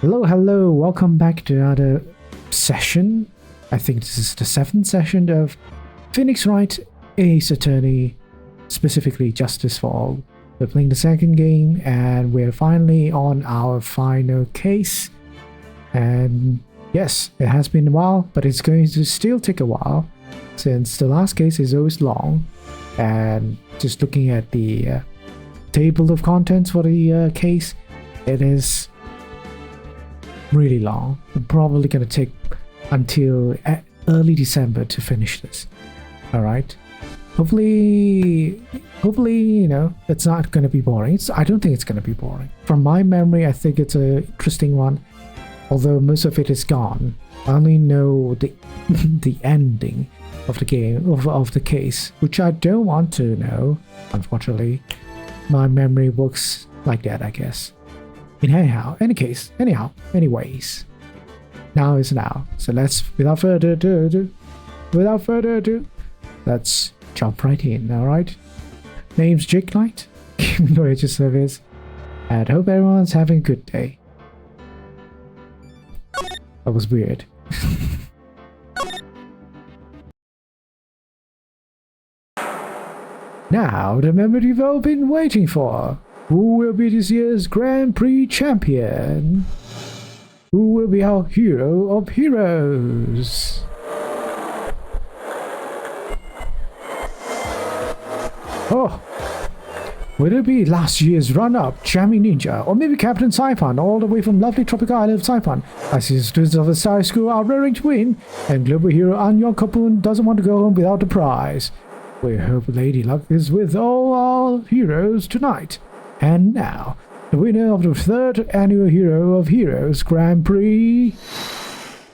Hello, welcome back to another session. I think this is the 7th session of Phoenix Wright Ace Attorney, specifically Justice for All. We're playing the second game and we're finally on our final case. And yes, it has been a while, but it's going to still take a while since the last case is always long. And just looking at the table of contents for the case, it is really long. It's probably going to take until early December to finish this. Alright. Hopefully, you know, it's not going to be boring. I don't think it's going to be boring. From my memory, I think it's an interesting one. Although most of it is gone. I only know the the ending of the game, of the case, which I don't want to know, unfortunately. My memory works like that, I guess. Anyways, now is now. So let's, without further ado, let's jump right in, alright? Name's Jake Knight, Voyager Service, and hope everyone's having a good day. That was weird. Now, the moment you've all been waiting for. Who will be this year's Grand Prix champion? Who will be our hero of heroes? Oh, will it be last year's runner-up, Jammy Ninja, or maybe Captain Saipan, all the way from lovely tropical island of Saipan? I see the students of the Sigh School are raring to win, and global hero Anyon Kapun doesn't want to go home without the prize. We hope Lady Luck is with all our heroes tonight. And now, the winner of the 3rd annual Hero of Heroes Grand Prix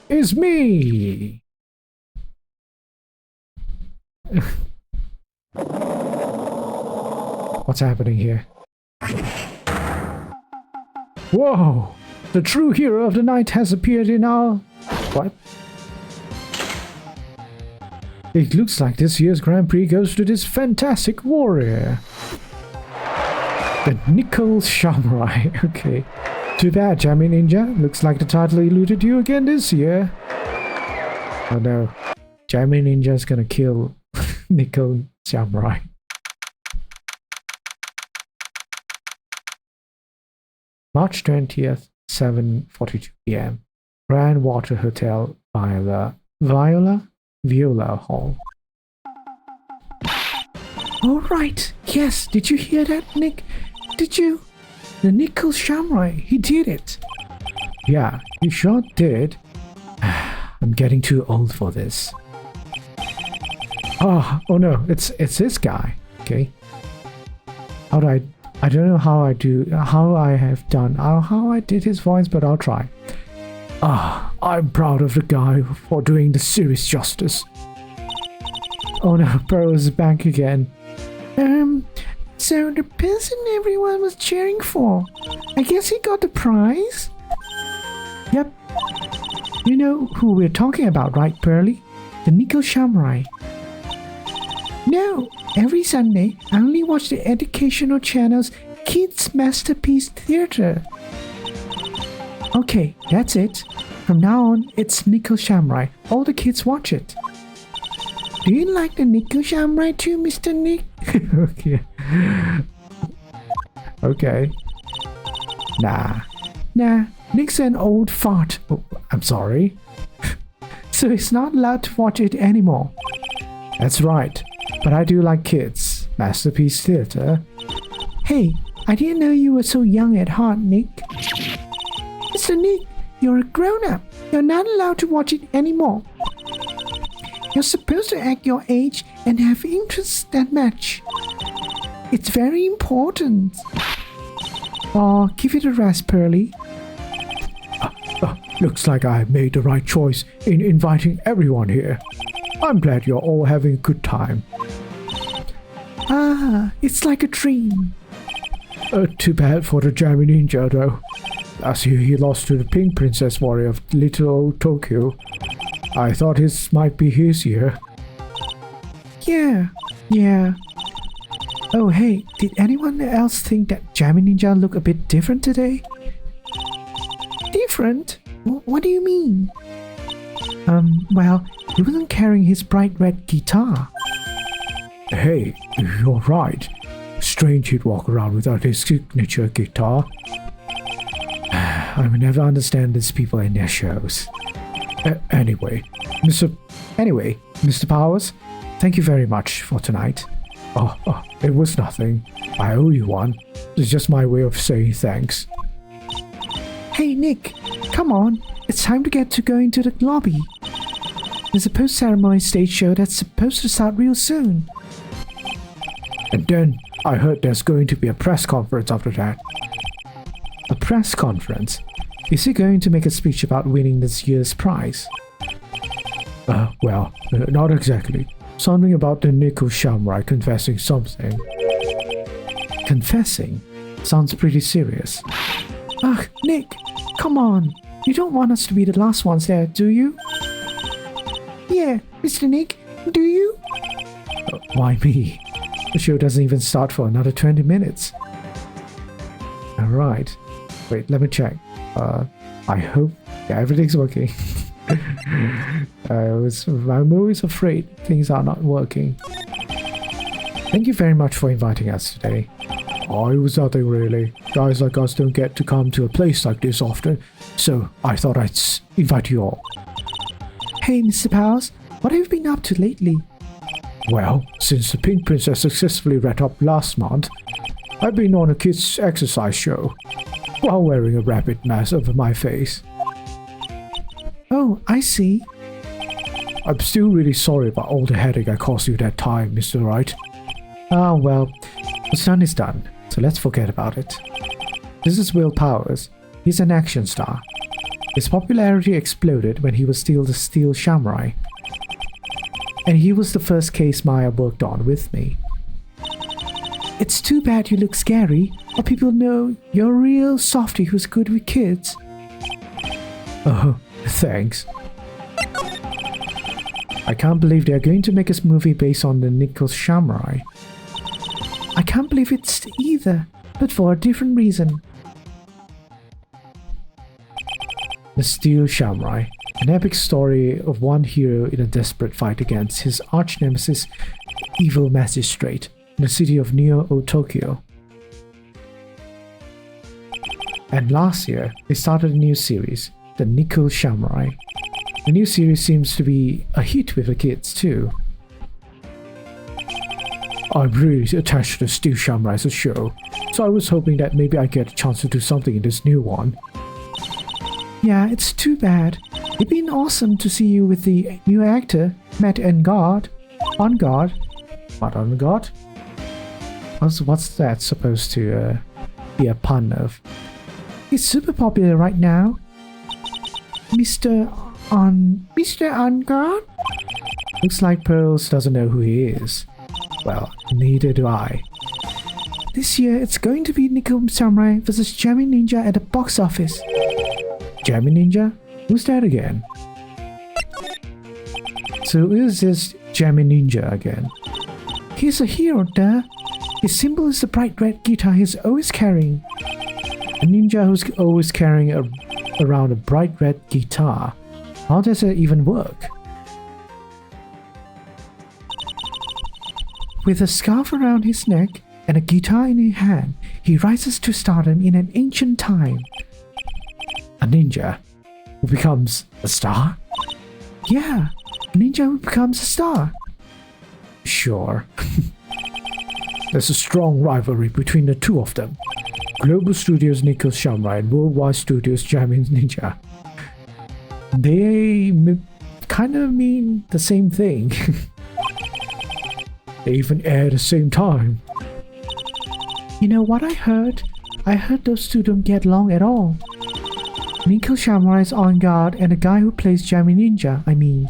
is me! What's happening here? Whoa! The true hero of the night has appeared in our... What? It looks like this year's Grand Prix goes to this fantastic warrior. The Nickel Samurai. Okay. Too bad, Jammy Ninja. Looks like the title eluded you again this year. Oh no. Jammy Ninja's gonna kill Nickel Samurai. March 20th, 7:42 p.m. Grand Water Hotel, Viola Hall. All right. Yes. Did you hear that, Nick? Did you? The Nickel Samurai. He did it. Yeah, he sure did. I'm getting too old for this. Oh no. It's this guy. Okay. How do I don't know how I did his voice, but I'll try. I'm proud of the guy for doing the serious justice. Oh no, Burrow's back again. So the person everyone was cheering for, I guess he got the prize? Yep. You know who we're talking about, right, Pearly? The Nickel Samurai. No, every Sunday I only watch the educational channel's Kids Masterpiece Theater. Okay, that's it. From now on, it's Nickel Samurai. All the kids watch it. Do you like the Nickel Samurai too, Mr. Nick? Okay. Okay. Nah. Nick's an old fart. Oh, I'm sorry. So he's not allowed to watch it anymore. That's right. But I do like Kids Masterpiece Theater. Hey, I didn't know you were so young at heart, Nick. Mr. Nick, you're a grown-up. You're not allowed to watch it anymore. You're supposed to act your age and have interests that match. It's very important. Oh, give it a rest, Pearly. Looks like I made the right choice in inviting everyone here. I'm glad you're all having a good time. It's like a dream. Too bad for the Jammy Ninja, though. Last year he lost to the Pink Princess Warrior of Little Old Tokyo. I thought this might be his year. Yeah. Oh hey, did anyone else think that Jammy Ninja looked a bit different today? Different? What do you mean? Well, he wasn't carrying his bright red guitar. Hey, you're right. Strange he'd walk around without his signature guitar. I will never understand these people in their shows. Anyway, Mr. Powers, thank you very much for tonight. Oh, it was nothing. I owe you one. It's just my way of saying thanks. Hey, Nick, come on. It's time to go into the lobby. There's a post-ceremony stage show that's supposed to start real soon. And then I heard there's going to be a press conference after that. A press conference? Is he going to make a speech about winning this year's prize? Well, not exactly. Something about the nickel samurai confessing something. Confessing? Sounds pretty serious. Ugh, Nick, come on. You don't want us to be the last ones there, do you? Yeah, Mr. Nick, do you? Why me? The show doesn't even start for another 20 minutes. Alright. Wait, let me check. I hope everything's working. I'm always afraid things are not working. Thank you very much for inviting us today. Oh, it was nothing really. Guys like us don't get to come to a place like this often, so I thought I'd invite you all. Hey, Mr. Powers, what have you been up to lately? Well, since the Pink Princess successfully wrapped up last month, I've been on a kids' exercise show, while wearing a rabbit mask over my face. Oh, I see. I'm still really sorry about all the headache I caused you that time, Mr. Wright. Ah, well, what's done is done, so let's forget about it. This is Will Powers. He's an action star. His popularity exploded when he was still the Steel Samurai. And he was the first case Maya worked on with me. It's too bad you look scary, or people know you're a real softie who's good with kids. Oh, thanks. I can't believe they're going to make a movie based on the Nickel Samurai. I can't believe it either, but for a different reason. The Steel Samurai, an epic story of one hero in a desperate fight against his arch-nemesis, evil magistrate, in the city of Neo-Tokyo. And last year, they started a new series, The Nickel Samurai. The new series seems to be a hit with the kids too. I'm really attached to the Steel Samurai as a show, so I was hoping that maybe I get a chance to do something in this new one. Yeah, it's too bad. It'd been awesome to see you with the new actor, Matt Engard. On guard? What, on guard? What's that supposed to be a pun of? He's super popular right now. Mr. On guard? Looks like Pearls doesn't know who he is. Well, neither do I. This year, it's going to be Nickel Samurai vs. Jammy Ninja at the box office. Jammy Ninja? Who's that again? So who is this Jammy Ninja again? He's a hero there. His symbol is the bright red guitar he's always carrying. A ninja who's always carrying around a bright red guitar. How does it even work? With a scarf around his neck and a guitar in his hand, he rises to stardom in an ancient time. A ninja who becomes a star? Yeah, a ninja who becomes a star. Sure. There's a strong rivalry between the two of them. Global Studios Nickel Samurai and Worldwide Studios Jammy Ninja. They kind of mean the same thing. They even air at the same time. You know what I heard? I heard those two don't get along at all. Nickel Samurai is on guard and the guy who plays Jammy Ninja, I mean.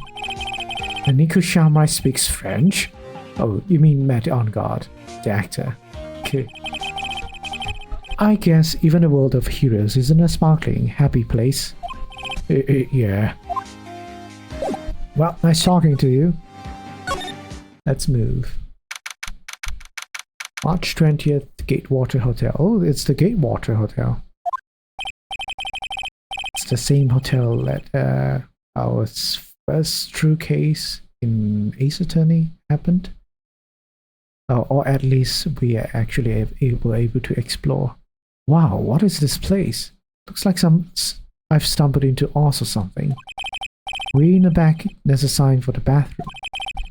The Nickel Samurai speaks French? Oh, you mean Matt on guard, the actor. Okay. I guess even the world of heroes isn't a sparkling, happy place. Yeah. Well, nice talking to you. Let's move. March 20th, Gatewater Hotel. Oh, it's the Gatewater Hotel. the same hotel that our first true case in Ace Attorney happened. Or at least we are actually able to explore. Wow, what is this place? Looks like I've stumbled into Oz or something. Way in the back, there's a sign for the bathroom.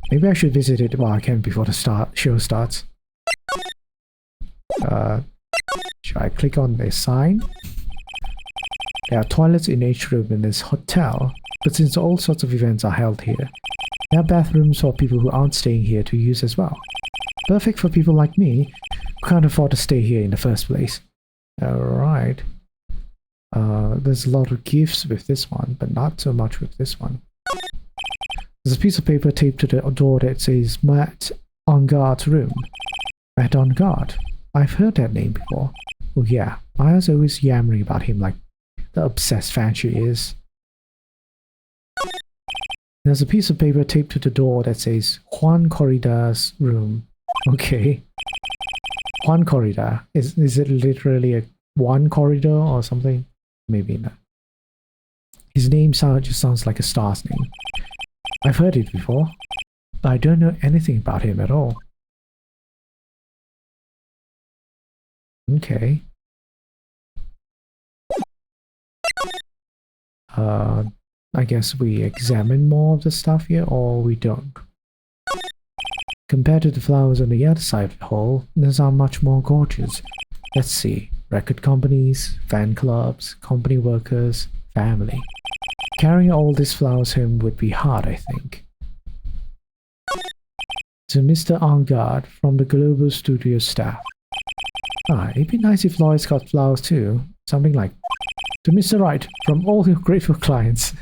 Maybe I should visit it while I can before the show starts. Should I click on the sign? There are toilets in each room in this hotel, but since all sorts of events are held here, there are bathrooms for people who aren't staying here to use as well. Perfect for people like me who can't afford to stay here in the first place. Alright. There's a lot of gifts with this one, but not so much with this one. There's a piece of paper taped to the door that says Matt on Guard's room. Matt on Guard. I've heard that name before. Oh yeah, I was always yammering about him like the obsessed fan she is. There's a piece of paper taped to the door that says Juan Corrida's room. Okay. Juan Corrida. Is it literally a one corridor or something? Maybe not. His name just sounds like a star's name. I've heard it before, but I don't know anything about him at all. Okay. I guess we examine more of the stuff here, or we don't. Compared to the flowers on the other side of the hall, these are much more gorgeous. Let's see. Record companies, fan clubs, company workers, family. Carrying all these flowers home would be hard, I think. To Mr. Angard from the Global Studio staff. It'd be nice if Lois got flowers too. Something like, to Mr. Wright from all your grateful clients.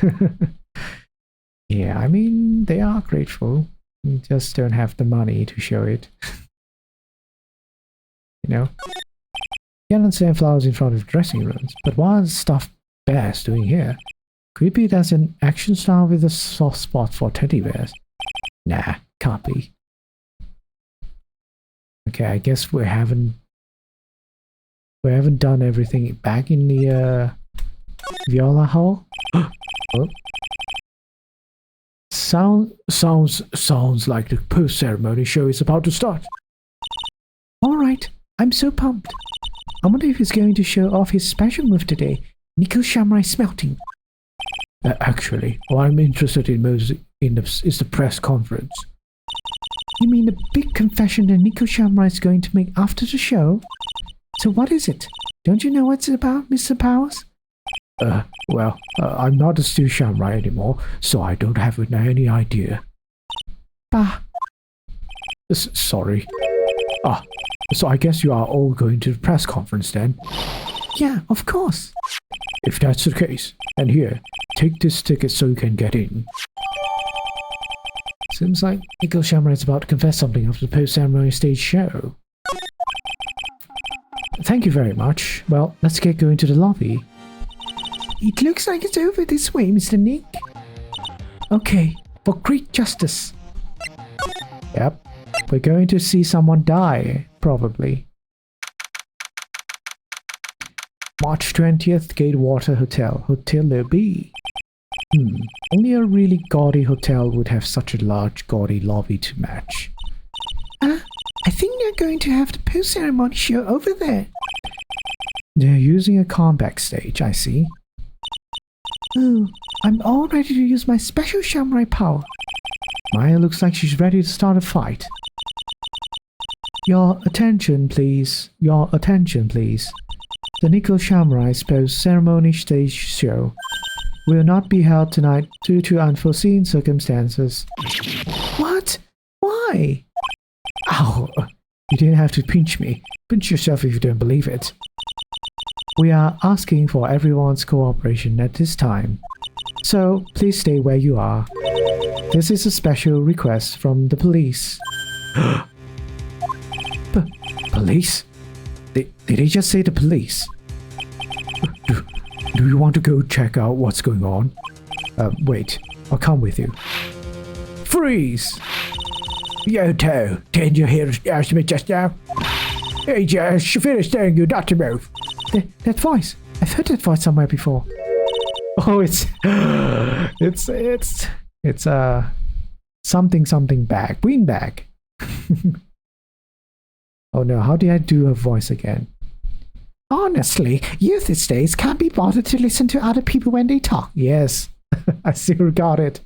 Yeah, I mean, they are grateful. You just don't have the money to show it. You know? Can't send flowers in front of dressing rooms, but what is stuffed bears doing here? Could it be there's an action star with a soft spot for teddy bears? Nah, can't be. Okay, I guess we haven't done everything back in the Viola Hall. Oh. Sounds like the post-ceremony show is about to start. Alright, I'm so pumped. I wonder if he's going to show off his special move today, Nickel Shamrai Smelting. Actually, what I'm interested in most is the press conference. You mean the big confession that Nickel Shamrai is going to make after the show? So what is it? Don't you know what it's about, Mr. Powers? Well, I'm not a Stu Shamrai anymore, so I don't have any idea. Bah. Sorry. So I guess you are all going to the press conference then? Yeah, of course. If that's the case, and here, take this ticket so you can get in. Seems like Nickel Shamrai is about to confess something after the post-ceremony stage show. Thank you very much. Well, let's get going to the lobby. It looks like it's over this way, Mr. Nick. Okay, for great justice. Yep, we're going to see someone die, probably. March 20th, Gatewater Hotel, Hotel Lobby. Only a really gaudy hotel would have such a large, gaudy lobby to match. I think they're going to have the post-ceremony show over there. They're using a comeback stage, I see. Oh, I'm all ready to use my special Shamrai power. Maya looks like she's ready to start a fight. Your attention, please. Your attention, please. The Nickel Shamrai's post-ceremony stage show will not be held tonight due to unforeseen circumstances. What? Why? Ow! You didn't have to pinch me. Pinch yourself if you don't believe it. We are asking for everyone's cooperation at this time. So, please stay where you are. This is a special request from the police. Police? Did they just say the police? Do you want to go check out what's going on? Wait, I'll come with you. Freeze! Yoto, didn't you hear us ask me just now? Hey, just finished telling you not to move. That voice. I've heard that voice somewhere before. Oh, it's a something bag, green bag. Oh no, how did I do her voice again? Honestly, youth these days can't be bothered to listen to other people when they talk. Yes, I still got it.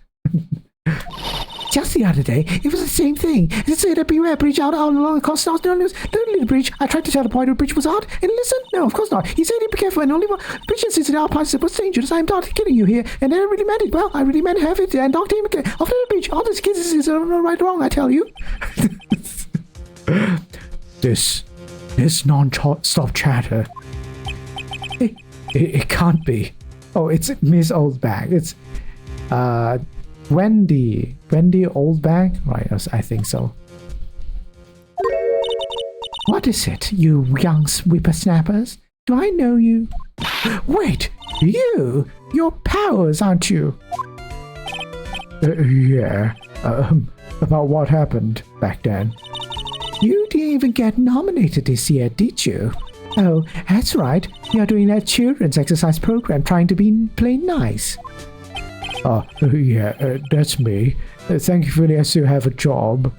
Just the other day, it was the same thing. It said a beware bridge out along the coast. No, little bridge. I tried to tell the boy the bridge was out, and listen, no, of course not. He said be careful, and only one bridge is in our parts was dangerous. I'm not kidding you here, and I really meant it. Well, I really meant to have it, and knocked him again. After the bridge, all these kids is right or wrong, I tell you. This non-stop chatter. It can't be. Oh, it's Miss Oldbag. It's Wendy Oldbag, right? I think so. What is it, you young whippersnappers? Do I know you? Wait, you're Powers, aren't you? Yeah. About what happened back then? You didn't even get nominated this year, did you? Oh, that's right. You're doing that children's exercise program, trying to be plain nice. Oh, yeah, that's me. Thankfully, I still have a job.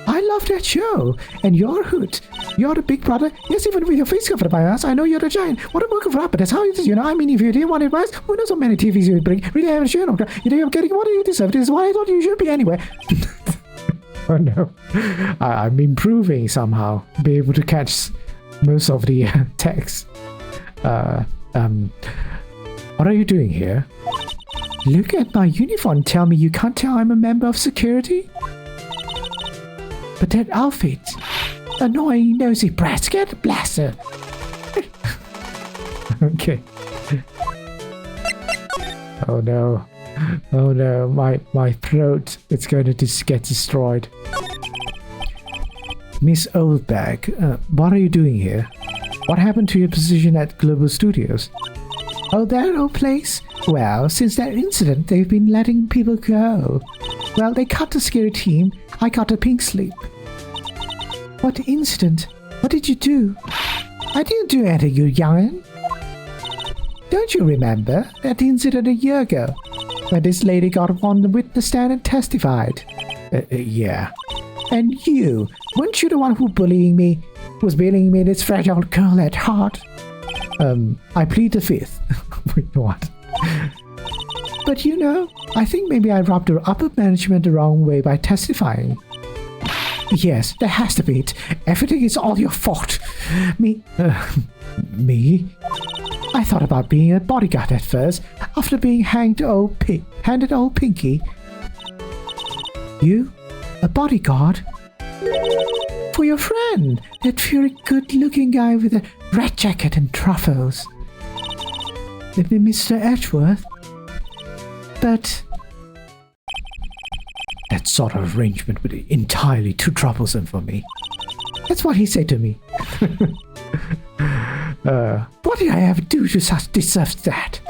I love that show. And you're Hoot. You're the big brother. Yes, even with your face covered by us, I know you're the giant. What a work of art, but that's how it is, you know. I mean, if you didn't want advice, who knows how many TVs you would bring? Really have a show. You know, you're getting what you deserve. This is what I thought you should be anyway. Oh, no. I'm improving somehow. Be able to catch most of the text. What are you doing here? Look at my uniform. Tell me you can't tell I'm a member of security? But that outfit. Annoying nosy brats. Get a blaster. Okay. Oh no. Oh no. My throat. It's going to get destroyed. Miss Oldbag, what are you doing here? What happened to your position at Global Studios? Oh, that old place? Well, since that incident, they've been letting people go. Well, they cut the scary team. I got a pink slip. What incident? What did you do? I didn't do anything, you young'un. Don't you remember that incident a year ago? When this lady got on the witness stand and testified? Yeah. And you, weren't you the one who was bullying me this fragile girl at heart? I plead the fifth. Wait, what? But you know, I think maybe I rubbed the upper management the wrong way by testifying. Yes, there has to be it. Everything is all your fault. Me? I thought about being a bodyguard at first, after being handed old Pinky. You? A bodyguard? For your friend, that very good-looking guy with a red jacket and truffles. Maybe Mr. Edgeworth? But that sort of arrangement would be entirely too troublesome for me. That's what he said to me. What did I ever do to deserve that?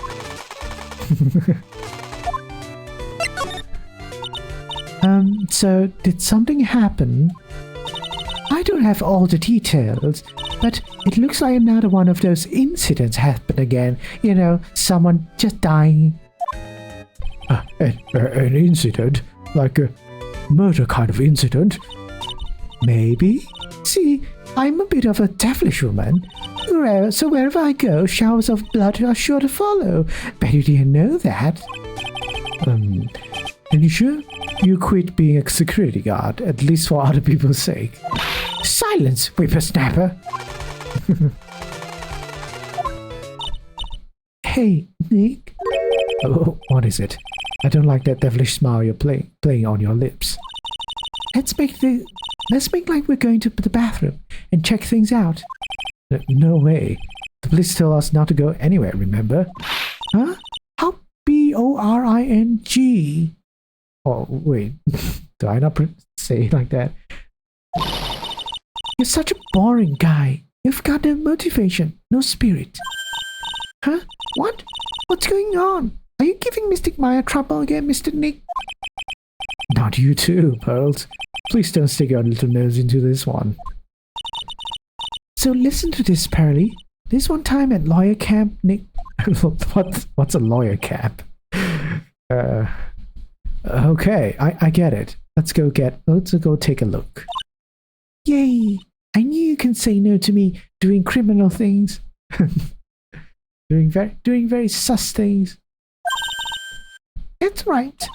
So did something happen? I don't have all the details, but it looks like another one of those incidents happened again. You know, someone just dying. An incident? Like a murder kind of incident? Maybe. See, I'm a bit of a devilish woman. So wherever I go, showers of blood are sure to follow. Bet you didn't know that. Are you sure? You quit being a security guard, at least for other people's sake. Silence, whippersnapper! Hey, Nick? Oh, what is it? I don't like that devilish smile you're playing on your lips. Let's make like we're going to the bathroom and check things out. No way. The police tell us not to go anywhere, remember? Huh? How boring? Oh, wait. Do I not say it like that? You're such a boring guy. You've got no motivation, no spirit. Huh? What? What's going on? Are you giving Mystic Maya trouble again, Mr. Nick? Not you too, Pearls. Please don't stick your little nose into this one. So listen to this, Pearly. This one time at lawyer camp, Nick What's a lawyer cap? Okay, I get it. Let's go take a look. Yay! I knew you can say no to me doing criminal things. doing very sus things. That's right.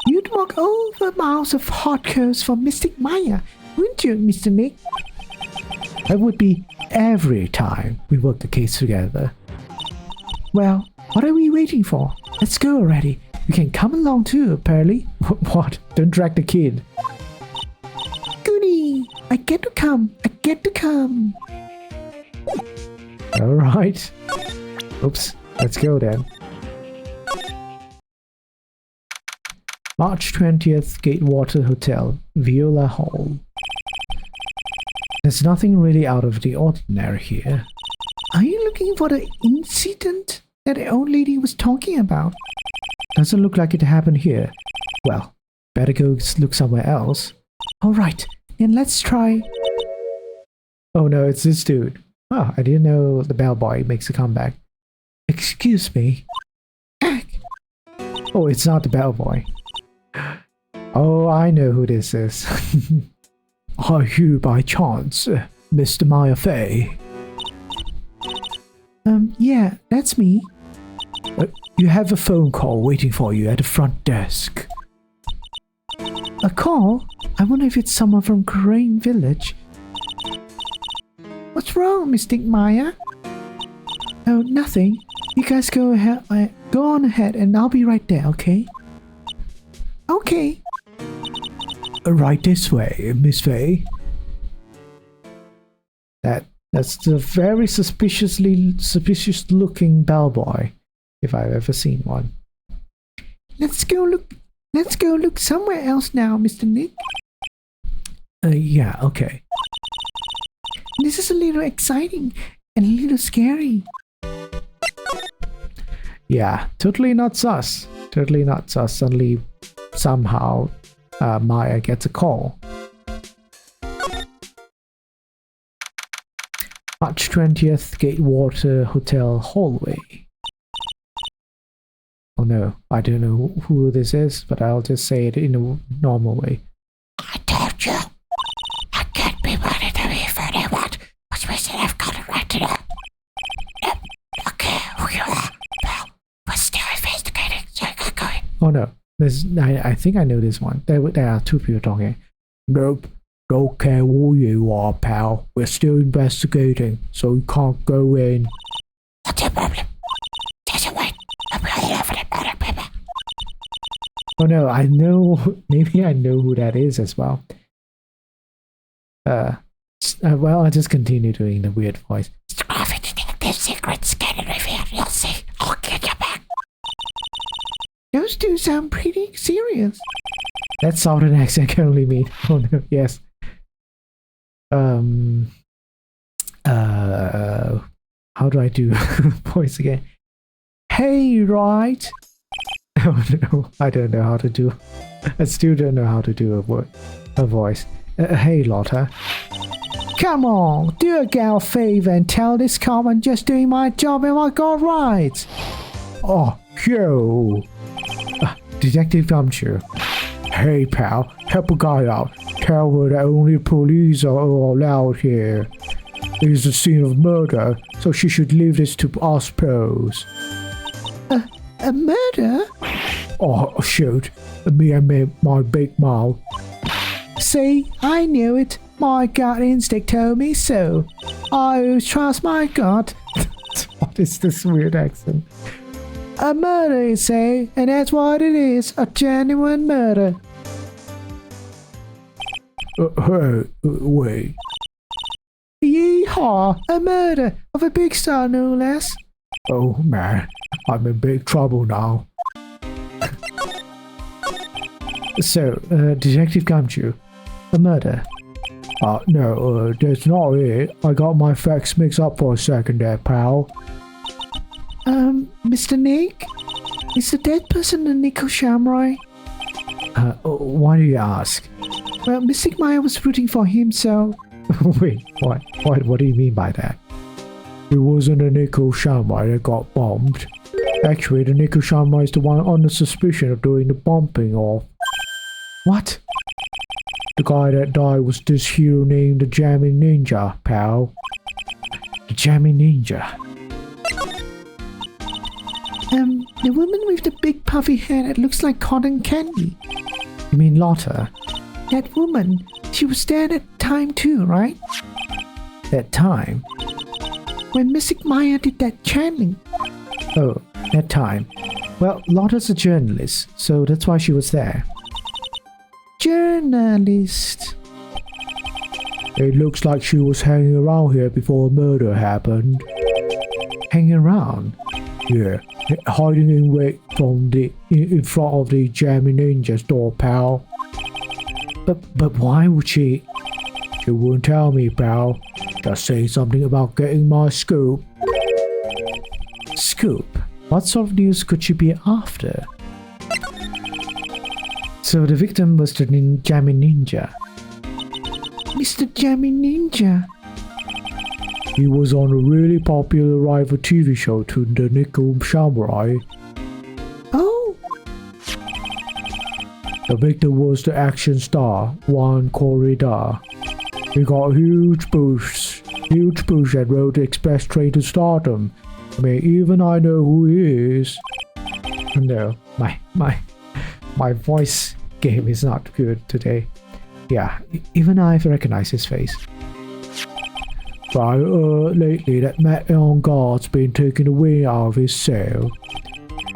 You'd walk over miles of hard curves for Mystic Maya, wouldn't you, Mr. Nick? That would be every time we work the case together. Well, what are we waiting for? Let's go already. You can come along too, Pearly. What? Don't drag the kid. Goody! I get to come. Alright. Oops. Let's go then. March 20th, Gatewater Hotel, Viola Hall. There's nothing really out of the ordinary here. Are you looking for the incident that the old lady was talking about? Doesn't look like it happened here. Well, better go look somewhere else. Alright, then let's try... Oh no, it's this dude. Oh, I didn't know the bellboy makes a comeback. Excuse me. Oh, it's not the bellboy. Oh, I know who this is. Are you by chance, Mr. Maya Fey? Yeah, that's me. You have a phone call waiting for you at the front desk. A call? I wonder if it's someone from Crane Village. What's wrong, Mystic Maya? Oh, nothing. You guys go ahead. Go on ahead, and I'll be right there. Okay? Okay. Right this way, Miss Fey. That's the very suspicious looking bellboy, if I've ever seen one. Let's go look somewhere else now, Mr. Nick. Yeah, okay. This is a little exciting and a little scary. Yeah, totally not sus. Totally not sus. Suddenly, somehow, Maya gets a call. March 20th, Gatewater Hotel hallway. Oh no, I don't know who this is, but I'll just say it in a normal way. I told you, I can't be money to me for anyone. What's reason I've got it right to know. Okay, who you are, well, but still investigating, so I got going. Oh no, I think I know this one. There are two people talking. Nope. Don't care who you are, pal. We're still investigating, so you can't go in. What's your problem? Just wait. I'm really over the murder paper. Oh no, I know. Maybe I know who that is as well. Well, I'll just continue doing the weird voice. Scruffy detective secrets getting revealed. You'll see. I'll get you back. Those two sound pretty serious. That Southern accent can only mean. Oh no, yes. How do I do voice again? Hey, right? Oh no, I don't know how to do. I still don't know how to do a voice. Hey, Lotta. Come on, do a gal a favor and tell this cop I'm just doing my job and I got rights. Oh, yo. Detective Gumshoe. Hey, pal, help a guy out. Tell her that only police are allowed here. It is a scene of murder, so she should leave this to us pros. A murder? Oh, shoot. Me and my big mouth. See, I knew it. My gut instinct told me so. I always trust my gut. What is this weird accent? A murder, you say, and that's what it is. A genuine murder. Hey, wait. Yeehaw! A murder of a big star, no less. Oh man, I'm in big trouble now. So, Detective Gumshoe, a murder. No, that's not it. I got my facts mixed up for a second there, pal. Mr. Nick? Is the dead person the Nico Shamroy? Why do you ask? Well, Mystic Maya was rooting for him, so... Wait, what? What do you mean by that? It wasn't a nickel samurai that got bombed. Actually, the nickel samurai is the one under suspicion of doing the bombing off. What? The guy that died was this hero named the Jamming Ninja, pal. The Jamming Ninja. The woman with the big puffy hair that looks like cotton candy. You mean Lotta? That woman, she was there at that time too, right? That time? When Mystic Maya did that chanting. Oh, that time. Well, Lotta's a journalist, so that's why she was there. Journalist. It looks like she was hanging around here before a murder happened. Hanging around? Yeah, hiding in wait from in front of the Jamming Ninja store, pal. But why would she? She wouldn't tell me, pal. Just say something about getting my scoop. Scoop? What sort of news could she be after? So the victim was the Jamming Ninja. Mr. Jamming Ninja. He was on a really popular rival TV show to the Nickel Samurai. Oh! The victim was the action star, Juan Corrida. He got a huge boost and rode the express train to stardom. I mean, even I know who he is. No, my voice game is not good today. Yeah, even I've recognized his face. But lately that Matt on guard's been taking the wind out of his sail.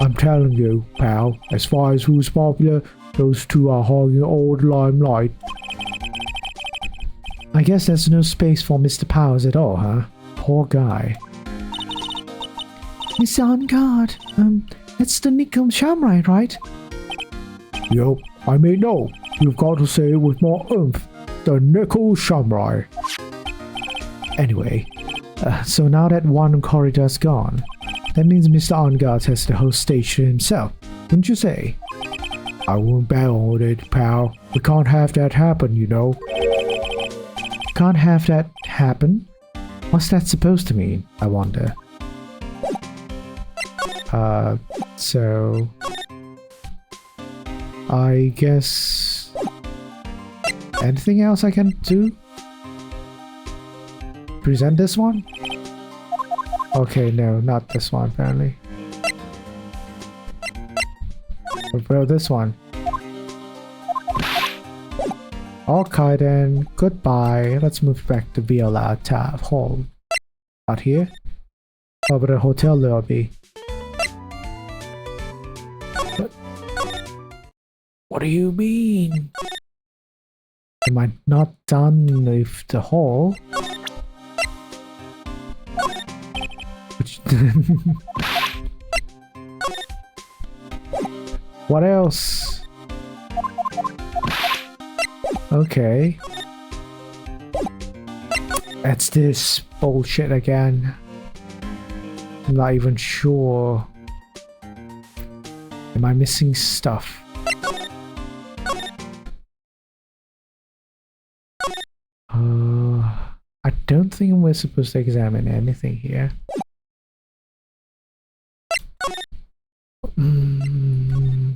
I'm telling you, pal, as far as who's popular, those two are hogging all the limelight. I guess there's no space for Mr. Powers at all, huh? Poor guy. Mr. On guard, that's the Nickel Samurai, right? Yup, I mean no, you've got to say it with more oomph. The Nickel Samurai. Anyway, so now that one corridor's gone, that means Mr. Ongard has the whole stage to himself, wouldn't you say? I won't bet on it, pal. We can't have that happen, you know. Can't have that happen? What's that supposed to mean, I wonder? So... I guess... Anything else I can do? Present this one? Okay, no, not this one apparently. Well, this one. Okay then, goodbye. Let's move back to Viola Tab Hall. Out here? Over the hotel lobby. What do you mean? Am I not done with the hall? What else? Okay. That's this bullshit again. I'm not even sure. Am I missing stuff? I don't think we're supposed to examine anything here.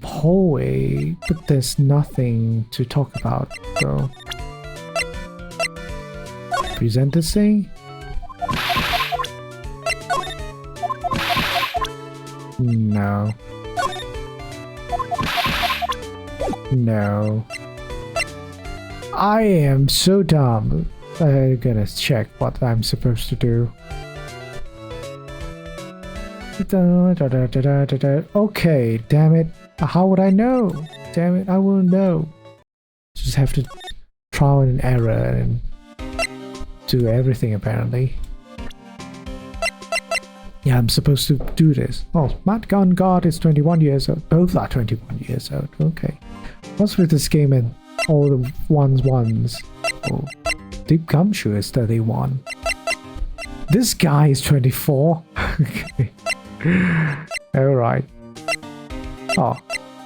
Hallway, but there's nothing to talk about, so... Present this thing? No. No. I am so dumb. I'm gonna check what I'm supposed to do. Okay, damn it. How would I know? Damn it, I wouldn't know. Just have to trial and error and do everything apparently. Yeah, I'm supposed to do this. Oh, Matt Gun Guard is 21 years old. Both are 21 years old. Okay. What's with this game and all the ones? Oh, Deep Gumshoe is 31. This guy is 24. Okay. Alright. Oh,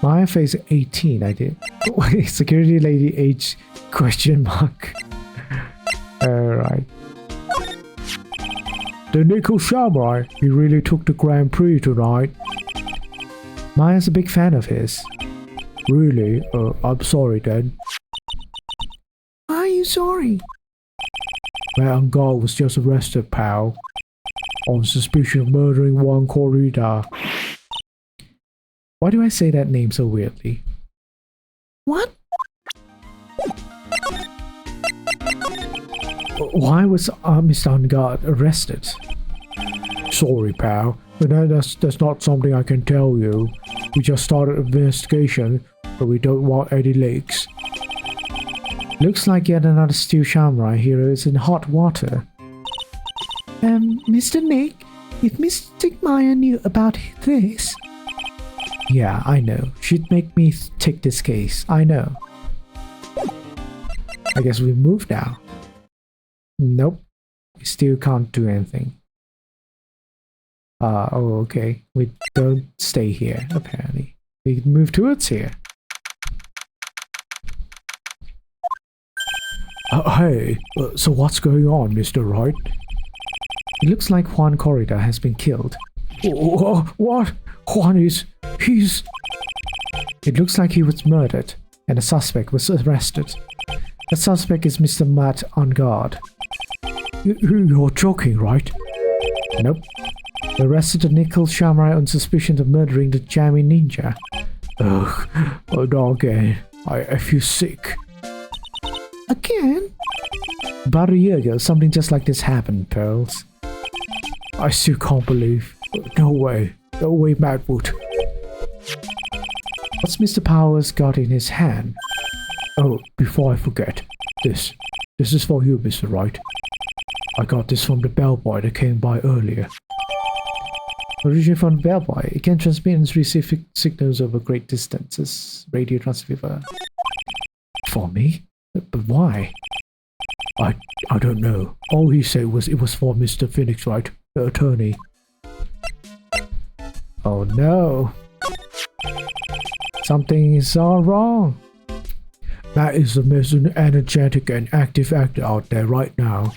my face 18, I did. Wait, security lady age question mark. Alright. The Nickel Samurai, he really took the Grand Prix tonight. Maya's a big fan of his. Really? I'm sorry then. Why are you sorry? That Uncle was just arrested, pal. On suspicion of murdering one corridor. Why do I say that name so weirdly? What? Why was Mr. Ungard arrested? Sorry, pal, but that's not something I can tell you. We just started an investigation, but we don't want any leaks. Looks like yet another Steel Samurai hero is in hot water. Mr. Nick, if Mystic Maya knew about this... Yeah, I know. She'd make me take this case. I know. I guess we move now. Nope. We still can't do anything. Oh, okay. We don't stay here, apparently. We move towards here. Hey, so what's going on, Mr. Wright? It looks like Juan Corrida has been killed. What? Juan he's... It looks like he was murdered, and the suspect was arrested. The suspect is Mr. Matt Ungard. You're joking, right? Nope. They arrested the Nickel Samurai on suspicion of murdering the Jammy Ninja. Ugh, not again. I feel sick. Again? About a year ago, something just like this happened, Pearls. I still can't believe. No way, Matt would. What's Mr. Powers got in his hand? Oh, before I forget, this is for you, Mr. Wright. I got this from the bellboy that came by earlier. Originally from the bellboy, it can transmit and receive signals over great distances. Radio transceiver. For me? But why? I don't know. All he said was it was for Mr. Phoenix Wright, the attorney. Oh no. Something is all wrong. Matt is the most energetic and active actor out there right now.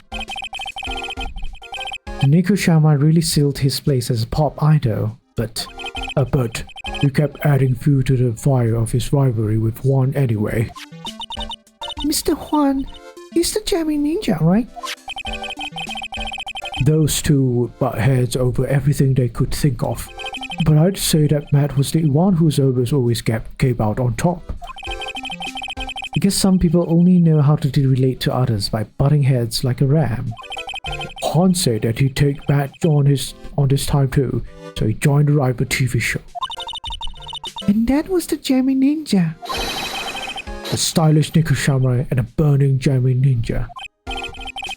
Nico Sharma really sealed his place as a pop idol, but he kept adding fuel to the fire of his rivalry with Juan anyway. Mr. Juan, he's the Jammy Ninja, right? Those two would butt heads over everything they could think of, but I'd say that Matt was the one whose always came out on top. I guess some people only know how to relate to others by butting heads like a ram. Han said that he'd take Matt on this time too, so he joined the rival TV show. And that was the Jammy Ninja. A stylish Nickel Samurai and a burning Jammy Ninja.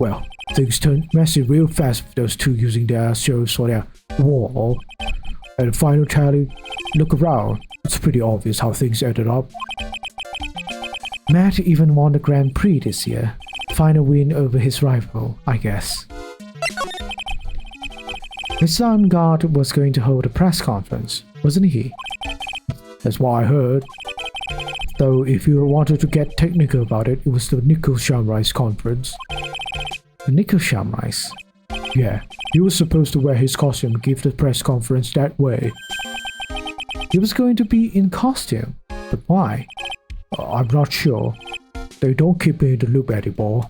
Well, things turned messy real fast with those two using their shows for their war. And the final tally, look around, it's pretty obvious how things ended up. Matt even won the Grand Prix this year. Final win over his rival, I guess. His son God was going to hold a press conference, wasn't he? That's what I heard. Though if you wanted to get technical about it, it was the Nickel Samurai's conference. The Nickel Samurai's? Yeah, he was supposed to wear his costume and give the press conference that way. He was going to be in costume, but why? I'm not sure. They don't keep me in the loop anymore.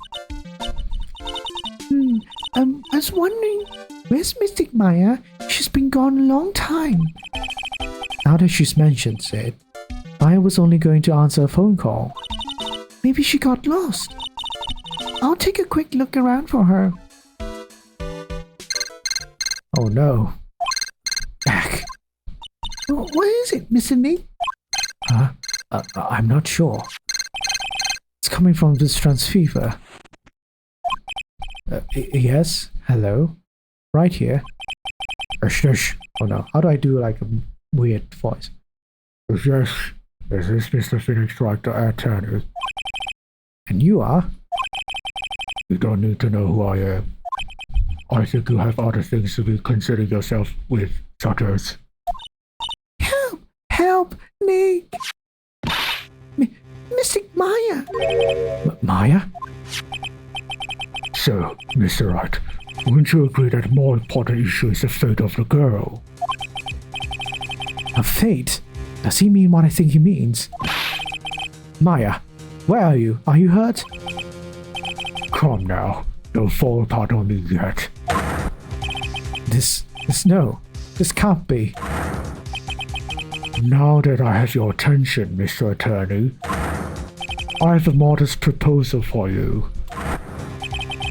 I was wondering, where's Mystic Maya? She's been gone a long time. Now that she's mentioned it, Maya was only going to answer a phone call. Maybe she got lost. I'll take a quick look around for her. Oh no. Back. What is it, Mr. Nick? Huh? I'm not sure. It's coming from this transceiver. Yes? Hello? Right here. Shush. Oh no. How do I do like a weird voice? Yes. This is Mr. Phoenix Wright, the attorney. And you are? You don't need to know who I am. I think you have other things to be considering yourself with, such as... Help! Help! Nick! Mystic Maya! Maya? So, Mr. Wright, Wouldn't you agree that a more important issue is the fate of the girl? A fate? Does he mean what I think he means? Maya, where are you? Are you hurt? Come now, don't fall apart on me yet. No, this can't be. Now that I have your attention, Mr. Attorney, I have a modest proposal for you.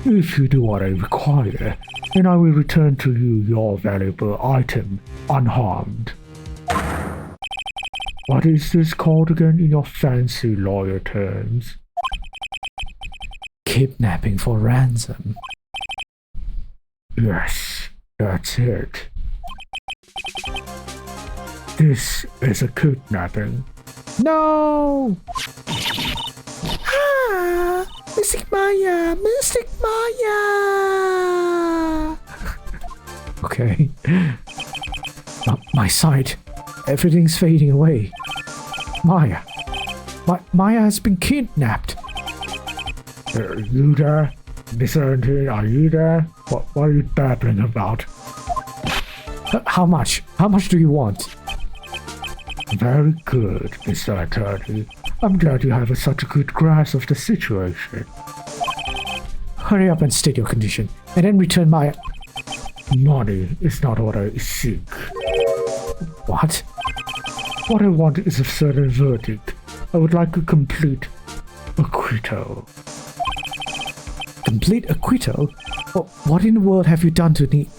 If you do what I require, then I will return to you your valuable item, unharmed. What is this called again in your fancy lawyer terms? Kidnapping for ransom. Yes, that's it. This is a kidnapping. No! Ah! Mystic Maya! Mystic Maya! Okay. My sight. Everything's fading away. Maya. Maya has been kidnapped. Are you there? Mr. Attorney, are you there? What are you babbling about? How much? How much do you want? Very good, Mr. Attorney. I'm glad you have such a good grasp of the situation. Hurry up and state your condition, and then return my... Money is not what I seek. What? What I want is a certain verdict. I would like a complete acquittal. Complete acquittal? What in the world have you done to me?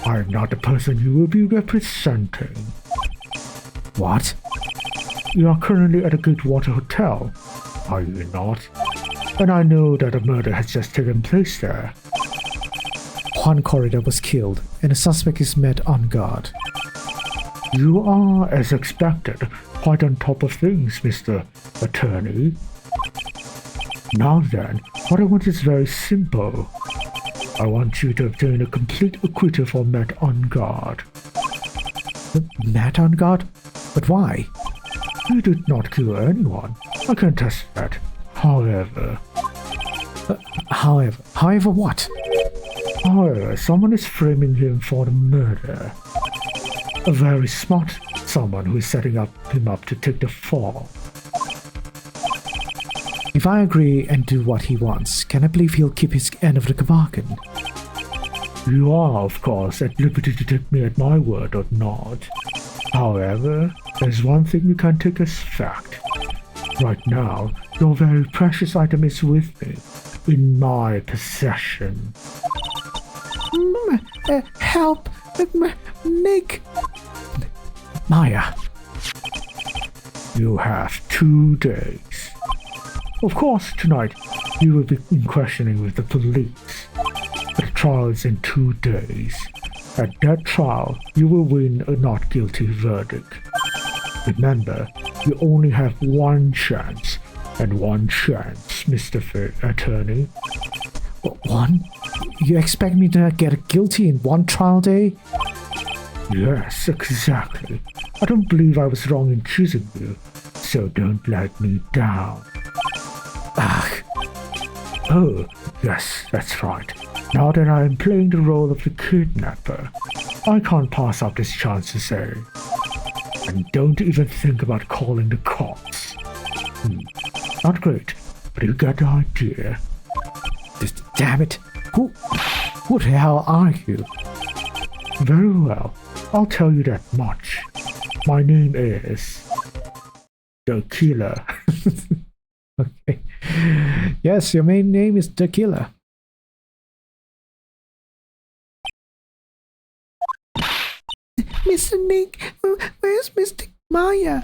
I am not the person you will be representing. What? You are currently at a Gatewater Hotel, are you not? And I know that a murder has just taken place there. One corridor was killed, and a suspect is met on guard. You are, as expected, quite on top of things, Mr. Attorney. Now then, what I want is very simple. I want you to obtain a complete acquittal for Matt on guard. Matt on guard? But why? He did not kill anyone. I can test that. However... However what? However, someone is framing him for the murder. A very smart someone who is setting him up to take the fall. If I agree and do what he wants, can I believe he'll keep his end of the bargain? You are, of course, at liberty to take me at my word or not. However, there's one thing you can take as fact. Right now, your very precious item is with me, in my possession. Help! Nick! Maya. You have 2 days. Of course, tonight you will be in questioning with the police. But the trial is in 2 days. At that trial, you will win a not guilty verdict. Remember, you only have one chance, and one chance, Mr. Attorney. One? You expect me to get guilty in one trial day? Yes, exactly. I don't believe I was wrong in choosing you, so don't let me down. Oh, yes, that's right. Now that I am playing the role of the kidnapper, I can't pass up this chance to say. And don't even think about calling the cops. Not great, but you get the idea. Damn it. Who the hell are you? Very well, I'll tell you that much. My name is... The Killer. Okay. Yes, your main name is The Killer. Mr. Nick, where's Mr. Maya?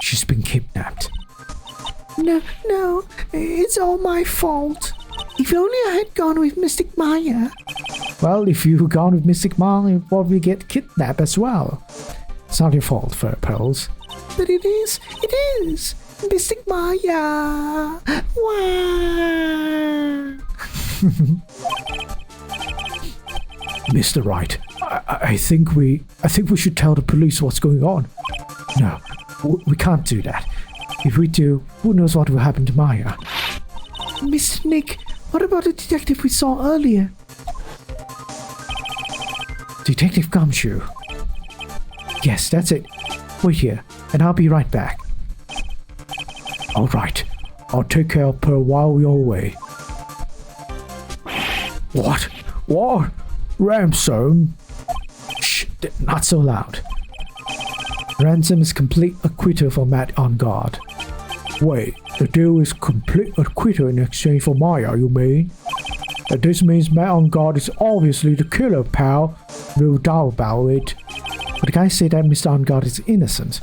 She's been kidnapped. No, it's all my fault. If only I had gone with Mystic Maya. Well, if you had gone with Mystic Maya, you'd probably get kidnapped as well. It's not your fault, Fur Pearls. But it is. Mystic Maya. Wow. Mr. Wright, I think we should tell the police what's going on. No, we can't do that. If we do, who knows what will happen to Maya? Mr. Nick, What about the detective we saw earlier? Detective Gumshoe. Yes, that's it. Wait here, and I'll be right back. Alright, I'll take care of her while you're away. What? What? Ransom? Shh, not so loud. Ransom is complete acquittal for Matt on guard. Wait, the deal is complete acquittal in exchange for Maya, you mean? This means Matt on guard is obviously the killer, pal. No doubt about it. But the guy said that Mr. On guard is innocent.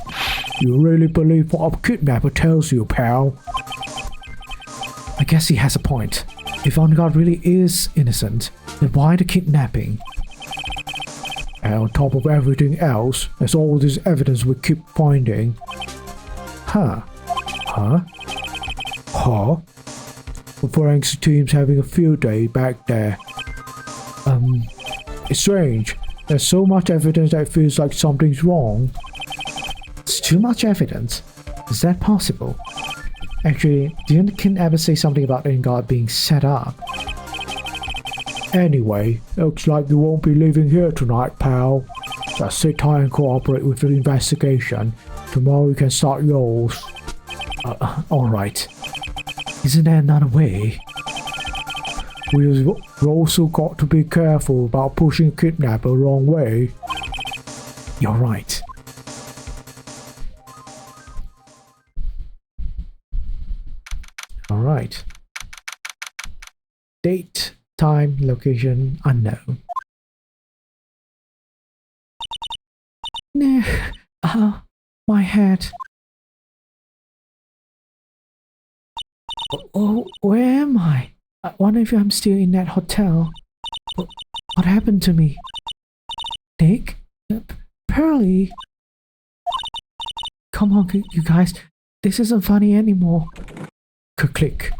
You really believe what a kidnapper tells you, pal? I guess he has a point. If On guard really is innocent, then why the kidnapping? And on top of everything else, there's all this evidence we keep finding. Huh? The forensic team's having a field day back there. It's strange. There's so much evidence that it feels like something's wrong. It's too much evidence. Is that possible? Actually, didn't the kidnapper say something about Engard being set up? Anyway, looks like you won't be leaving here tonight, pal. Just sit tight and cooperate with the investigation. Tomorrow you can start yours. Alright. Isn't there another way? We've also got to be careful about pushing a kidnapper the wrong way. You're right. Alright. Date, time, location, unknown. Nah, my head. Oh, where am I? I wonder if I'm still in that hotel. What happened to me? Nick? Pearly? Come on, you guys. This isn't funny anymore. Click.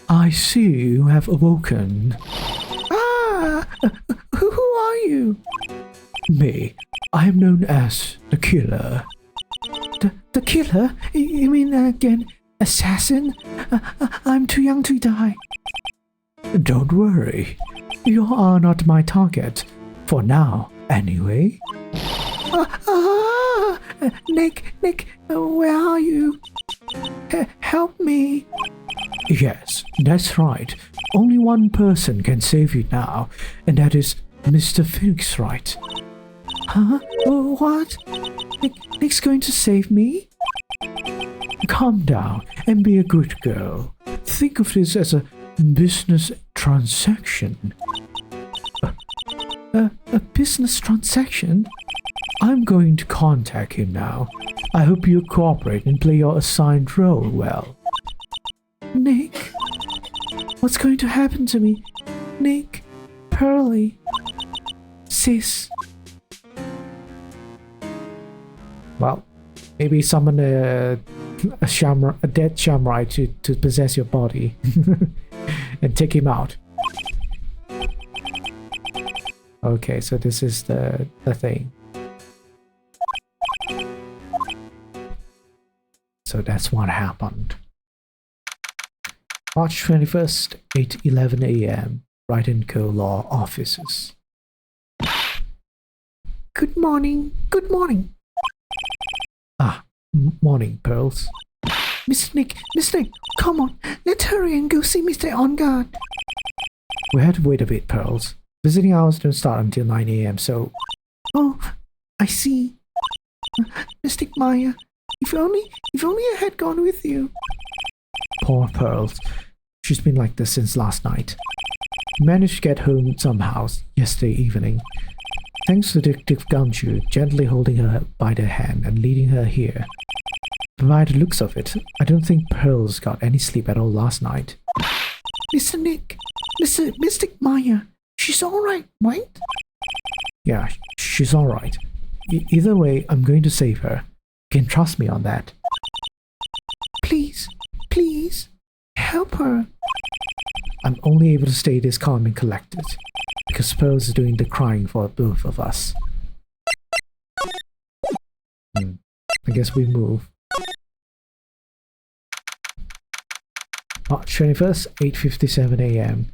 I see you have awoken. Ah! Who are you? Me. I am known as the killer. The killer? You mean again? Assassin? I'm too young to die. Don't worry. You are not my target. For now, anyway. Nick, where are you? Help me. Yes, that's right. Only one person can save you now, and that is Mr. Phoenix Wright. Huh? What? Nick's going to save me? Calm down and be a good girl. Think of this as a business transaction. A business transaction? I'm going to contact him now. I hope you cooperate and play your assigned role well. Nick? What's going to happen to me? Nick? Pearly? Sis? Well, maybe summon a dead samurai to possess your body and take him out. Okay, so this is the thing. So that's what happened. March 21st, 8:11 a.m. Wright & Co. Law Offices. Good morning. Good morning. Morning, Pearls. Mr. Nick, come on. Let's hurry and go see Mr. On Guard. We had to wait a bit, Pearls. Visiting hours don't start until 9 a.m., so... Oh, I see. Mystic Maya, if only I had gone with you. Poor Pearls. She's been like this since last night. Managed to get home somehow yesterday evening. Thanks to Detective Gumshoe gently holding her by the hand and leading her here. By the looks of it, I don't think Pearls got any sleep at all last night. Mr. Nick, Mystic Maya, she's alright, right? Yeah, she's alright. Either way, I'm going to save her. You can trust me on that. Please, help her. I'm only able to stay this calm and collected, because Pearls is doing the crying for both of us. I guess we move. March 21st, 8:57 a.m.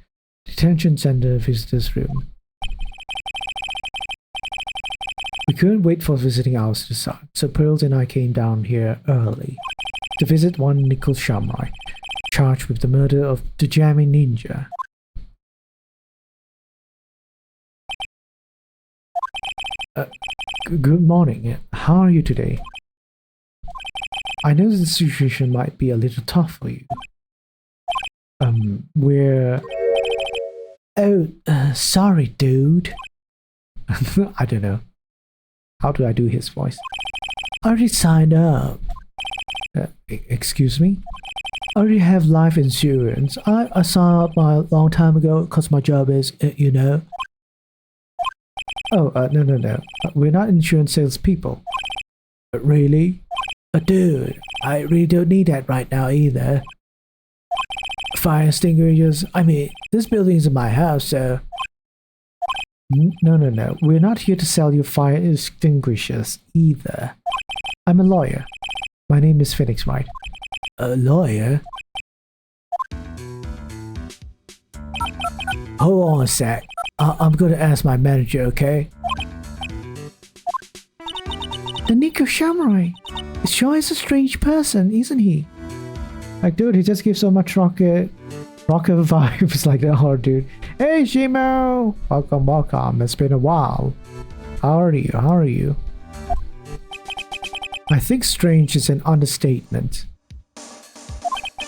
Detention Center Visitors Room. We couldn't wait for visiting hours to start, so Pearls and I came down here early to visit one Nickel Shamrai, charged with the murder of the jamming ninja. Good morning. How are you today? I know the situation might be a little tough for you. We're... Oh, sorry, dude. I don't know. How do I do his voice? I already signed up. Excuse me? I already have life insurance. I signed up a long time ago because my job is, you know. Oh, no. We're not insurance salespeople. Really? Dude, I really don't need that right now either. Fire extinguishers? I mean, this building is my house, so... No. We're not here to sell you fire extinguishers either. I'm a lawyer. My name is Phoenix Wright. A lawyer? Hold on a sec. I'm gonna ask my manager, okay? The Nico Shamrai. Sure is a strange person, isn't he? Like, dude, he just gives so much rocket vibes like that. Oh, dude. Hey, Shimo! Welcome. It's been a while. How are you? I think strange is an understatement.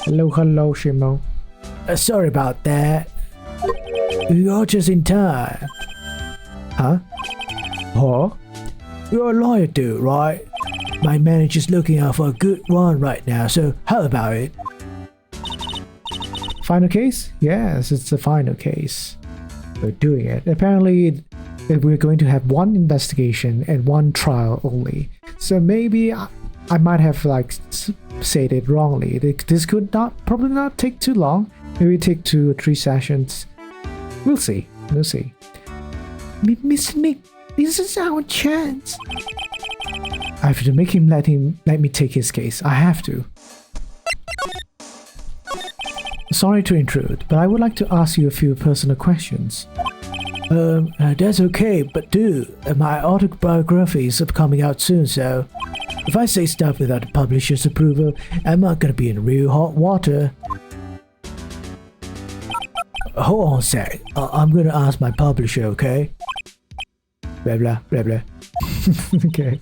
Hello, Shimo. Sorry about that. You're just in time. Huh? You're a lawyer, dude, right? My manager's looking out for a good one right now, so how about it? Final case? Yes, it's the final case. We're doing it. Apparently, we're going to have one investigation and one trial only. So maybe I might have said it wrongly. This could probably not take too long. Maybe take 2 or 3 sessions. We'll see. Mr. Nick, this is our chance. I have to make him let me take his case. I have to. Sorry to intrude, but I would like to ask you a few personal questions. That's okay, but dude, my autobiography is coming out soon, so if I say stuff without the publisher's approval, I'm not gonna be in real hot water. Hold on a sec. I'm gonna ask my publisher, okay? Blah blah blah. Okay.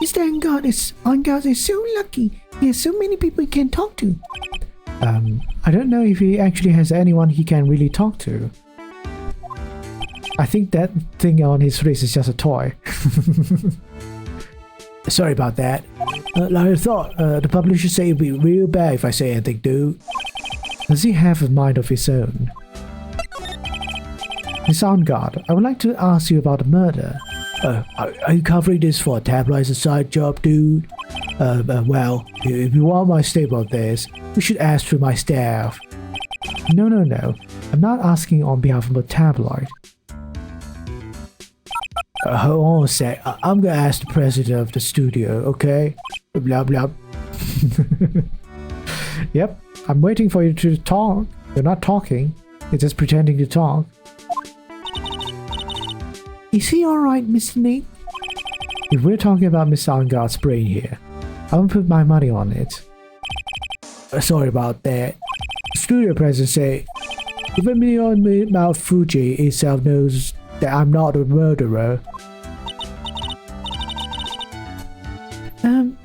Mr. Angard is so lucky. He has so many people he can talk to. I don't know if he actually has anyone he can really talk to. I think that thing on his wrist is just a toy. Sorry about that. Like I thought, the publisher said it'd be real bad if I say anything, dude. Does he have a mind of his own? Miss Angard, I would like to ask you about a murder. Are you covering this for a tabloid side job, dude? Well, if you want my statement on this, you should ask for my staff. No. I'm not asking on behalf of a tabloid. Hold on a sec. I'm gonna ask the president of the studio, okay? Blah blah. Yep, I'm waiting for you to talk. You're not talking. You're just pretending to talk. Is he alright, Mr. Nick? If we're talking about Mr. Angard's brain here, I won't put my money on it. Sorry about that. The studio president said, even me on Mount Fuji itself knows that I'm not a murderer.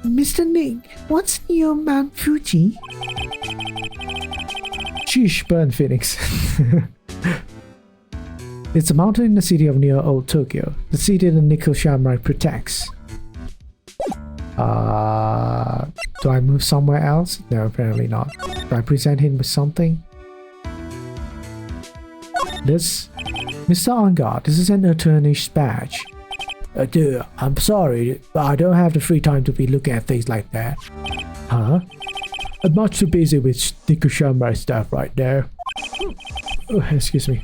Mr. Nick, what's near Mount Fuji? Sheesh, burn Phoenix. It's a mountain in the city of near Old Tokyo, the city the Nickel Shamrock protects. Do I move somewhere else? No, apparently not. Do I present him with something? This... Mr. Angard, this is an attorney's badge. Dude, I'm sorry, but I don't have the free time to be looking at things like that. Huh? I'm much too busy with Nickel Shamrock stuff right now. Oh, excuse me.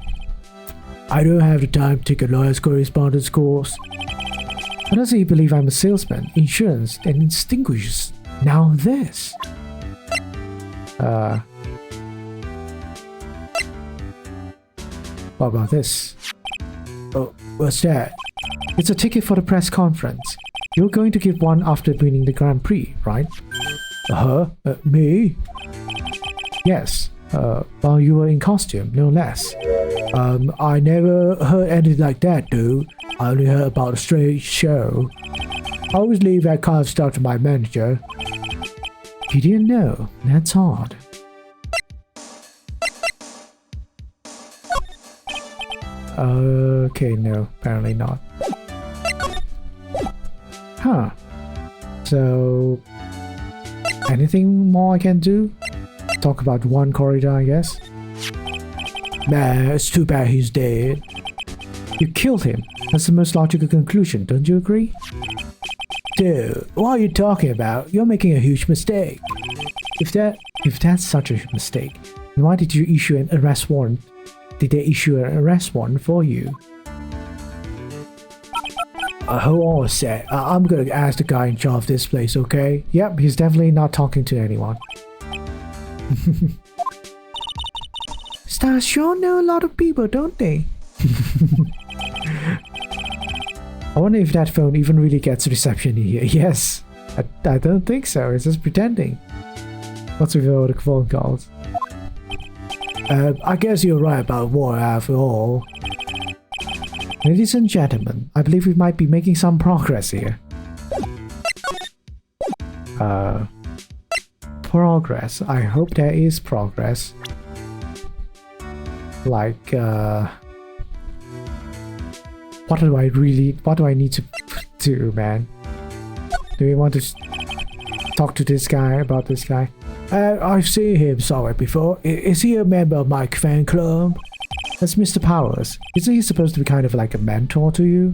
I don't have the time to take a lawyer's correspondence course. How does he believe I'm a salesman, insurance, and extinguishers? Now this. What about this? Oh, what's that? It's a ticket for the press conference. You're going to give one after winning the Grand Prix, right? Me? Yes. While you were in costume, no less. I never heard anything like that, dude. I only heard about a strange show. I always leave that kind of stuff to my manager. You didn't know? That's odd. Okay, no, apparently not. Huh. So, anything more I can do? Talk about one corridor, I guess? Man, it's too bad he's dead. You killed him. That's the most logical conclusion, don't you agree? Dude, what are you talking about? You're making a huge mistake. If that's such a mistake, then why did you issue an arrest warrant? Did they issue an arrest warrant for you? Hold on a sec. I'm gonna ask the guy in charge of this place, okay? Yep, he's definitely not talking to anyone. Stars sure know a lot of people, don't they? I wonder if that phone even really gets reception here. Yes. I don't think so. It's just pretending. What's with all the phone calls? I guess you're right about war after all. Ladies and gentlemen, I believe we might be making some progress here. Progress. I hope there is progress. Like, what do I need to do, man? Do we want to talk to this guy about this guy? I've seen him somewhere before. Is he a member of my fan club? That's Mr. Powers. Isn't he supposed to be kind of like a mentor to you?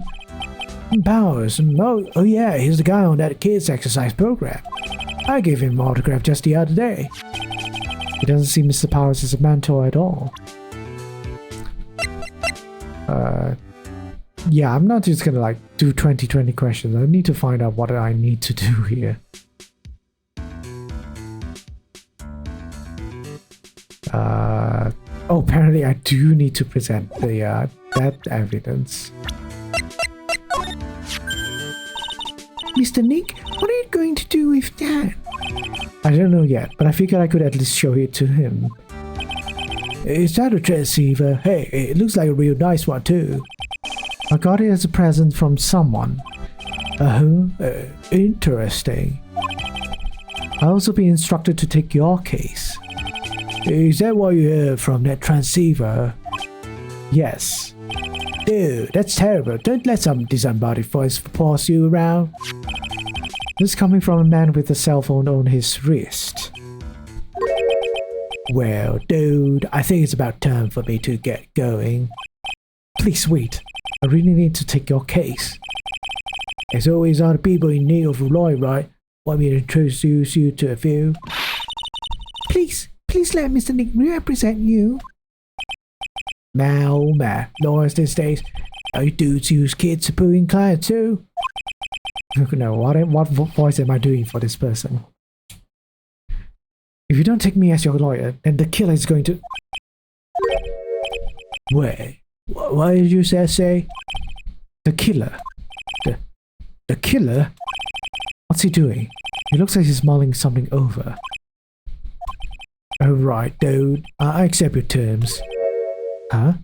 Powers? Oh yeah, he's the guy on that kids exercise program. I gave him an autograph just the other day. He doesn't see Mr. Powers as a mentor at all. Yeah, I'm not just gonna like do 20 questions. I need to find out what I need to do here. Oh, apparently I do need to present the that evidence. Mr. Nick, what are you going to do with that? I don't know yet, but I figured I could at least show it to him. Is that a transceiver? Hey, it looks like a real nice one too. I got it as a present from someone. Interesting. I'll also be instructed to take your case. Is that what you heard from that transceiver? Yes. Dude, that's terrible. Don't let some disembodied voice boss you around. This is coming from a man with a cell phone on his wrist. Well, dude, I think it's about time for me to get going. Please wait. I really need to take your case. There's always other people in need of a lawyer, right? Want me to introduce you to a few? Please let Mr. Nick represent you. Lawyers these days, you dudes use kids to put in clients too. No, what voice am I doing for this person? If you don't take me as your lawyer, then the killer is going to... Wait, what did you say? The killer. The killer? What's he doing? He looks like he's mulling something over. Alright, dude. I accept your terms. Huh?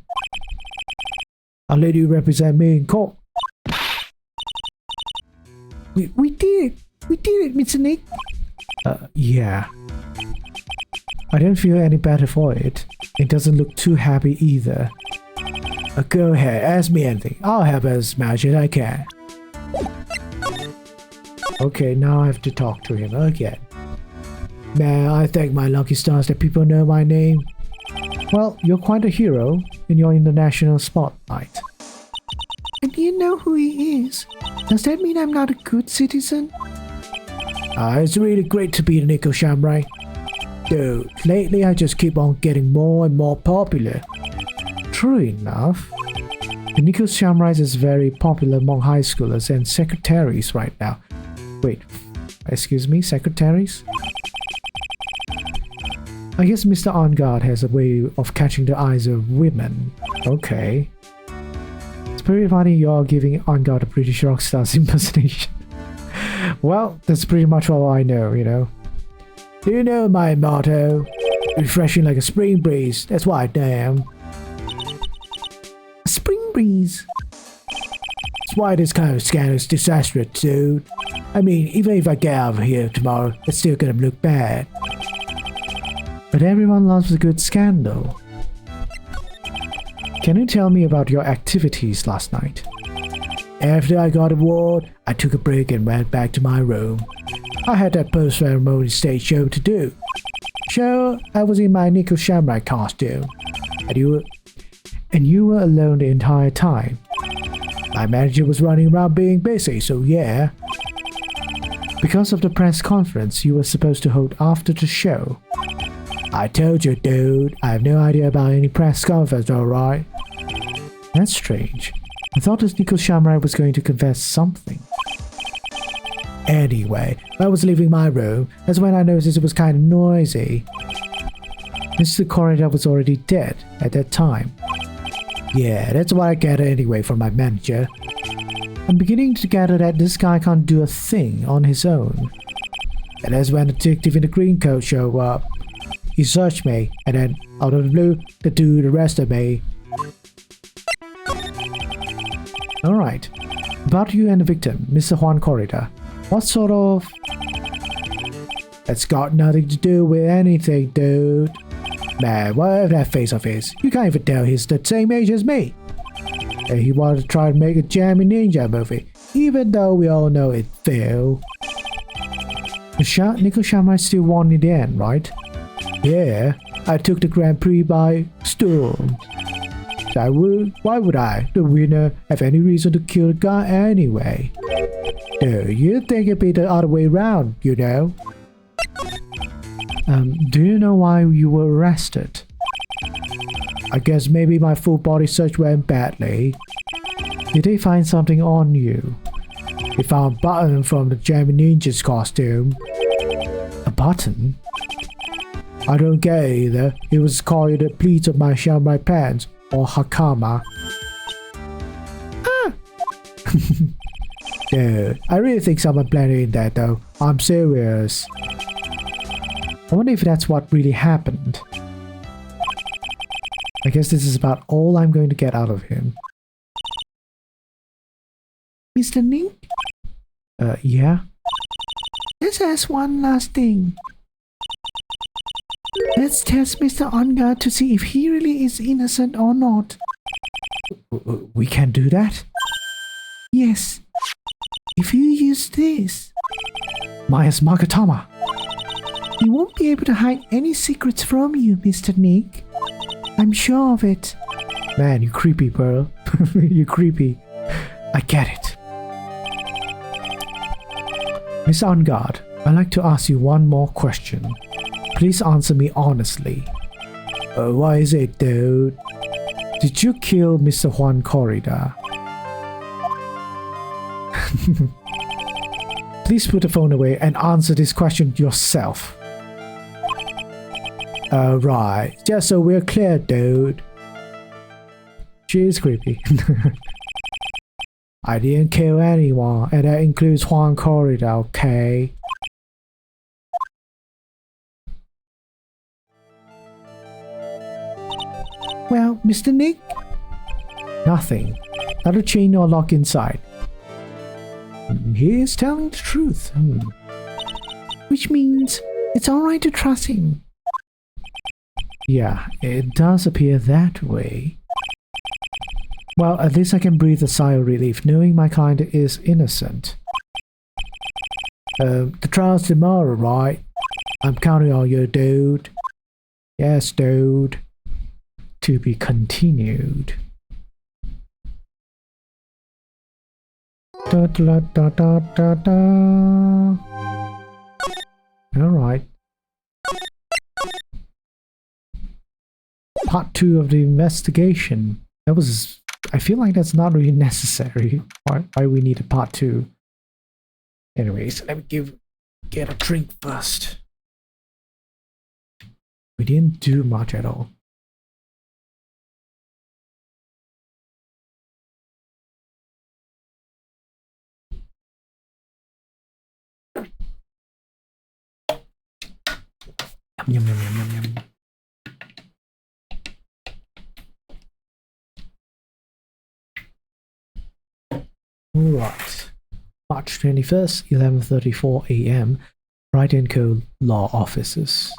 I'll let you represent me in court. We did it, Mr. Nick. Yeah. I don't feel any better for it. It doesn't look too happy either. Go ahead, ask me anything. I'll help as much as I can. Okay, now I have to talk to him again. Man, I thank my lucky stars that people know my name. Well, you're quite a hero, and you're in the national spotlight. And do you know who he is? Does that mean I'm not a good citizen? It's really great to be the Nickel Shamray. Dude, lately I just keep on getting more and more popular. True enough. The Nickel Shamray is very popular among high schoolers and secretaries right now. Wait, excuse me, secretaries? I guess Mr. On Guard has a way of catching the eyes of women. Okay. It's pretty funny you're giving Angad a British rock star's impersonation. Well, that's pretty much all I know, you know. Do you know my motto? Refreshing like a spring breeze. That's what I am. A spring breeze? That's why this kind of scandal is disastrous, dude. I mean, even if I get out of here tomorrow, it's still gonna look bad. But everyone loves a good scandal. Can you tell me about your activities last night? After I got award, I took a break and went back to my room. I had that post-ceremony stage show to do. So, I was in my nickel shamrock costume. And you were alone the entire time. My manager was running around being busy, so yeah. Because of the press conference you were supposed to hold after the show. I told you, dude, I have no idea about any press conference, alright? That's strange. I thought this Nickel Shamrock was going to confess something. Anyway, I was leaving my room. That's when I noticed it was kind of noisy. Mr. Corridor was already dead at that time. Yeah, that's what I gathered anyway from my manager. I'm beginning to gather that this guy can't do a thing on his own. And that's when the detective in the green coat showed up. He searched me, and then, out of the blue, the dude arrested me. Alright, about you and the victim, Mr. Juan Corrida. What sort of... That's got nothing to do with anything, dude. Man, whatever that face of his, you can't even tell he's the same age as me. And he wanted to try to make a jammy ninja movie, even though we all know it failed. Nickel Shamrock still won in the end, right? Yeah, I took the Grand Prix by storm. Why would I, the winner, have any reason to kill the guy anyway? No, you'd think it'd be the other way around, you know? Do you know why you were arrested? I guess maybe my full body search went badly. Did they find something on you? They found a button from the Jammy Ninja's costume. A button? I don't get it either. It was called the pleats of my shamrock pants, or Hakama. Ah! Dude, I really think someone planted that though. I'm serious. I wonder if that's what really happened. I guess this is about all I'm going to get out of him. Mr. Nick? Yeah? Let's ask one last thing. Let's test Mr. Ongard to see if he really is innocent or not. We can do that? Yes. If you use this... Maya's Magatama. He won't be able to hide any secrets from you, Mr. Nick. I'm sure of it. Man, you creepy, Pearl. You creepy. I get it. Miss Ongard, I'd like to ask you one more question. Please answer me honestly. What is it, dude? Did you kill Mr. Juan Corrida? Please put the phone away and answer this question yourself. Right. Just so we're clear, dude. She is creepy. I didn't kill anyone, and that includes Juan Corrida, okay? Well, Mr. Nick? Nothing. Not a chain or lock inside. He is telling the truth. Which means it's alright to trust him. Yeah, it does appear that way. Well, at least I can breathe a sigh of relief knowing my client is innocent. The trial's tomorrow, right? I'm counting on you, dude. Yes, dude. To be continued. Da, da, da, da, da, da. Alright. Part 2 of the investigation. That was... I feel like that's not really necessary. Why we need a part 2? Anyways, let me get a drink first. We didn't do much at all. Yum, yum, yum, yum, yum, yum. Right. March 21st, 11:34 a.m. Bright & Co. Law Offices.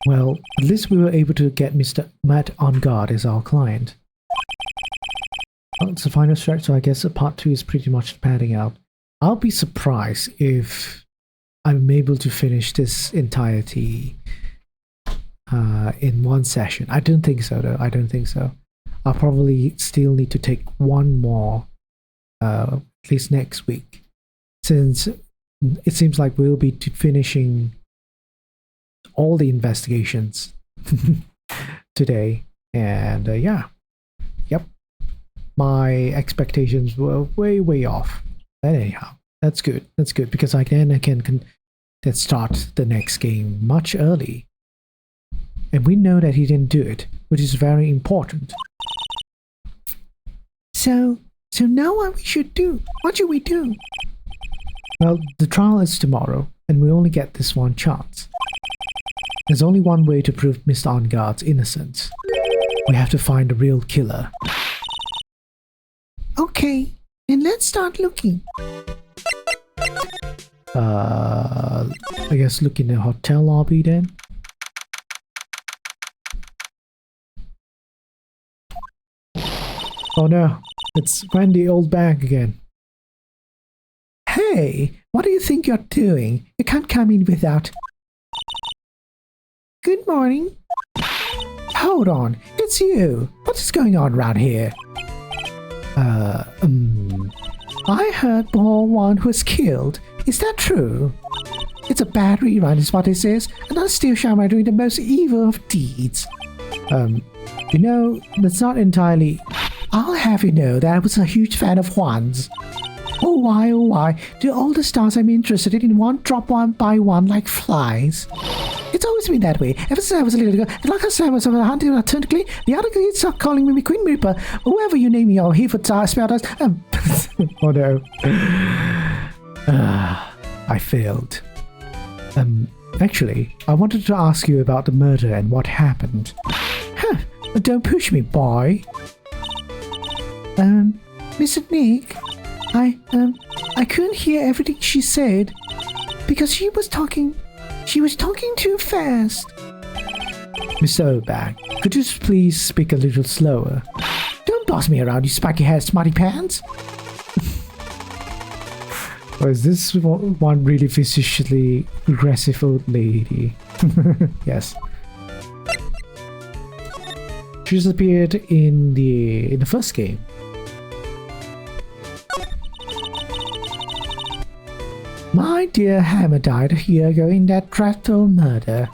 Well, at least we were able to get Mr. Matt on guard as our client. Well, it's the final stretch, so I guess part 2 is pretty much padding out. I'll be surprised if I'm able to finish this entirety in one session. I don't think so, though. I don't think so. I'll probably still need to take one more, at least next week, since it seems like we'll be finishing all the investigations today. And yeah, yep, my expectations were way off. But anyhow, that's good. That's good because I can start the next game much early. And we know that he didn't do it, which is very important. So now what we should do? What should we do? Well, the trial is tomorrow, and we only get this one chance. There's only one way to prove Mr. On-Guard's innocence. We have to find the real killer. Okay, then let's start looking. I guess look in the hotel lobby then. Oh no, it's Wendy old bag again. Hey, what do you think you're doing? You can't come in without... Good morning. Hold on, it's you. What is going on around here? I heard Ball one was killed. Is that true? It's a bad rerun is what this is, and I'm still sure I'm doing the most evil of deeds. You know, that's not entirely... I'll have you know that I was a huge fan of Juan's. Oh why, do all the stars I'm interested in one drop one by one like flies? It's always been that way, ever since I was a little girl. And like I said, I was hunting and I turned clean. The other kids start calling me Queen Reaper. Whoever you name me, or he for spell us. Oh no. I failed. Actually, I wanted to ask you about the murder and what happened. Huh, don't push me, boy. Mr. Nick, I couldn't hear everything she said because she was talking too fast. Mr. Obag, could you please speak a little slower? Don't boss me around, you spiky-haired smarty pants. Or is this one really viciously aggressive old lady? Yes. She's appeared in the first game. My dear Hammer died a year ago in that dreadful murder,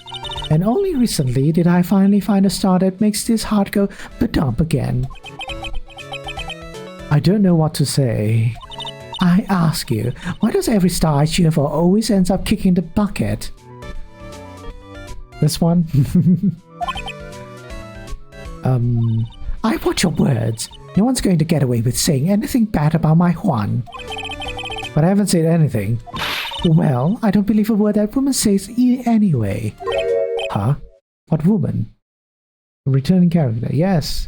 and only recently did I finally find a star that makes this heart go ba-dump again. I don't know what to say. I ask you, why does every star I cheer for always ends up kicking the bucket? This one? I watch your words. No one's going to get away with saying anything bad about my Juan. But I haven't said anything. Well, I don't believe a word that woman says anyway. Huh? What woman? A returning character. Yes.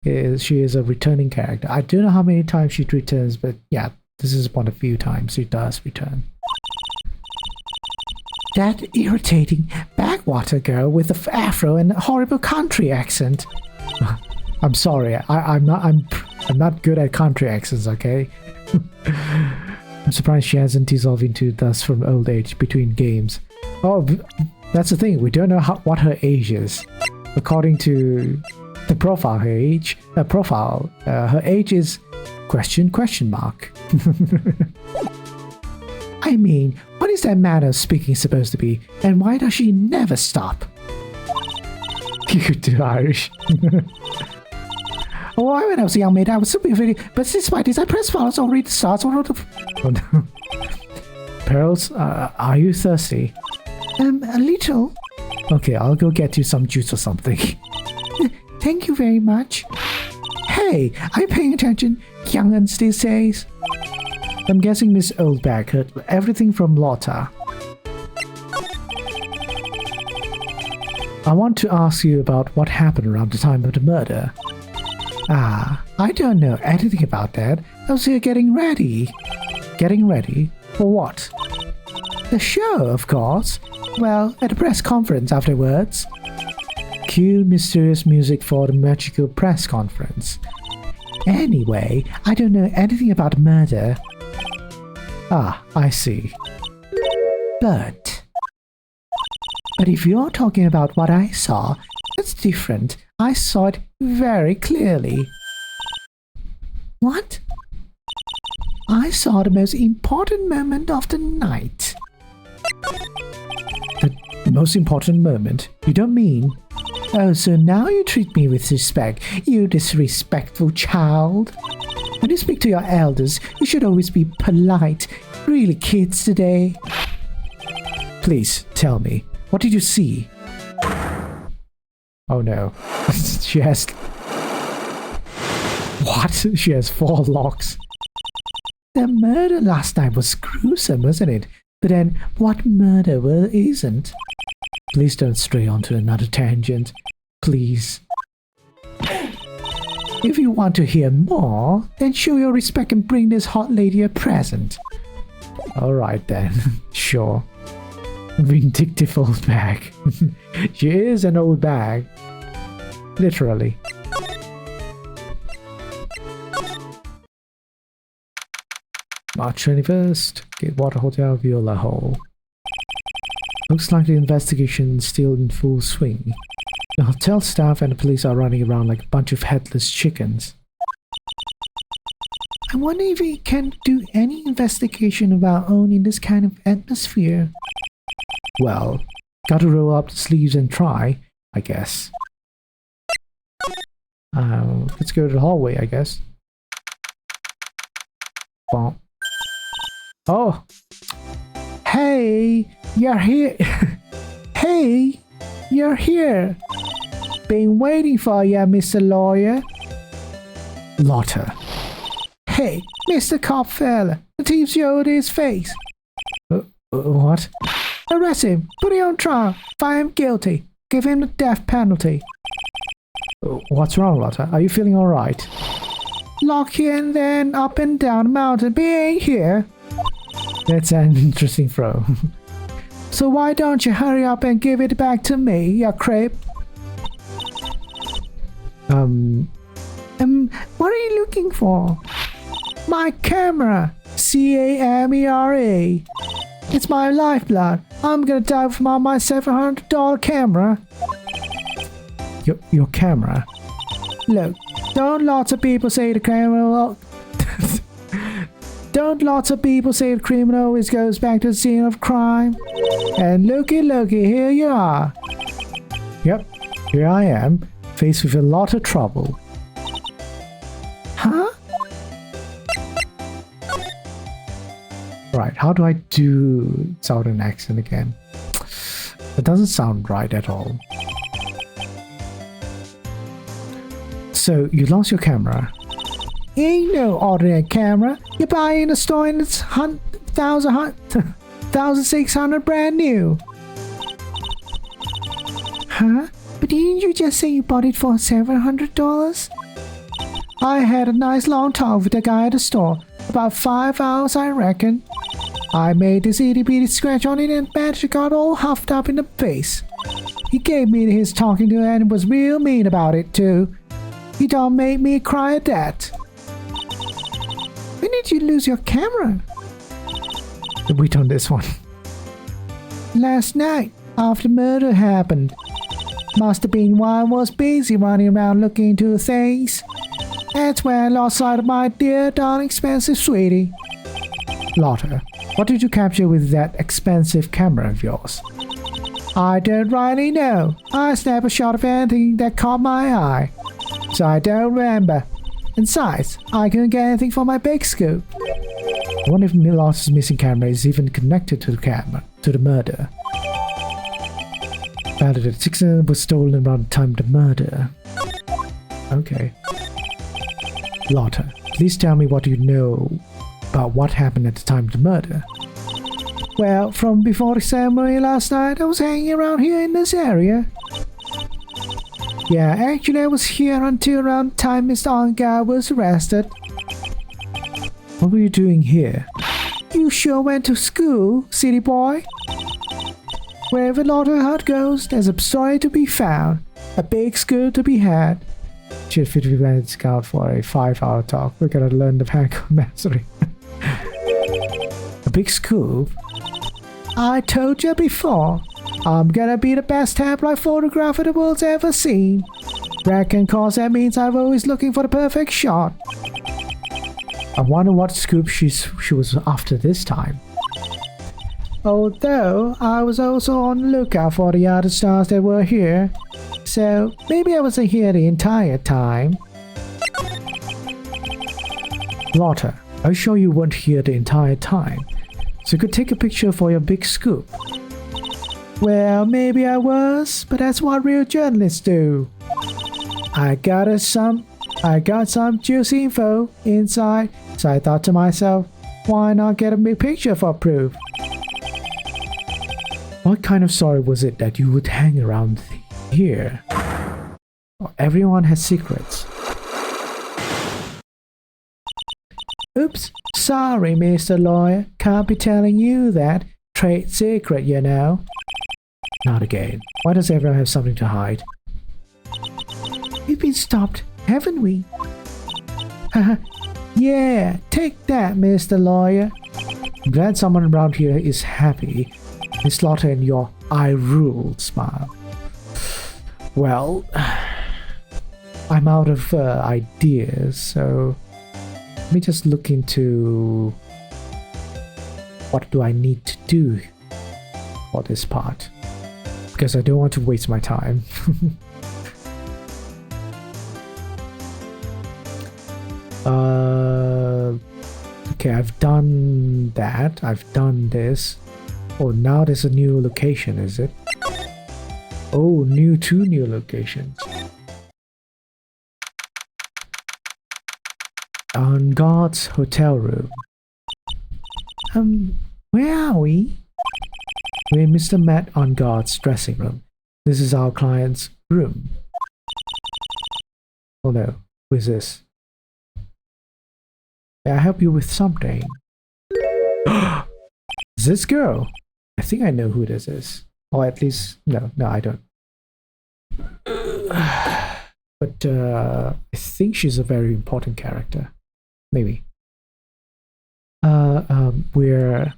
She is a returning character. I don't know how many times she returns, but yeah, this is one of the few times she does return. That irritating backwater girl with the afro and horrible country accent. I'm sorry. I'm not good at country accents, okay? I'm surprised she hasn't dissolved into dust from old age between games. Oh, that's the thing. We don't know what her age is. According to the profile, her age is question mark. I mean, what is that manner of speaking supposed to be? And why does she never stop? You could do Irish. Oh, when I was a young maid, I was super pretty, but despite this, I press follows or read the stars or the... Oh no. Pearls, are you thirsty? A little. Okay, I'll go get you some juice or something. Thank you very much. Hey, are you paying attention, young'uns these days? I'm guessing Miss Oldbag heard everything from Lotta. I want to ask you about what happened around the time of the murder. Ah, I don't know anything about that. I was here getting ready. Getting ready? For what? The show, of course. Well, at a press conference afterwards. Cue mysterious music for the magical press conference. Anyway, I don't know anything about murder. Ah, I see. But if you're talking about what I saw, that's different. I saw it very clearly. What? I saw the most important moment of the night. The most important moment? You don't mean? Oh, so now you treat me with respect, you disrespectful child. When you speak to your elders, you should always be polite. Really, kids today? Please, tell me, what did you see? Oh no. She has... What? She has 4 locks. The murder last night was gruesome, wasn't it? But then, what murder isn't? Please don't stray onto another tangent. Please. If you want to hear more, then show your respect and bring this hot lady a present. Alright then, sure. Vindictive old bag. She is an old bag. Literally. March 21st, Gatewater Hotel, Viola Hall. Looks like the investigation is still in full swing. The hotel staff and the police are running around like a bunch of headless chickens. I wonder if we can do any investigation of our own in this kind of atmosphere. Well, gotta roll up the sleeves and try, I guess. Let's go to the hallway, I guess. Bonk. Oh! Hey! You're here! Hey! You're here! Been waiting for ya, Mr. Lawyer. Lotta. Hey, Mr. Cop fella, the thief showed his face. What? Arrest him, put him on trial, find him guilty, give him the death penalty. What's wrong, Lotta? Are you feeling alright? Lock you and then up and down the mountain, but he ain't here. That's an interesting throw. So why don't you hurry up and give it back to me, you creep? What are you looking for? My camera! C-A-M-E-R-A. It's my lifeblood. I'm gonna die without my $700 camera. Your camera? Look, don't lots of people say the criminal... Don't lots of people say the criminal always goes back to the scene of crime? And looky, here you are. Yep, here I am, faced with a lot of trouble. Huh? Right, how do I do Southern accent again? It doesn't sound right at all. So, you lost your camera. Ain't no ordinary camera. You buy in a store and it's 1,600 brand new. Huh? But didn't you just say you bought it for $700? I had a nice long talk with the guy at the store. About 5 hours, I reckon. I made this itty bitty scratch on it and Badger got all huffed up in the face. He gave me his talking to and was real mean about it too. He done made me cry at that. When did you lose your camera? Wait on this one. Last night, after murder happened. Must have been while I was busy running around looking into things. That's where I lost sight of my dear, darling, expensive sweetie. Lotta, what did you capture with that expensive camera of yours? I don't really know. I snapped a shot of anything that caught my eye. So I don't remember. And besides, I couldn't get anything for my big scoop. I wonder if Lotta's missing camera is even connected to the murder. Found that 600 was stolen around the time of the murder. Okay. Lotta, please tell me what you know about what happened at the time of the murder. Well, from before the ceremony last night, I was hanging around here in this area. Yeah, actually I was here until around time Mr. Ongar was arrested. What were you doing here? You sure went to school, city boy? Wherever Lotta Hut goes, there's a story to be found. A big school to be had. Should 50 minutes count for a 5-hour talk. We're gonna learn the Paco mastery. A big scoop? I told you before. I'm gonna be the best tabloid photographer the world's ever seen. Reckon cause that means I'm always looking for the perfect shot. I wonder what scoop she was after this time. Although, I was also on the lookout for the other stars that were here. So, maybe I wasn't here the entire time. Lotta, are you sure you weren't here the entire time? So you could take a picture for your big scoop. Well, maybe I was, but that's what real journalists do. I got some juicy info inside, so I thought to myself, why not get a big picture for proof? What kind of story was it that you would hang around here? Everyone has secrets. Oops, sorry, Mr. Lawyer. Can't be telling you that. Trade secret, you know. Not again. Why does everyone have something to hide? We've been stopped, haven't we? Haha. Yeah, take that, Mr. Lawyer. I'm glad someone around here is happy. Miss Lotta and your I rule smile. Well, I'm out of ideas, so let me just look into what do I need to do for this part, because I don't want to waste my time. Okay, I've done that. I've done this. Oh, now there's a new location, is it? Oh, two new locations. On God's hotel room. Where are we? We're Mr. Matt on God's dressing room. This is our client's room. Oh no, who is this? May I help you with something? Is this girl? I think I know who this is. Or at least, no, I don't. But I think she's a very important character. Maybe. You're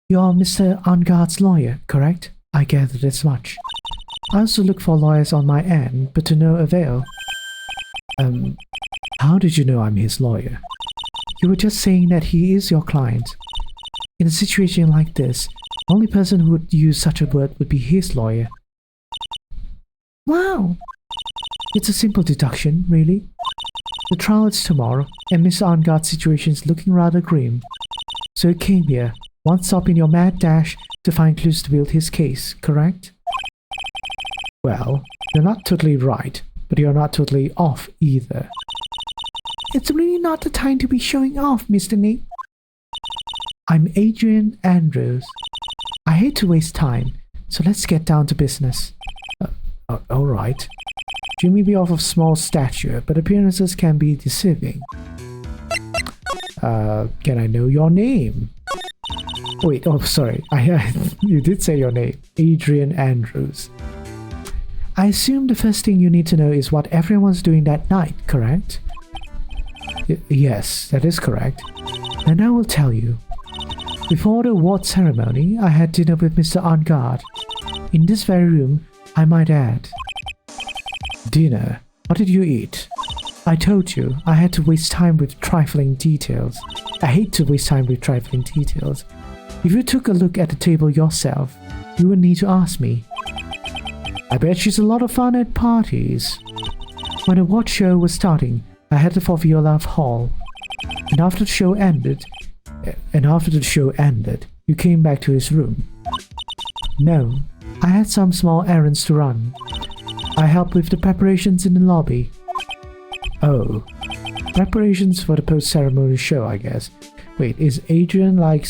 Mr. Onguard's lawyer, correct? I gathered as much. I also look for lawyers on my end, but to no avail. How did you know I'm his lawyer? You were just saying that he is your client. In a situation like this, the only person who would use such a word would be his lawyer. Wow! It's a simple deduction, really. The trial is tomorrow, and Mr. Onguard's situation is looking rather grim. So he came here, one stop in your mad dash, to find clues to build his case, correct? Well, you're not totally right, but you're not totally off either. It's really not the time to be showing off, Mr. Nick. I'm Adrian Andrews. I hate to waste time, so let's get down to business. Alright. You may be of small stature, but appearances can be deceiving. Can I know your name? Wait, oh sorry, you did say your name. Adrian Andrews. I assume the first thing you need to know is what everyone's doing that night, correct? Yes, that is correct. And I will tell you. Before the award ceremony, I had dinner with Mr. Onguard. In this very room, I might add. Dinner? What did you eat? I told you, I had to waste time with trifling details. I hate to waste time with trifling details. If you took a look at the table yourself, you would need to ask me. I bet she's a lot of fun at parties. When the award show was starting, I headed for Viola Hall. And after the show ended, you came back to his room. No, I had some small errands to run. I helped with the preparations in the lobby. Oh, preparations for the post-ceremony show, I guess. Wait, is Adrian like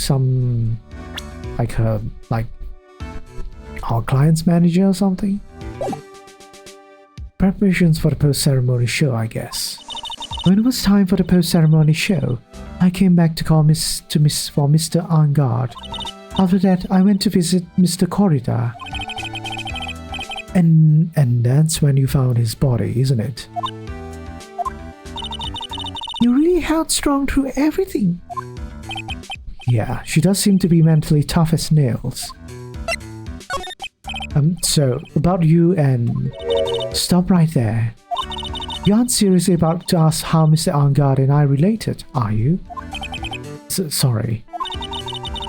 our client's manager or something? Preparations for the post-ceremony show, I guess. When it was time for the post-ceremony show, I came back to call for Mr. Angard. After that, I went to visit Mr. Corridor. And that's when you found his body, isn't it? You really held strong through everything. Yeah, she does seem to be mentally tough as nails. So, about you and... Stop right there. You aren't seriously about to ask how Mr. Angard and I related, are you? Sorry.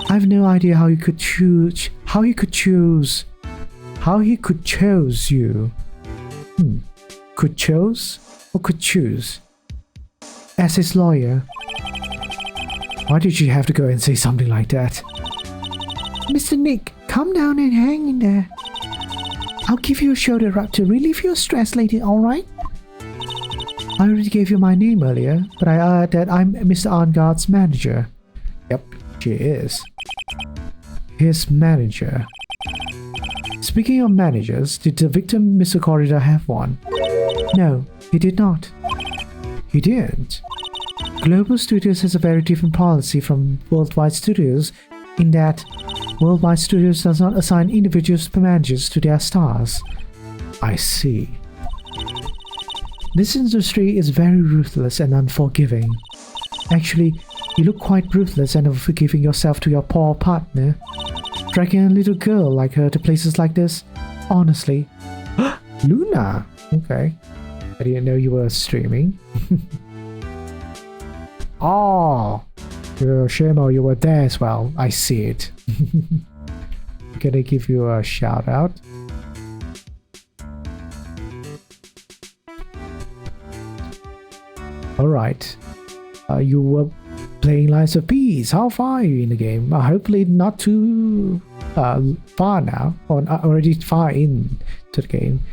I have no idea how you could choose... How he could choose you. Could chose? Or could choose? As his lawyer. Why did you have to go and say something like that? Mr. Nick, calm down and hang in there. I'll give you a shoulder rub to relieve your stress later, alright? I already gave you my name earlier, but I add that I'm Mr. Angard's manager. Yep, she is. His manager. Speaking of managers, did the victim, Mr. Corridor, have one? No, he did not. He didn't. Global Studios has a very different policy from Worldwide Studios in that Worldwide Studios does not assign individuals managers to their stars. I see. This industry is very ruthless and unforgiving. Actually, you look quite ruthless and unforgiving yourself to your poor partner. Dragging a little girl like her to places like this? Honestly. Luna! Okay. I didn't know you were streaming. Oh! Shemo, you were there as well. I see it. I'm gonna give you a shout out. Alright. You were playing Lies of Peace. How far are you in the game? Hopefully not too far now. Or already far in to the game.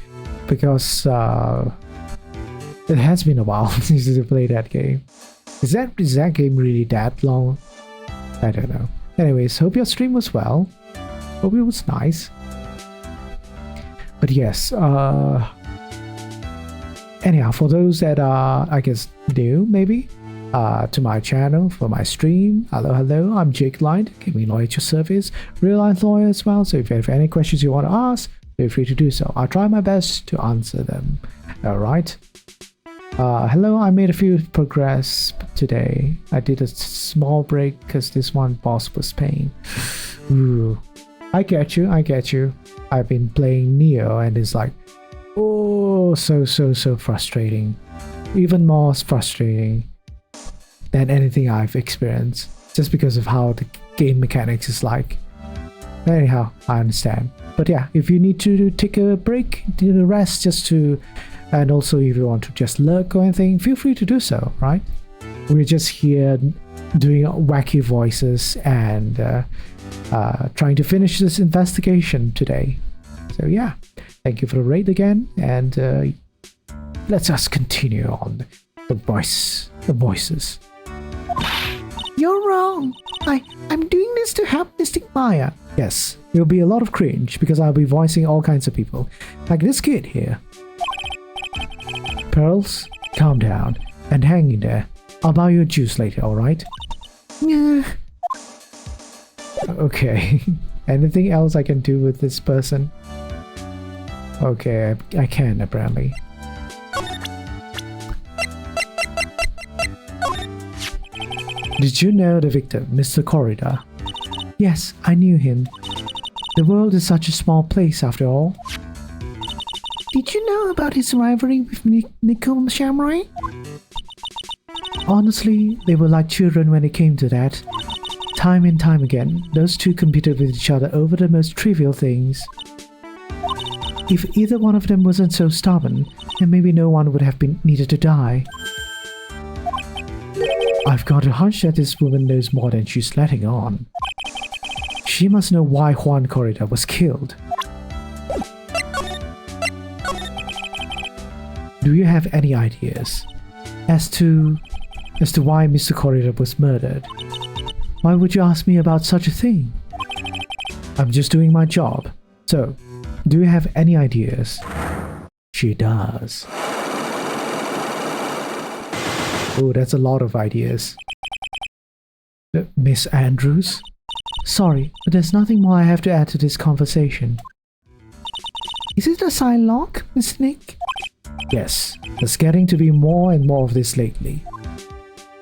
Because it has been a while since you played that game. Is that game really that long? I don't know. Anyways, hope your stream was well. Hope it was nice. But yes, anyhow, for those that are, I guess, new, maybe, to my channel, for my stream, hello, I'm Jake Light, gaming lawyer at your service, real life lawyer as well, so if you have any questions you want to ask, feel free to do so. I'll try my best to answer them. Alright. Hello, I made a few progress today. I did a small break because this one boss was paying. Ooh. I get you. I've been playing Neo and it's like, oh, so frustrating. Even more frustrating than anything I've experienced. Just because of how the game mechanics is like. Anyhow, I understand. But yeah, if you need to take a break, do a rest just to... And also if you want to just lurk or anything, feel free to do so, right? We're just here doing wacky voices and trying to finish this investigation today. So yeah, thank you for the raid again, and let's just continue on the voices. You're wrong. I'm doing this to help Mystic Maya. Yes, it'll be a lot of cringe because I'll be voicing all kinds of people, like this kid here. Pearls, calm down and hang in there. I'll buy you a juice later, alright? Yeah. Okay. Anything else I can do with this person? Okay, I can apparently. Did you know the victim, Mr. Corridor? Yes, I knew him. The world is such a small place after all. Did you know about his rivalry with Nicole Shamroy? Honestly, they were like children when it came to that. Time and time again, those two competed with each other over the most trivial things. If either one of them wasn't so stubborn, then maybe no one would have been needed to die. I've got a hunch that this woman knows more than she's letting on. She must know why Juan Corridor was killed. Do you have any ideas as to why Mr. Corridor was murdered? Why would you ask me about such a thing? I'm just doing my job. So, do you have any ideas? she does. Oh, that's a lot of ideas. Miss Andrews? Sorry, but there's nothing more I have to add to this conversation. Is it a Sigh lock, Miss Nick? Yes, there's getting to be more and more of this lately.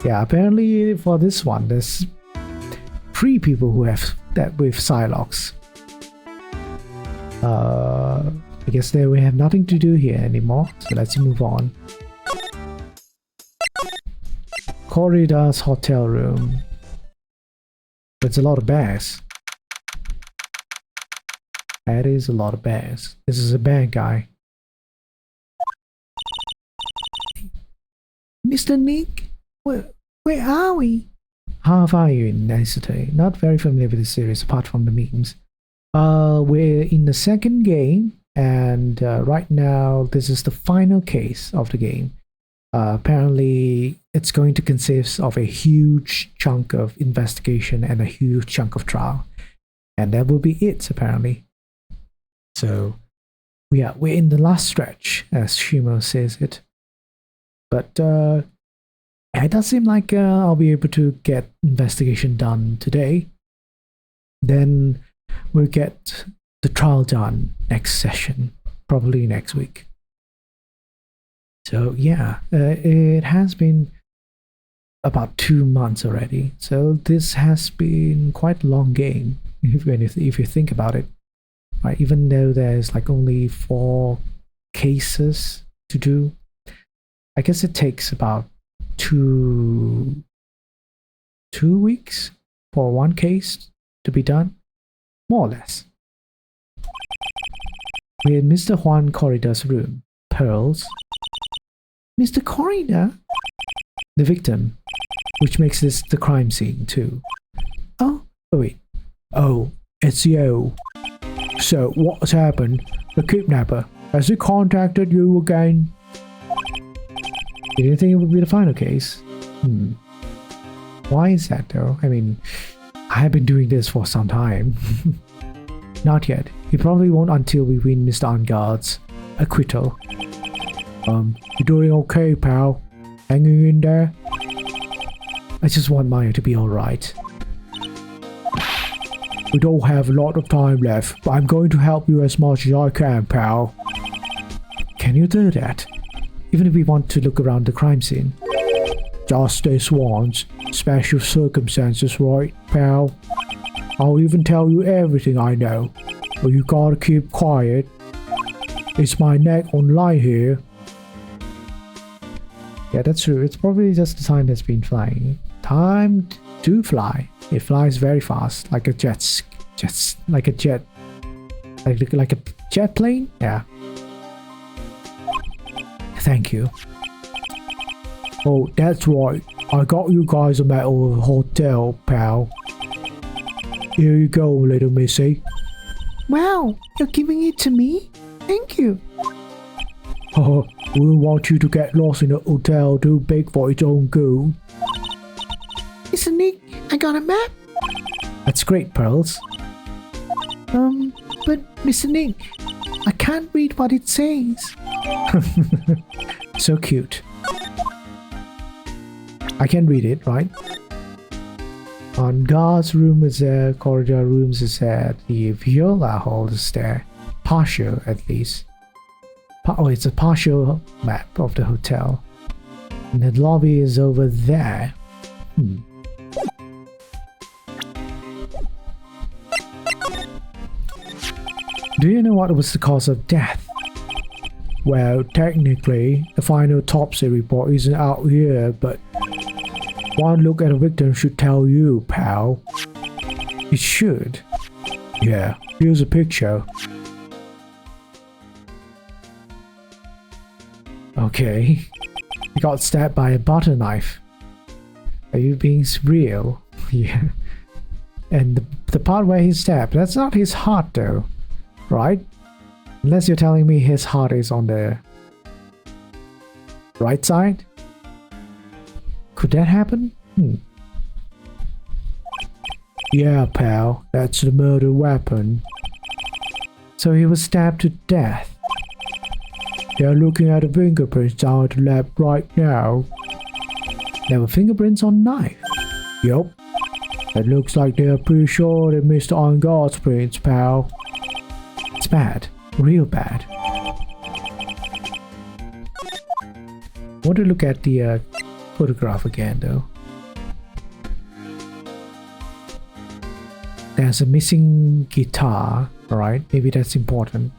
Yeah, apparently for this one, there's 3 people who have that with Sigh locks. I guess we have nothing to do here anymore, so let's move on. Corridor's hotel room. That's a lot of bears. That is a lot of bears. This is a bear guy. Mr. Nick, where are we? How are you in Nicety? Not very familiar with this series apart from the memes. We're in the second game, and right now this is the final case of the game. Apparently it's going to consist of a huge chunk of investigation and a huge chunk of trial, and that will be it apparently. So we're in the last stretch, as Shimo says it, but it does seem like I'll be able to get investigation done today. Then we'll get the trial done next session, probably next week. So yeah, it has been about 2 months already. So this has been quite a long game, if you think about it. Right? Even though there's like only 4 cases to do, I guess it takes about 2 weeks for 1 case to be done, more or less. We're in Mr. Juan Corridor's room. Pearls. Mr. Corridor? The victim, which makes this the crime scene too. Oh wait. Oh, it's you. So what's happened? The kidnapper, has he contacted you again? You didn't think it would be the final case? Why is that though? I mean, I have been doing this for some time. Not yet. He probably won't until we win Mr. Angard's acquittal. You doing okay, pal? Hanging in there? I just want Maya to be alright. We don't have a lot of time left, but I'm going to help you as much as I can, pal. Can you do that? Even if we want to look around the crime scene. Just this once. Special circumstances, right, pal? I'll even tell you everything I know. But you gotta keep quiet. It's my neck on line here. Yeah, that's true. It's probably just the time that's been flying. Time to fly. It flies very fast, like a jet, like a jet plane. Yeah. Thank you. Oh, that's right. I got you guys a medal of a hotel, pal. Here you go, little missy. Wow, you're giving it to me? Thank you. We don't want you to get lost in a hotel too big for its own good. Mr. Nick, I got a map. That's great, Pearls. But Mr. Nick, I can't read what it says. So cute. I can read it, right? On guard's room is there, corridor rooms is there, the viola hall is there. Partial, at least. Oh, it's a partial map of the hotel. And the lobby is over there. Do you know what was the cause of death? Well, technically, the final autopsy report isn't out here, but one look at a victim should tell you, pal. It should. Yeah, here's a picture. Okay. He got stabbed by a butter knife. Are you being real? Yeah. And the part where he's stabbed, that's not his heart though, right? Unless you're telling me his heart is on the right side? Could that happen? Yeah, pal, that's the murder weapon. So he was stabbed to death. They're looking at the fingerprints down at the lab right now. There were fingerprints on knife. Yup. It looks like they're pretty sure they missed on God's prints, pal. It's bad. Real bad. Want to look at the photograph again though. There's a missing guitar, alright? Maybe that's important.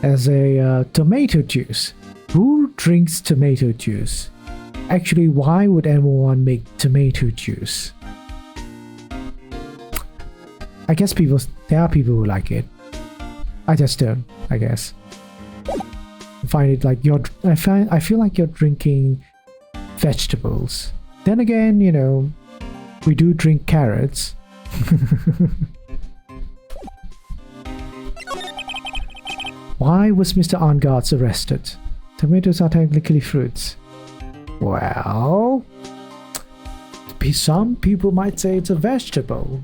There's a tomato juice. Who drinks tomato juice? Actually, why would anyone make tomato juice? I guess there are people who like it. I just don't, I guess. I find it like I feel like you're drinking vegetables. Then again, you know, we do drink carrots. Why was Mr. Arngards arrested? Tomatoes are technically fruits. Well, some people might say it's a vegetable.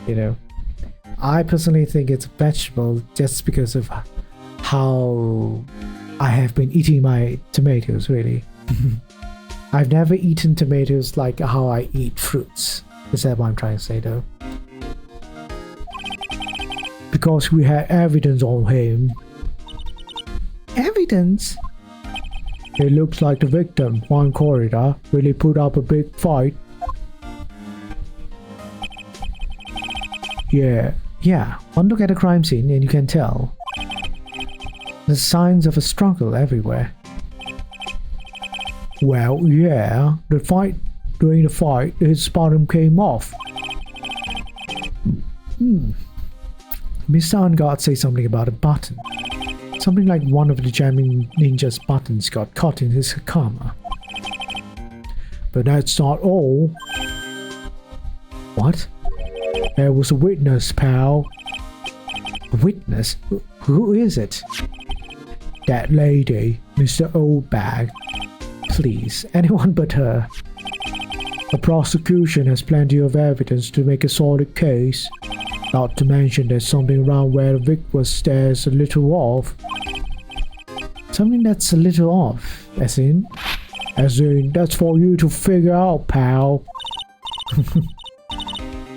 You know, I personally think it's a vegetable just because of how I have been eating my tomatoes, really. I've never eaten tomatoes like how I eat fruits. Is that what I'm trying to say, though? Because we had evidence on him. Evidence? It looks like the victim, Juan Corrida, really put up a big fight. Yeah, one look at the crime scene and you can tell. There's signs of a struggle everywhere. Well, yeah, during the fight, his bottom came off. Mr. Arngards says something about a button. Something like one of the jamming ninja's buttons got caught in his hakama. But that's not all. What? There was a witness, pal. A witness? Who is it? That lady, Mr. Oldbag. Please, anyone but her. The prosecution has plenty of evidence to make a solid case. Not to mention there's something around where Vic was there's a little off. Something that's a little off, as in? As in, that's for you to figure out, pal.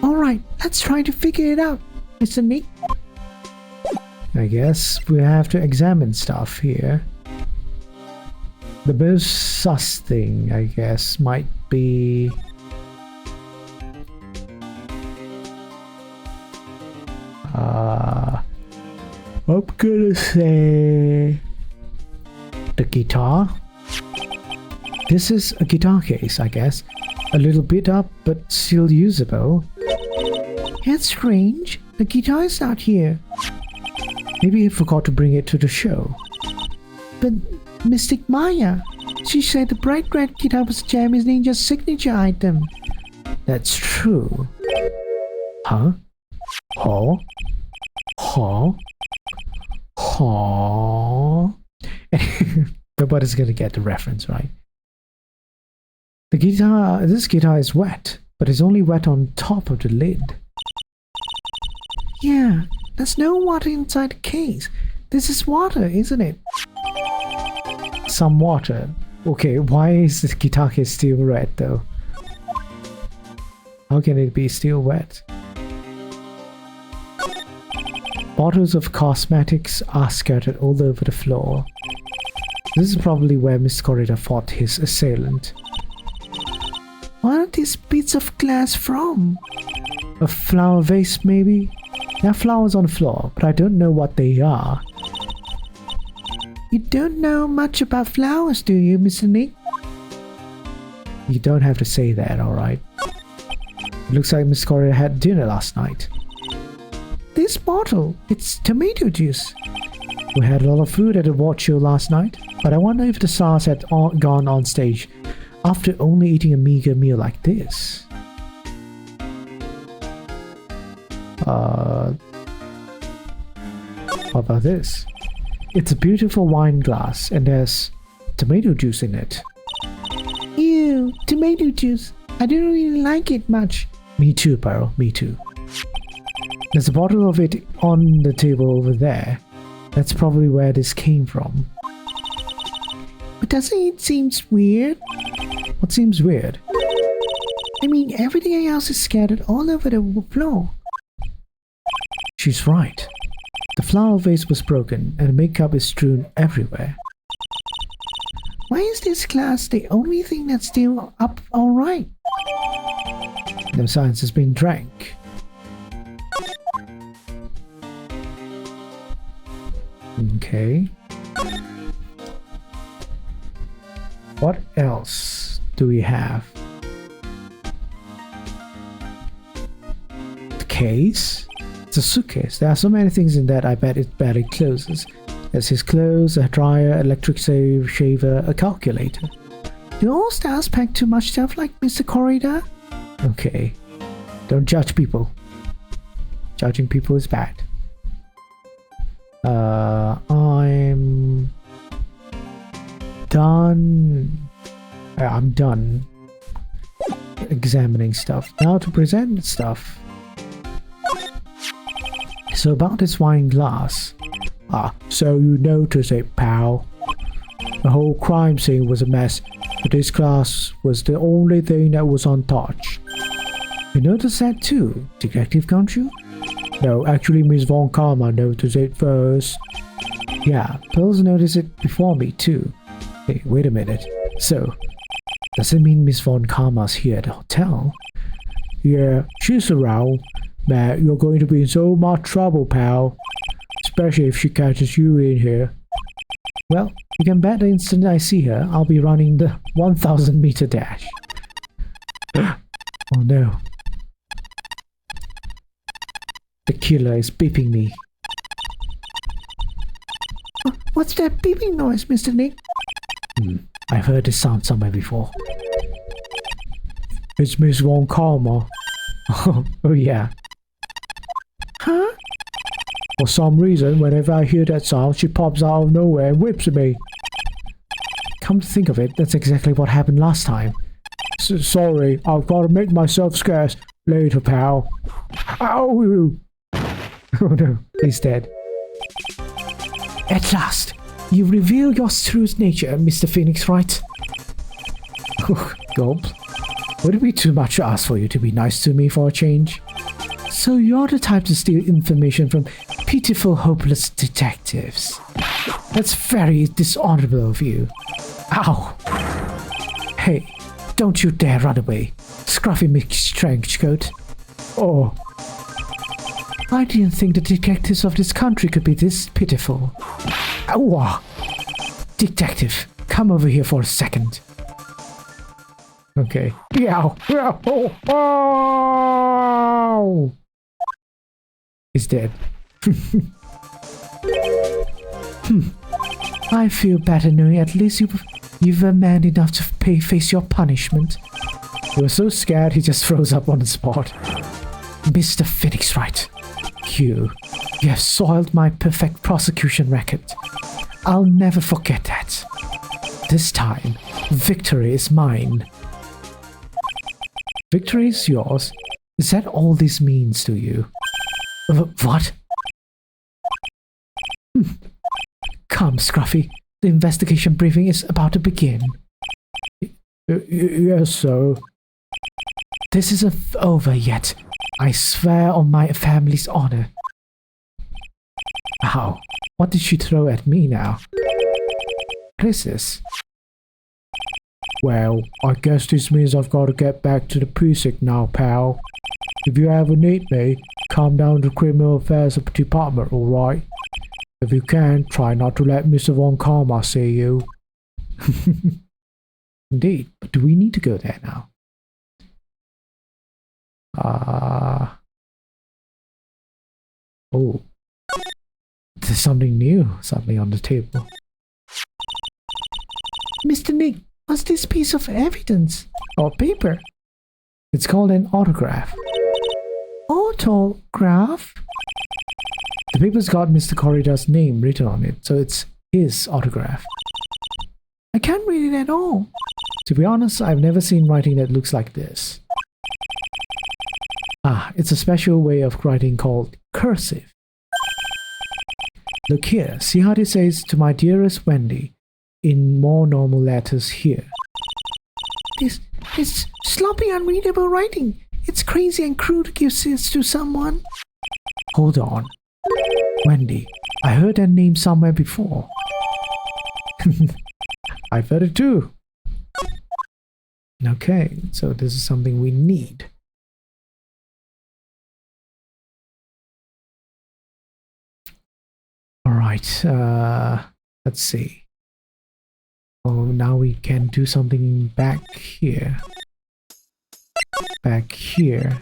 Alright, let's try to figure it out, Mr. Nick. I guess we have to examine stuff here. The most sus thing, I guess, might be... I'm gonna say... the guitar? This is a guitar case, I guess. A little bit up, but still usable. That's strange. The guitar is not here. Maybe he forgot to bring it to the show. But Mystic Maya, she said the bright red guitar was Jammy's Ninja's signature item. That's true. Huh? Huh? Huh? Huh? Nobody's gonna get the reference, right? This guitar is wet, but it's only wet on top of the lid. Yeah, there's no water inside the case. This is water, isn't it? Some water. Okay, why is this guitar case still red though? How can it be still wet? Bottles of cosmetics are scattered all over the floor. This is probably where Miss Corrida fought his assailant. What are these bits of glass from? A flower vase, maybe? There are flowers on the floor, but I don't know what they are. You don't know much about flowers, do you, Mr. Nick? You don't have to say that, alright? It looks like Miss Corrida had dinner last night. This bottle, it's tomato juice. We had a lot of food at the watch show last night, but I wonder if the stars had gone on stage after only eating a meager meal like this. What about this? It's a beautiful wine glass and there's tomato juice in it. Ew, tomato juice. I don't really like it much. Me too, Pearl, me too. There's a bottle of it on the table over there. That's probably where this came from. But doesn't it seem weird? What seems weird? I mean, everything else is scattered all over the floor. She's right. The flower vase was broken and the makeup is strewn everywhere. Why is this glass the only thing that's still up alright? No science has been drank. Okay. What else do we have? The case? It's a suitcase. There are so many things in that I bet it barely closes. There's his clothes, a dryer, electric shaver, a calculator. Do all stars pack too much stuff like Mr. Corridor? Okay. Don't judge people. Judging people is bad. I'm done. I'm done examining stuff. Now to present stuff. So about this wine glass. So you notice it, pal. The whole crime scene was a mess, but this glass was the only thing that was untouched. You noticed that too, Detective, can't you? No, actually Miss Von Karma noticed it first. Yeah, Pearls noticed it before me too. Hey, wait a minute. So, does it mean Miss Von Karma's here at the hotel? Yeah, she's around. Matt, you're going to be in so much trouble, pal. Especially if she catches you in here. Well, you can bet the instant I see her, I'll be running the 1,000 meter dash. Oh no. The killer is beeping me. What's that beeping noise, Mr. Nick? I've heard this sound somewhere before. It's Miss Von Karma. Oh yeah. Huh? For some reason, whenever I hear that sound, she pops out of nowhere and whips at me. Come to think of it, that's exactly what happened last time. Sorry, I've got to make myself scarce. Later, pal. Ow! Oh no, he's dead. At last, you reveal your true nature, Mr. Phoenix, right? Gulp. Would it be too much to ask for you to be nice to me for a change? So you're the type to steal information from pitiful, hopeless detectives. That's very dishonorable of you. Ow! Hey, don't you dare run away, scruffy McStrenchcoat. Oh. I didn't think the detectives of this country could be this pitiful. Ow! Detective, come over here for a second. Okay. Yow! Oh! He's dead. I feel better knowing at least you were man enough to face your punishment. He was so scared he just froze up on the spot. Mr. Phoenix Wright, you have soiled my perfect prosecution record. I'll never forget that. This time, victory is mine. Victory is yours? Is that all this means to you? What? Come, Scruffy. The investigation briefing is about to begin. Yes, sir. This isn't over yet. I swear on my family's honor. Ow. What did she throw at me now? What is this? Well, I guess this means I've got to get back to the precinct now, pal. If you ever need me, come down to Criminal Affairs Department, alright? If you can, try not to let Mr. Von Karma see you. Indeed, but do we need to go there now? Oh. There's something new suddenly on the table. Mr. Nick, what's this piece of evidence? Or paper? It's called an autograph. Autograph? The paper's got Mr. Corridor's name written on it, so it's his autograph. I can't read it at all. To be honest, I've never seen writing that looks like this. It's a special way of writing called cursive. Look here, see how this says to my dearest Wendy in more normal letters here. This is sloppy, unreadable writing. It's crazy and cruel to give this to someone. Hold on. Wendy, I heard that name somewhere before. I've heard it too. Okay, so this is something we need. Alright, let's see. Oh, now we can do something back here. Back here.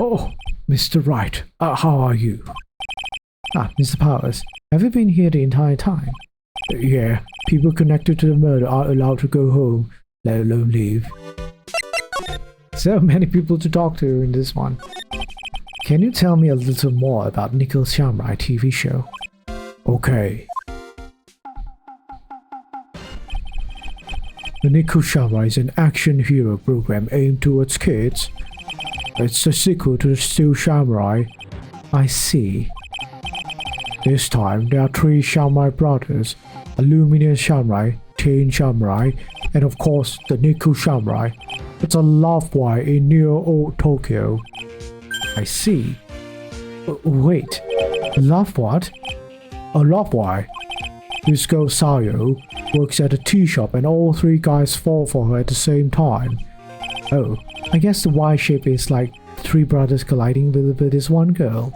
Oh, Mr. Wright, how are you? Ah, Mr. Powers, have you been here the entire time? Yeah, people connected to the murder aren't allowed to go home, let alone leave. So many people to talk to in this one. Can you tell me a little more about Nickel Shamrai TV show? Okay. The Nickel Shamrai is an action hero program aimed towards kids. It's the sequel to the Steel Samurai. I see. This time, there are 3 Samurai brothers, a Luminous Samurai, Teen Samurai, and of course, the Nickel Samurai. It's a love wire in Neo Tokyo. I see. Wait, love what? A love wire. This girl Sayo works at a tea shop and all 3 guys fall for her at the same time. Oh, I guess the Y shape is like 3 brothers colliding with this one girl.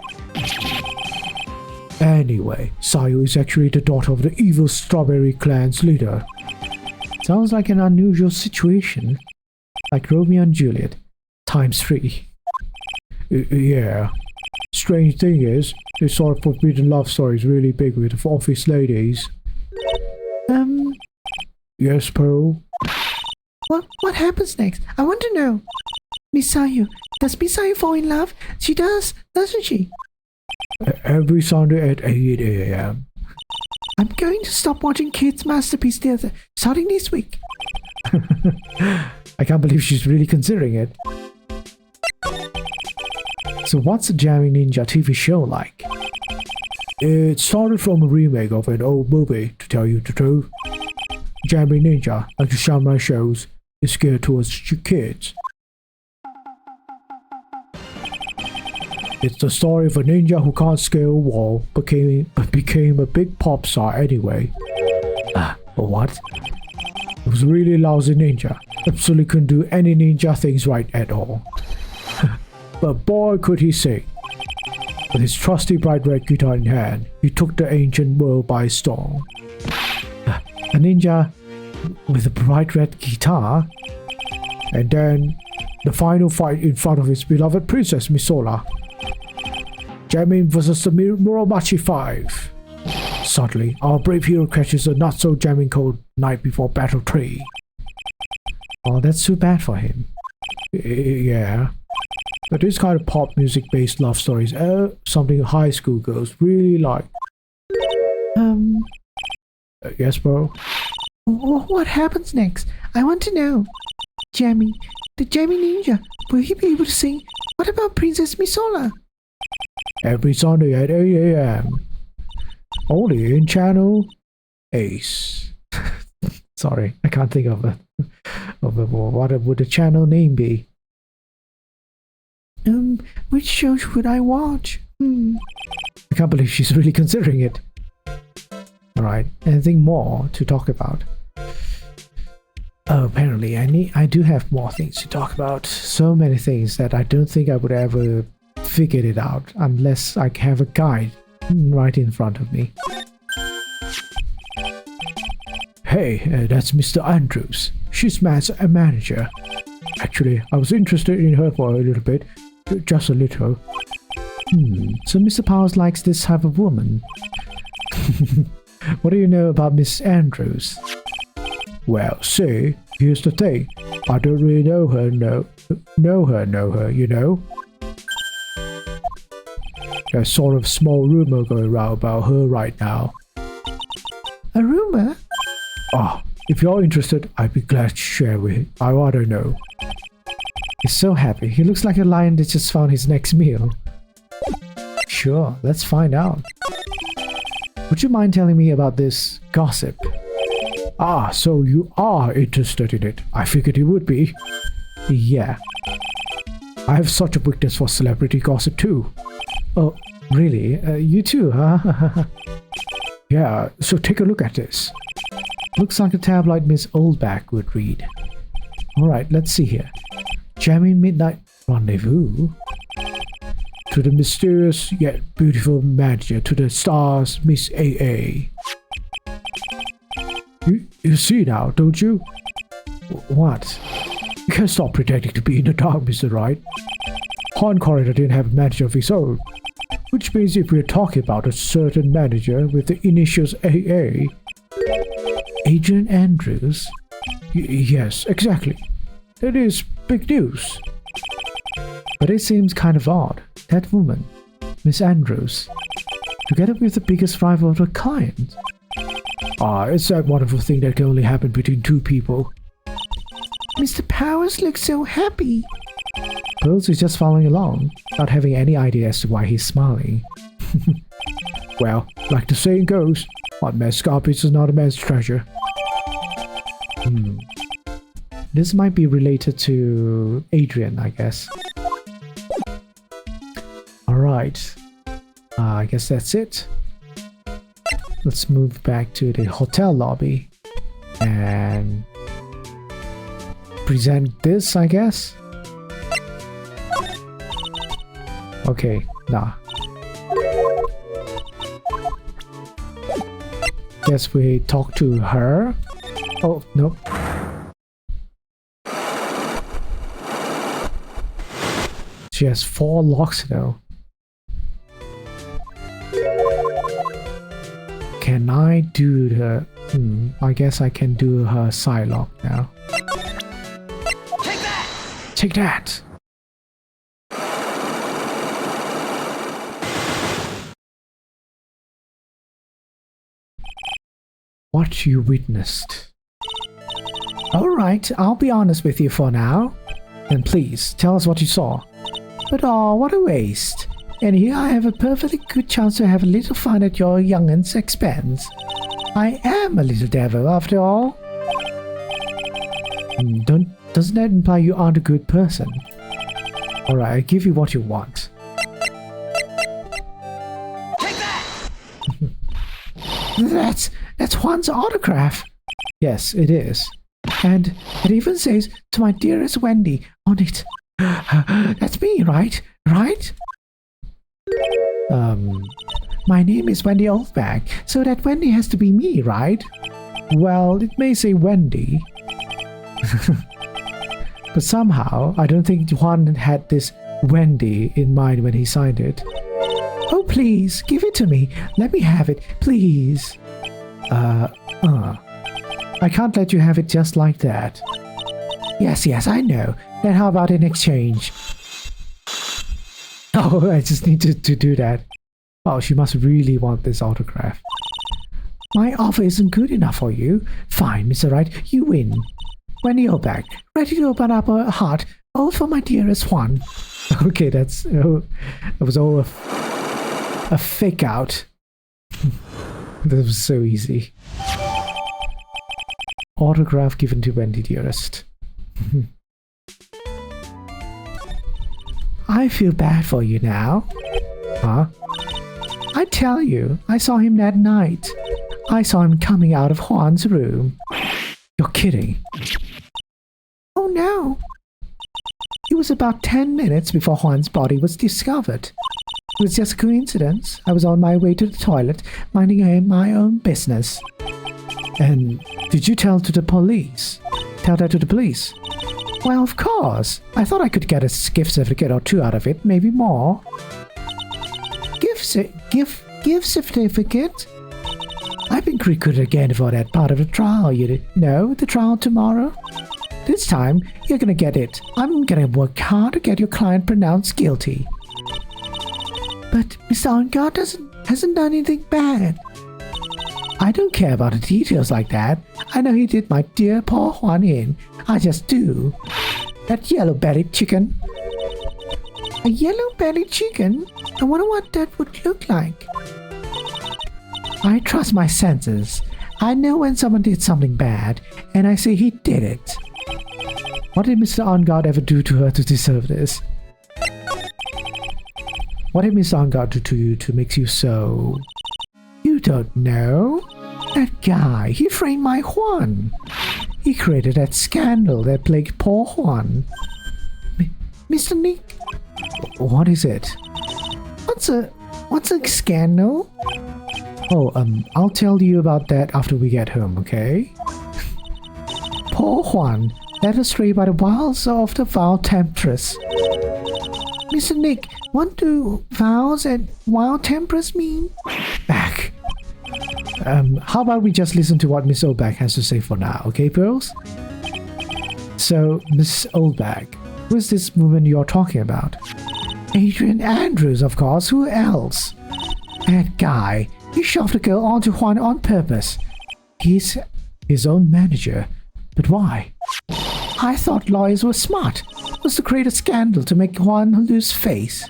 Anyway, Sayo is actually the daughter of the evil Strawberry Clan's leader. Sounds like an unusual situation. Like Romeo and Juliet, times 3. Yeah. Strange thing is, this sort of forbidden love story is really big with office ladies. Yes, Pearl? What happens next? I want to know. Misayo. Does Misayo fall in love? She does, doesn't she? Every Sunday at 8 a.m. I'm going to stop watching Kids Masterpiece Theater starting this week. I can't believe she's really considering it. So what's the Jamming Ninja TV show like? It started from a remake of an old movie, to tell you the truth. Jamming Ninja, like the Samurai shows, is geared towards kids. It's the story of a ninja who can't scale a wall, but became a big pop star anyway. What? It was a really lousy ninja. Absolutely couldn't do any ninja things right at all. But boy could he sing. With his trusty bright red guitar in hand, he took the ancient world by storm. A ninja with a bright red guitar? And then, the final fight in front of his beloved princess Misola. Jamin vs the Muromachi 5. Suddenly, our brave hero catches a not-so-jamming cold night before Battle 3. Oh, that's too bad for him. Yeah. But this kind of pop music-based love stories something high school girls really like. Yes, bro? What happens next? I want to know. Jammy, the Jammy Ninja, will he be able to sing? What about Princess Misola? Every Sunday at 8 a.m. Only in Channel Ace. Sorry, I can't think of it. What would the channel name be? Which show should I watch? I can't believe she's really considering it. Alright, anything more to talk about? Oh, apparently I do have more things to talk about. So many things that I don't think I would ever figure it out unless I have a guide right in front of me. Hey, that's Mr. Andrews. She's Matt's manager. Actually, I was interested in her for a little bit. Just a little. So Mr. Powers likes this type of woman. What do you know about Miss Andrews? Well, see, here's the thing. I don't really know her, you know? There's sort of small rumor going around about her right now. A rumor? If you're interested, I'd be glad to share with you. I want to know. He's so happy. He looks like a lion that just found his next meal. Sure, let's find out. Would you mind telling me about this gossip? Ah, so you are interested in it. I figured you would be. Yeah. I have such a weakness for celebrity gossip too. Oh, really? You too, huh? Yeah, so take a look at this. Looks like a tabloid Miss Oldback would read. Alright, let's see here. Jamming Midnight Rendezvous. To the mysterious yet beautiful manager to the stars, Miss AA. You see now, don't you? What? You can't stop pretending to be in the dark, Mr. Right. Han Corridor didn't have a manager of his own. Which means if we're talking about a certain manager with the initials AA... Adrian Andrews? Yes, exactly. That is big news. But it seems kind of odd. That woman, Miss Andrews, together with the biggest rival of her client. Ah, it's that wonderful thing that can only happen between two people. Mr. Powers looks so happy. Pearls is just following along, not having any idea as to why he's smiling. Well, like the saying goes, one man's garbage is not a man's treasure. This might be related to Adrian, I guess. Alright. I guess that's it. Let's move back to the hotel lobby and present this, I guess. Okay, nah. Guess we talk to her. Oh, nope. She has 4 locks though. Can I do the... I guess I can do her side lock now. Take that! Take that! What you witnessed. Alright, I'll be honest with you for now. Then please, tell us what you saw. But oh, what a waste. And here I have a perfectly good chance to have a little fun at your youngin's expense. I am a little devil, after all. Doesn't that imply you aren't a good person? Alright, I'll give you what you want. Take that! That's Juan's autograph. Yes, it is. And it even says, "To my dearest Wendy," on it. That's me, right? Right? My name is Wendy Oldback, so that Wendy has to be me, right? Well, it may say Wendy. But somehow, I don't think Juan had this Wendy in mind when he signed it. Oh, please, give it to me. Let me have it, please. I can't let you have it just like that. Yes, I know. Then how about an exchange? Oh, I just need to do that. Oh, she must really want this autograph. My offer isn't good enough for you. Fine, Mr. Right, you win. Wendy Oldback, ready to open up her heart, all for my dearest Juan. Okay, that was all a fake out. That was so easy. Autograph given to Wendy dearest. I feel bad for you now. Huh? I tell you, I saw him that night. I saw him coming out of Juan's room. You're kidding. Oh no. It was about 10 minutes before Juan's body was discovered. It was just a coincidence. I was on my way to the toilet, minding my own business. And did you tell to the police? Tell that to the police? Well, of course. I thought I could get a gift certificate or 2 out of it, maybe more. Gift certificate? I've been recruited again for that part of the trial, you know, the trial tomorrow. This time, you're gonna get it. I'm gonna work hard to get your client pronounced guilty. But Mr. Ongard hasn't done anything bad. I don't care about the details like that. I know he did my dear poor Juan in. I just do. That yellow-bellied chicken. A yellow-bellied chicken? I wonder what that would look like. I trust my senses. I know when someone did something bad, and I say he did it. What did Mr. Ongard ever do to her to deserve this? What did Mr. Ongard do to you to make you so... You don't know? That guy, he framed my Juan. He created that scandal that plagued poor Juan. Mr. Nick? What is it? What's a scandal? Oh, I'll tell you about that after we get home, okay? Poor Juan, led astray by the wiles of the vile temptress. Mr. Nick, what do vows and wild temptress mean? Back. How about we just listen to what Miss Oldbag has to say for now, okay, girls? So, Miss Oldbag, who is this woman you're talking about? Adrian Andrews, of course. Who else? That guy. He shoved the girl onto Juan on purpose. He's his own manager. But why? I thought lawyers were smart. It was to create a scandal to make Juan lose face.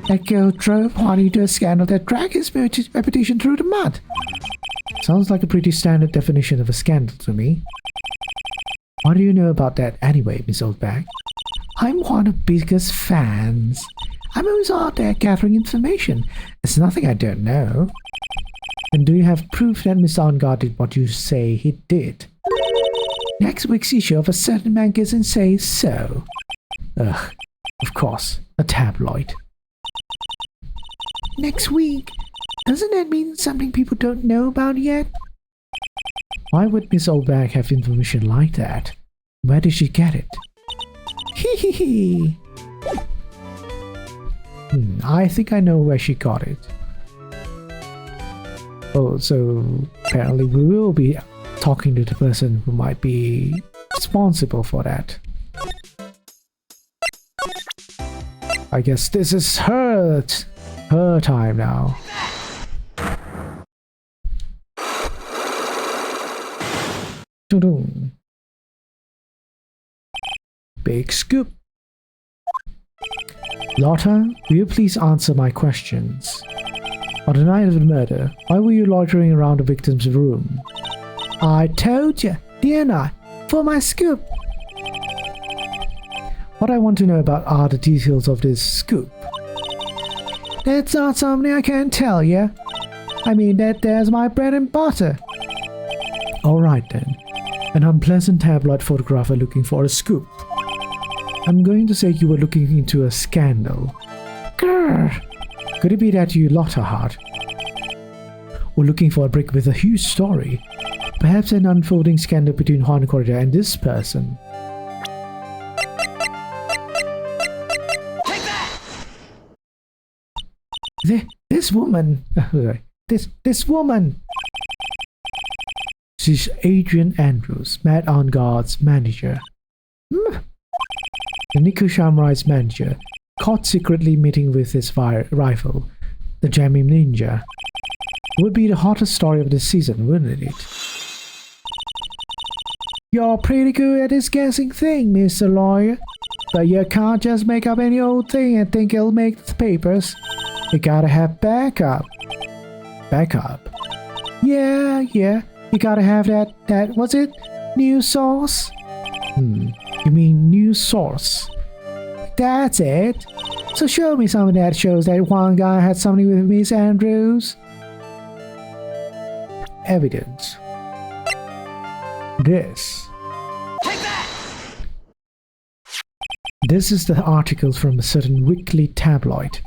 That girl drove Juan into a scandal that dragged his reputation through the mud. Sounds like a pretty standard definition of a scandal to me. What do you know about that anyway, Miss Oldbag? I'm one of biggest fans. I'm always out there gathering information. There's nothing I don't know. And do you have proof that Mr. Ongard did what you say he did? Next week's issue of a certain magazine says so. Ugh, of course, a tabloid. Next week? Doesn't that mean something people don't know about yet? Why would Miss Oldbag have information like that? Where did she get it? Hee hee hee. I think I know where she got it. Oh, so apparently we will be talking to the person who might be responsible for that. I guess this is her time now. Doo-doo. Big scoop. Lotta, will you please answer my questions? On the night of the murder, why were you loitering around the victim's room? I told you, didn't I? For my scoop. What I want to know about are the details of this scoop. That's not something I can tell you. I mean, there's my bread and butter. Alright then. An unpleasant tabloid photographer looking for a scoop. I'm going to say you were looking into a scandal. Grrr. Could it be that you Lotta Hart? Or looking for a brick with a huge story? Perhaps an unfolding scandal between Juan Corrida and this person. Take that! This woman. This woman. She's Adrian Andrews, Matt Ongard's manager. The Niku Shamrai's manager, caught secretly meeting with his rival, the Jamming Ninja. It would be the hottest story of this season, wouldn't it? You're pretty good at this guessing thing, Mr. Lawyer. But you can't just make up any old thing and think it'll make the papers. You gotta have backup. Backup? Yeah. You gotta have that, what's it? News source? You mean news source? That's it. So show me something that shows that one guy had something with Miss Andrews. Evidence. This. Take that! This is the article from a certain weekly tabloid.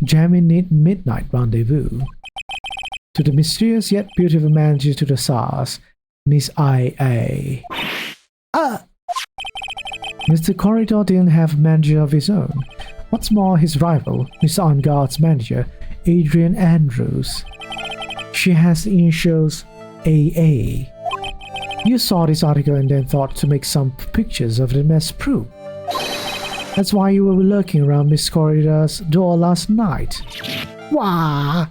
Jamming Midnight Rendezvous. To the mysterious yet beautiful manager to the stars, Miss I.A. Mr. Corridor didn't have a manager of his own. What's more, his rival, Mr. Ongard's manager, Adrian Andrews. She has the initials AA. You saw this article and then thought to make some pictures of them as proof. That's why you were lurking around Miss Corridor's door last night. Wah!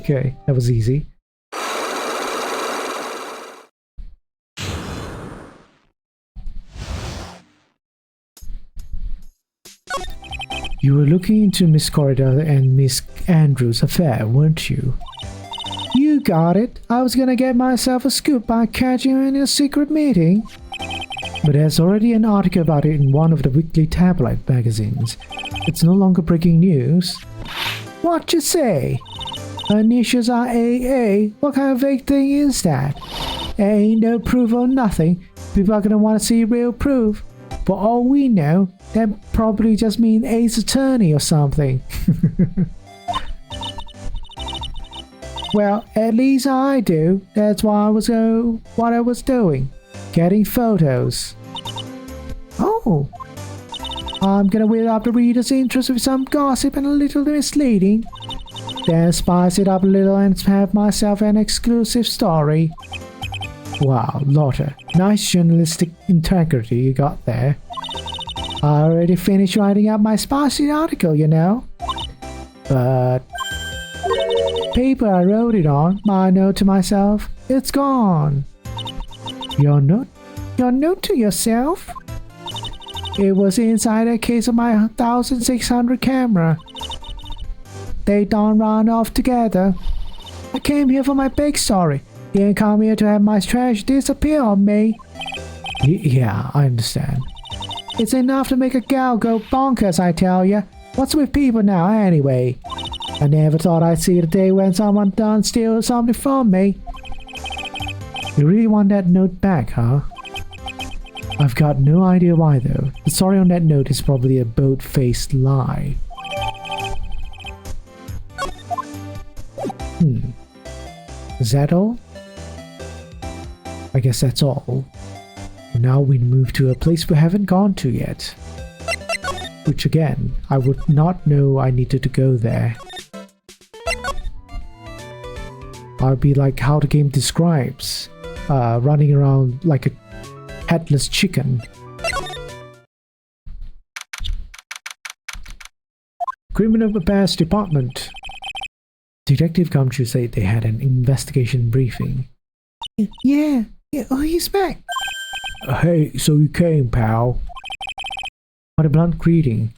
Okay, that was easy. You were looking into Miss Corridor and Miss Andrews' affair, weren't you? You got it. I was gonna get myself a scoop by catching you in a secret meeting. But there's already an article about it in one of the weekly tabloid magazines. It's no longer breaking news. What you say? Her initials are AA. What kind of vague thing is that? Ain't no proof or nothing. People are gonna want to see real proof. For all we know, that probably just means Ace Attorney or something. Well, at least I do. That's why what I was doing. Getting photos. Oh. I'm gonna whip up the reader's interest with some gossip and a little misleading. Then spice it up a little and have myself an exclusive story. Wow, Lotta, nice journalistic integrity you got there. I already finished writing up my spicy article, you know. But paper I wrote it on, my note to myself, it's gone. Your note? Your note to yourself? It was inside a case of my 1600 camera. They done ran off together. I came here for my big story. Didn't come here to have my trash disappear on me. Yeah, I understand. It's enough to make a gal go bonkers, I tell ya. What's with people now, anyway? I never thought I'd see the day when someone done steal something from me. You really want that note back, huh? I've got no idea why though. The story on that note is probably a boat-faced lie. Is that all? I guess that's all. Now we move to a place we haven't gone to yet. Which again, I would not know I needed to go there. I'd be like how the game describes. Running around like a headless chicken. Criminal Affairs Department. Detective Gumshoe said they had an investigation briefing. Yeah, oh, he's back. Hey, so you came, pal? What a blunt greeting.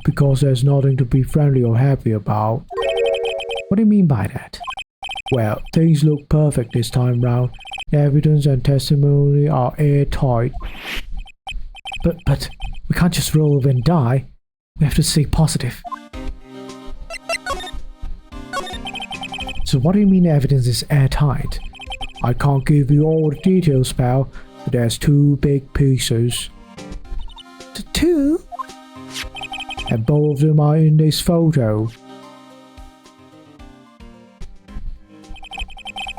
Because there's nothing to be friendly or happy about. What do you mean by that? Well, things look perfect this time round. Evidence and testimony are airtight. But we can't just roll over and die. We have to stay positive. So what do you mean evidence is airtight? I can't give you all the details, pal, but there's two big pieces. Two? And both of them are in this photo.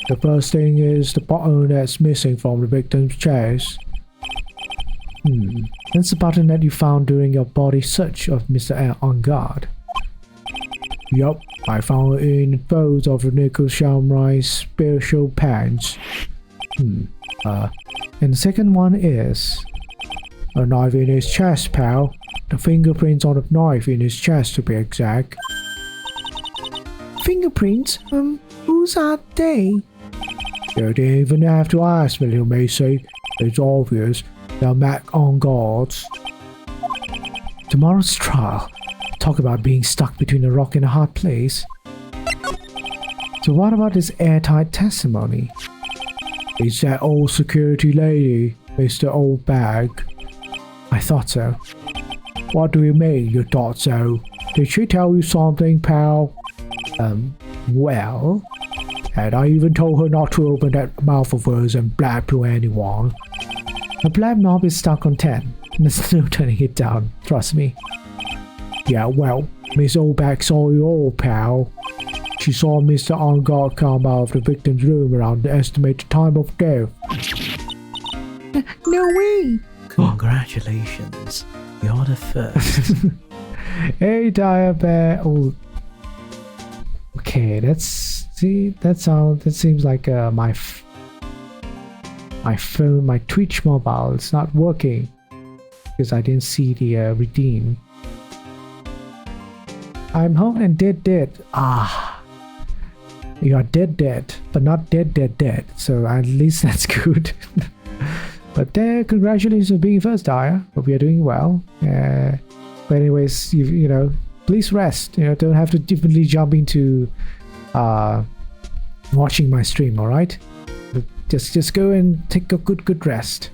The first thing is the button that's missing from the victim's chest. That's the button that you found during your body search of Mr. On Guard. Yup, I found it in both of Nicholas Shamrai's special pants. And the second one is... a knife in his chest, pal. The fingerprints on the knife in his chest, to be exact. Fingerprints? Whose are they? You didn't even have to ask me, you may say. It's obvious. They're Mac on guards. Tomorrow's trial. Talk about being stuck between a rock and a hard place. So what about this airtight testimony? It's that old security lady, Mr. Old Bag. I thought so. What do you mean you thought so? Did she tell you something, pal? Well... And I even told her not to open that mouth of hers and blab to anyone. The blab knob is stuck on 10. There's no turning it down, trust me. Yeah, well, Miss Oldback saw you all, pal. She saw Mr. On Guard come out of the victim's room around the estimated time of death. No way! Congratulations, you're the first. Hey, Dire Bear. Oh. Okay, that seems like my phone, my Twitch mobile, it's not working because I didn't see the redeem. I'm home and dead. Ah, you are dead, but not dead. So at least that's good. But congratulations on being first, Dire. Hope you're doing well. But anyways, you know, please rest. You know, don't have to definitely jump into watching my stream. All right, just go and take a good rest.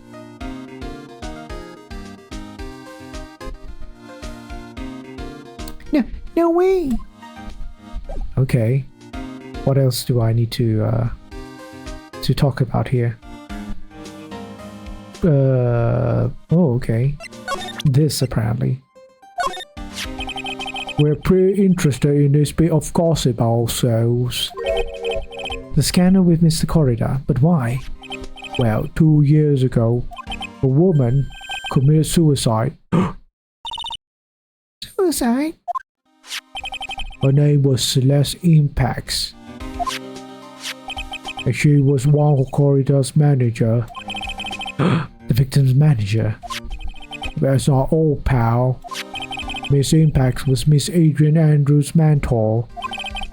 No way. Okay. What else do I need to talk about here? Oh, okay. This apparently. We're pretty interested in this bit of gossip ourselves. The scandal with Mr. Corridor, but why? Well, 2 years ago, a woman committed suicide. Suicide? Her name was Celeste Impax. And she was one of Corridor's manager. The victim's manager. That's our old pal. Miss Impax was Miss Adrian Andrews' mentor.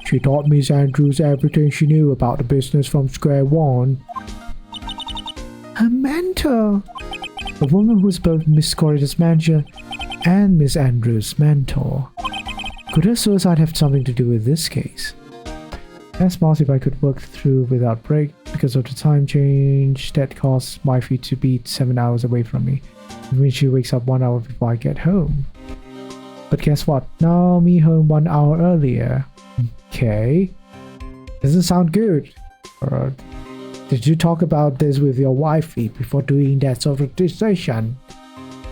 She taught Miss Andrews everything she knew about the business from square one. Her mentor? A woman who was both Miss Corridor's manager and Miss Andrews' mentor. Could her suicide have something to do with this case? Asked Marcy if I could work through without break because of the time change that caused wifey to be 7 hours away from me. When she wakes up 1 hour before I get home. But guess what? Now me home 1 hour earlier. Okay. Doesn't sound good. Did you talk about this with your wifey before doing that sort of decision?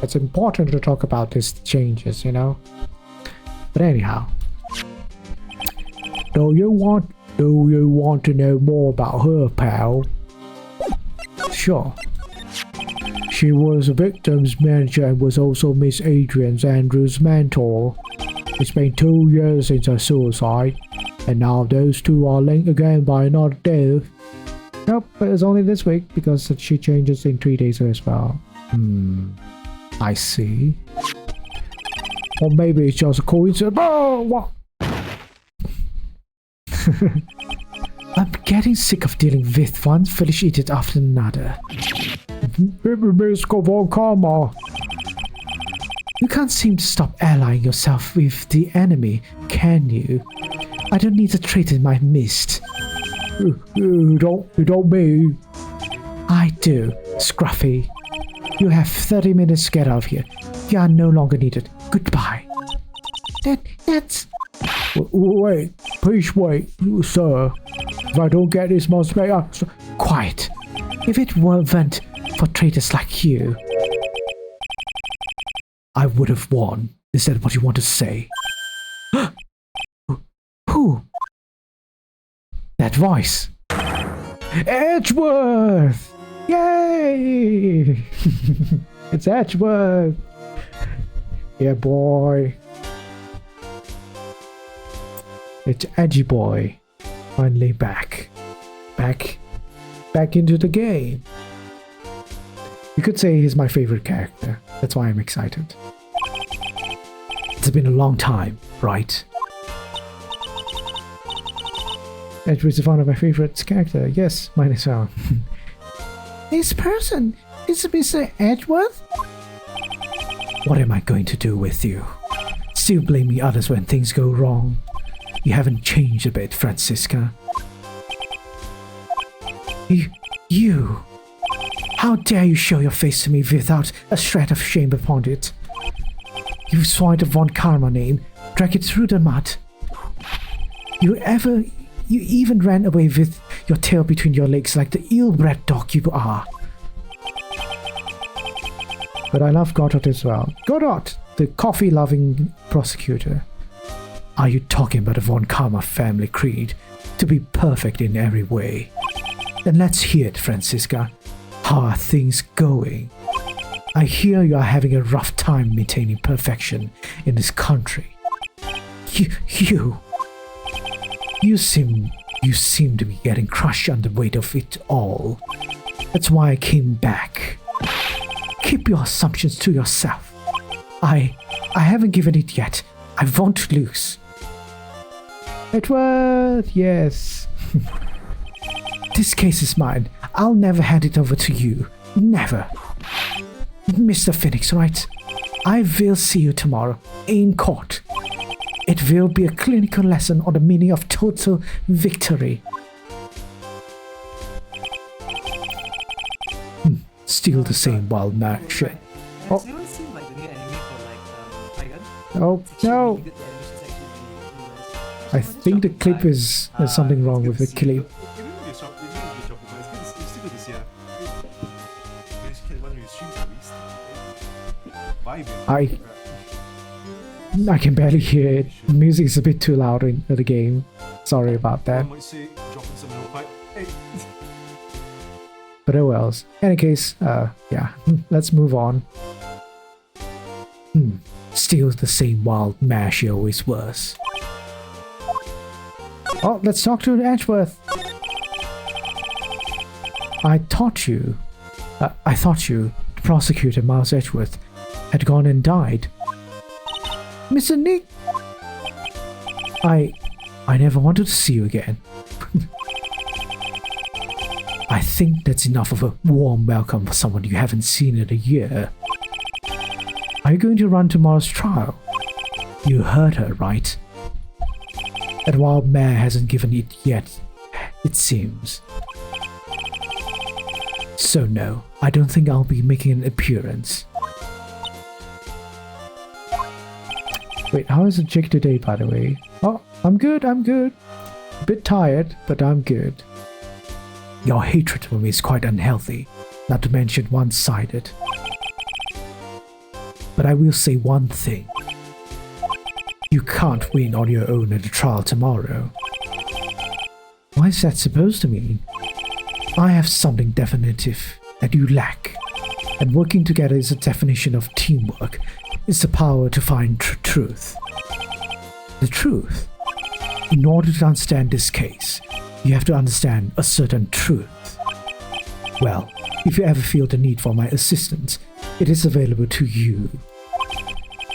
It's important to talk about these changes, you know? But anyhow. Do you want to know more about her, pal? Sure. She was a victim's manager and was also Miss Adrian Andrews' mentor. It's been 2 years since her suicide, and now those two are linked again by another death. Nope, but it's only this week because she changes in 3 days as well. I see. Or maybe it's just a coincidence. Oh, what? I'm getting sick of dealing with one foolish idiot after another. Miss Von Karma. You can't seem to stop allying yourself with the enemy, can you? I don't need a traitor in my midst. You don't mean? I do, Scruffy. You have 30 minutes to get out of here. You are no longer needed. Goodbye. That's... Wait, please wait, sir. If I don't get this monster back, Quiet. If it weren't for traitors like you, I would have won. Is that what you want to say? Who? That voice. Edgeworth! Yay! It's Edgeworth! Yeah, boy. It's Edgy Boy. Finally back. Back into the game. You could say he's my favorite character. That's why I'm excited. It's been a long time, right? Edgeworth is one of my favorite characters. Yes, mine as well. This person is Mr. Edgeworth? What am I going to do with you? Still blaming others when things go wrong. You haven't changed a bit, Francisca. You! How dare you show your face to me without a shred of shame upon it? You swiped a Von Karma name, dragged it through the mud. You even ran away with your tail between your legs like the ill-bred dog you are. But I love Godot as well. Godot, the coffee-loving prosecutor. Are you talking about the Von Karma family creed? To be perfect in every way? Then let's hear it, Francisca. How are things going? I hear you are having a rough time maintaining perfection in this country. You seem to be getting crushed under the weight of it all. That's why I came back. Keep your assumptions to yourself. I haven't given it yet. I won't lose. Edward, yes. This case is mine. I'll never hand it over to you. Never. Mr. Phoenix, right? I will see you tomorrow in court. It will be a clinical lesson on the meaning of total victory. Still the same wild man shit. Has anyone seen like the new anime for like Tiger? Oh, no. Really good, the animation's actually really nice. I think the clip is there's something wrong with the clip. It will be a shock, but it's still good to see. It's one of your streams at least. Vibing. I can barely hear it. The music is a bit too loud in the game. Sorry about that. I might say dropping some in the pipe. Hey. But oh wells. Any case, yeah, let's move on. Still the same wild man she always was. Oh, let's talk to Edgeworth. I thought you, the prosecutor Miles Edgeworth, had gone and died. Mr. Nick, I never wanted to see you again. I think that's enough of a warm welcome for someone you haven't seen in a year. Are you going to run tomorrow's trial? You heard her, right? That wild mare hasn't given it yet, it seems. So no, I don't think I'll be making an appearance. Wait, how is the jig today, by the way? Oh, I'm good. A bit tired, but I'm good. Your hatred for me is quite unhealthy, not to mention one-sided. But I will say one thing. You can't win on your own at the trial tomorrow. What is that supposed to mean? I have something definitive that you lack, and working together is a definition of teamwork. It's the power to find truth. The truth? In order to understand this case, you have to understand a certain truth. Well, if you ever feel the need for my assistance, it is available to you.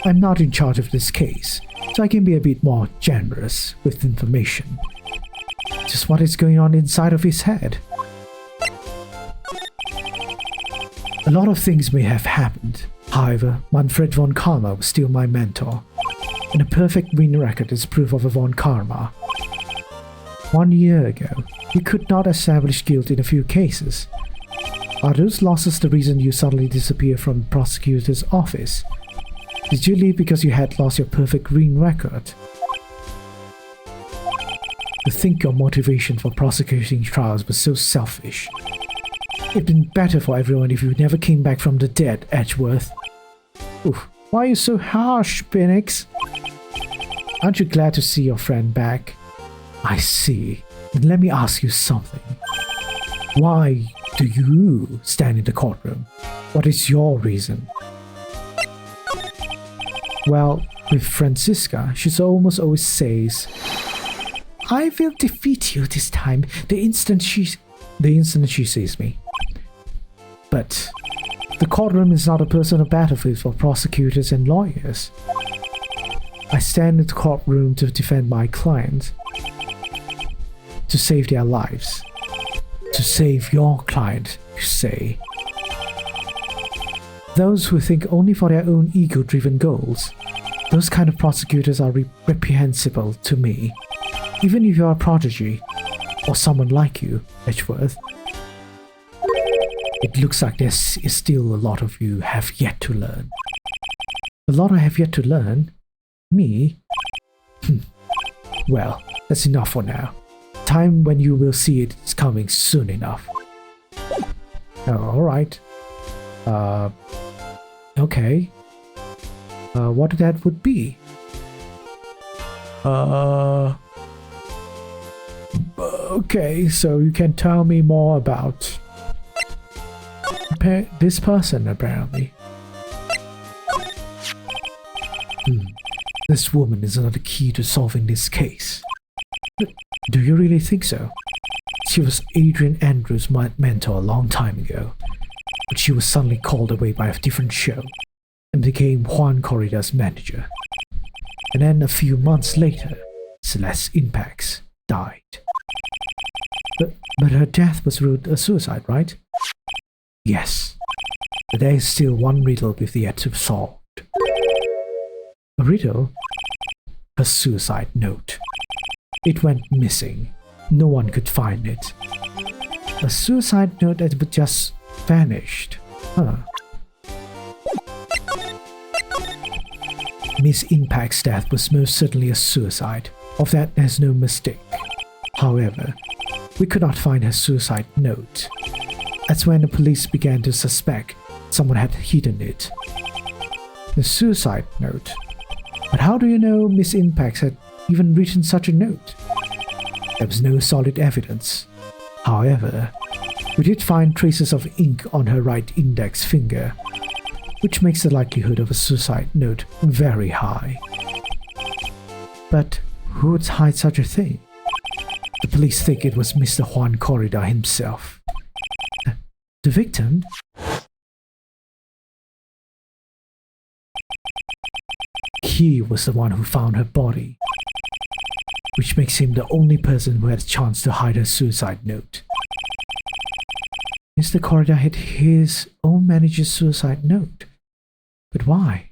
I'm not in charge of this case, so I can be a bit more generous with information. Just what is going on inside of his head? A lot of things may have happened. However, Manfred von Karma was still my mentor, and a perfect win record is proof of a von Karma. 1 year ago, you could not establish guilt in a few cases. Are those losses the reason you suddenly disappeared from the prosecutor's office? Did you leave because you had lost your perfect green record? To think your motivation for prosecuting trials was so selfish. It'd been better for everyone if you never came back from the dead, Edgeworth. Oof, why are you so harsh, Phoenix? Aren't you glad to see your friend back? I see. Then let me ask you something. Why do you stand in the courtroom? What is your reason? Well, with Francisca, she almost always says, I will defeat you this time the instant she sees me. but the courtroom is not a personal battlefield for prosecutors and lawyers. I stand in the courtroom to defend my client, to save their lives. To save your client, you say. Those who think only for their own ego-driven goals, those kind of prosecutors are reprehensible to me. Even if you're a prodigy, or someone like you, Edgeworth. It looks like there is still a lot of you have yet to learn. A lot I have yet to learn? Me? Well, that's enough for now. Time when you will see it is coming soon enough. Oh, alright. Okay. What that would be? Okay, so you can tell me more about this person, apparently. This woman is another key to solving this case. Do you really think so? She was Adrian Andrews' mentor a long time ago, but she was suddenly called away by a different show and became Juan Corrida's manager. And then a few months later, Celeste Impax died. But her death was ruled a suicide, right? Yes, but there is still one riddle we've yet to solve. A riddle? A suicide note. It went missing. No one could find it. A suicide note that just vanished. Huh. Miss Impact's death was most certainly a suicide. Of that, there's no mistake. However, we could not find her suicide note. That's when the police began to suspect someone had hidden it. The suicide note. But how do you know Miss Impact had even written such a note? There was no solid evidence. However, we did find traces of ink on her right index finger, which makes the likelihood of a suicide note very high. But who would hide such a thing? The police think it was Mr. Juan Corrida himself. The victim? He was the one who found her body, which makes him the only person who had a chance to hide her suicide note. Mr. Corrida hid his own manager's suicide note. But why?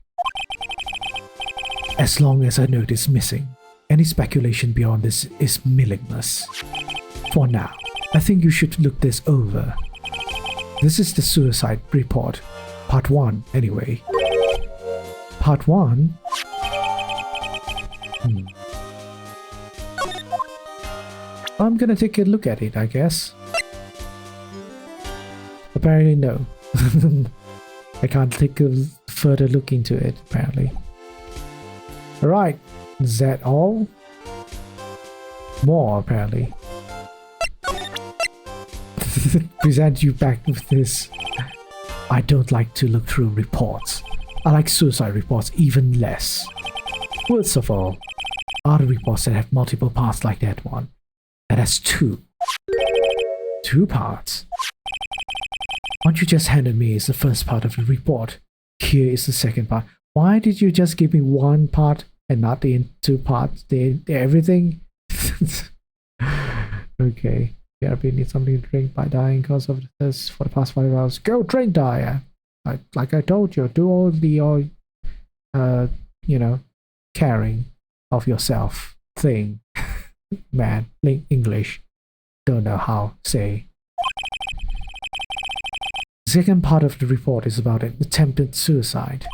As long as her note is missing, any speculation beyond this is meaningless. For now, I think you should look this over. This is the suicide report. Part 1, anyway. Part 1? I'm gonna take a look at it, I guess. Apparently, no. I can't take a further look into it, apparently. Alright, is that all? More, apparently. Present you back with this. I don't like to look through reports. I like suicide reports even less. Worst of all, are the reports that have multiple parts like that one. That has 2. 2 parts? What you just handed me is the first part of the report. Here is the second part. Why did you just give me one part and not the 2 parts? Everything? Okay. Therapy needs something to drink by dying because of this for the past 5 hours. Go drink, Dyer! Like I told you, do all the, caring of yourself thing. Man, English. Don't know how, say. The second part of the report is about an attempted suicide.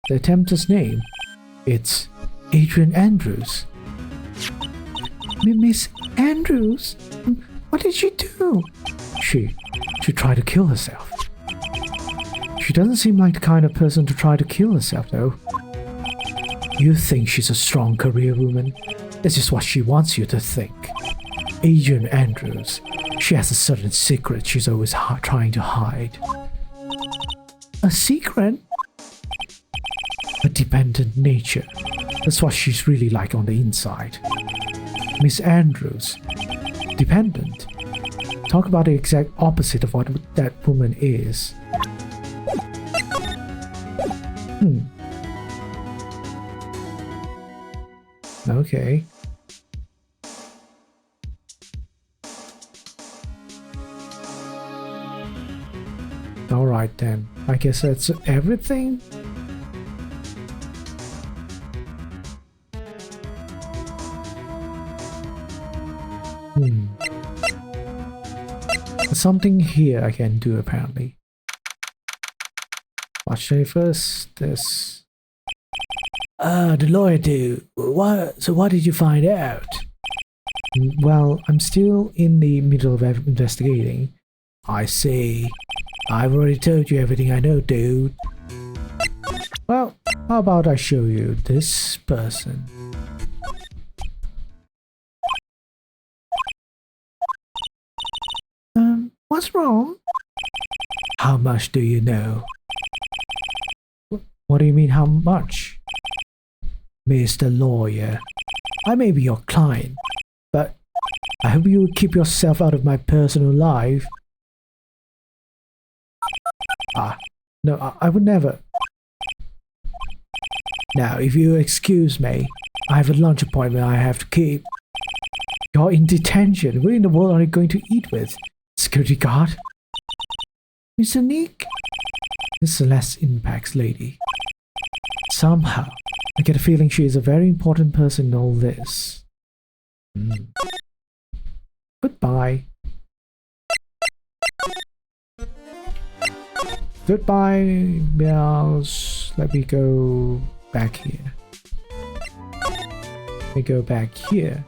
The attempter's name? It's Adrian Andrews. Miss Andrews? What did she do? She tried to kill herself. She doesn't seem like the kind of person to try to kill herself, though. You think she's a strong career woman? That's just what she wants you to think. Adrian Andrews. She has a certain secret she's always trying to hide. A secret? A dependent nature. That's what she's really like on the inside. Miss Andrews. Dependent. Talk about the exact opposite of what that woman is. Okay. Alright then. I guess that's everything? There's something here I can do apparently. March 21st, this. The lawyer too. So what did you find out? Well, I'm still in the middle of investigating. I see. I've already told you everything I know, dude. Well, how about I show you this person? What's wrong? How much do you know? What do you mean, how much? Mr. Lawyer, I may be your client, but I hope you will keep yourself out of my personal life. No, I would never. Now, if you excuse me, I have a lunch appointment I have to keep. You're in detention. Who in the world are you going to eat with? Security guard? Mr. Nick? This Celeste Impact's lady. Somehow, I get a feeling she is a very important person in all this. Goodbye. Goodbye, meows. Let me go back here. We go back here.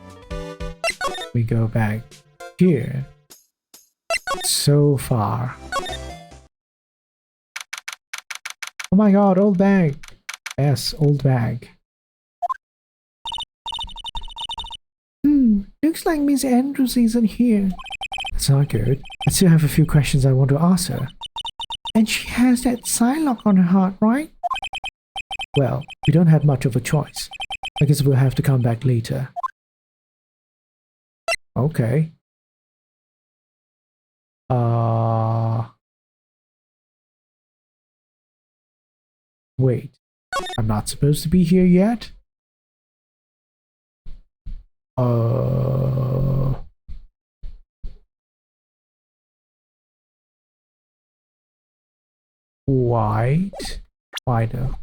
We go back here. So far. Oh my god, old bag. Yes, old bag. Looks like Miss Andrews isn't here. That's not good. I still have a few questions I want to ask her. And she has that Psylocke on her heart, right? Well, we don't have much of a choice. I guess we'll have to come back later. Okay. Wait. I'm not supposed to be here yet? White? Why though?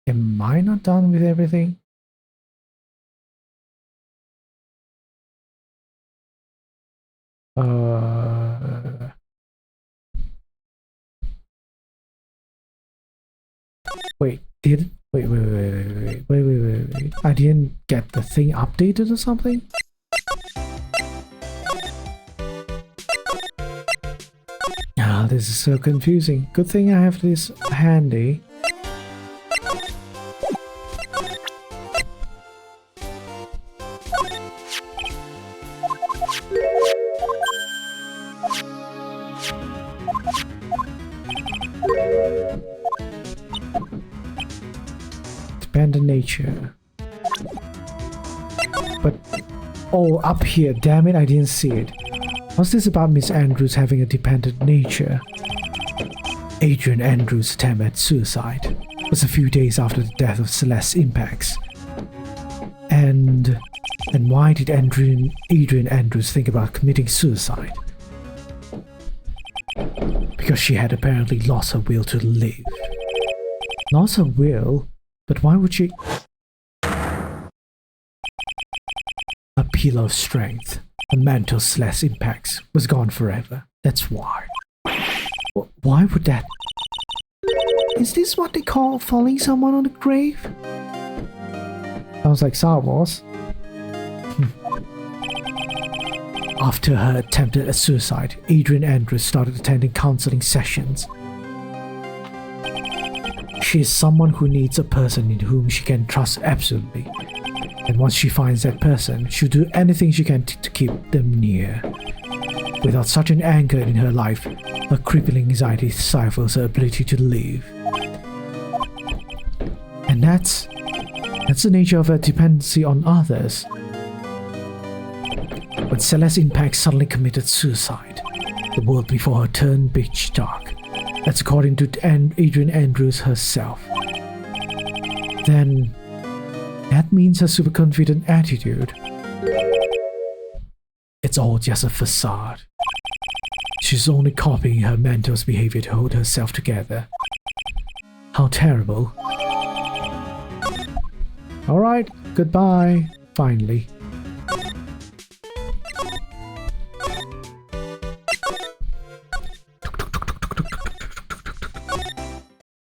Am I not done with everything? Wait, wait. I didn't get the thing updated or something? Ah, this is so confusing. Good thing I have this handy. Abandoned nature. But, oh, up here, damn it, I didn't see it. What's this about Miss Andrews having a dependent nature? Adrian Andrews' attempt at suicide was a few days after the death of Celeste Impacts. And why did Adrian Andrews think about committing suicide? Because she had apparently lost her will to live. Lost her will? But why would she? A pillar of strength, a mantle Celeste Impacts, was gone forever. That's why. Why would that? Is this what they call following someone on the grave? Sounds like Star Wars. After her attempted at suicide, Adrian Andrews started attending counseling sessions. She is someone who needs a person in whom she can trust absolutely. And once she finds that person, she'll do anything she can to keep them near. Without such an anchor in her life, her crippling anxiety stifles her ability to live. And that's the nature of her dependency on others. When Celeste Impact suddenly committed suicide, the world before her turned pitch dark. That's according to Adrian Andrews herself. Then, that means her superconfident attitude. It's all just a facade. She's only copying her mentor's behavior to hold herself together. How terrible. Alright, goodbye. Finally.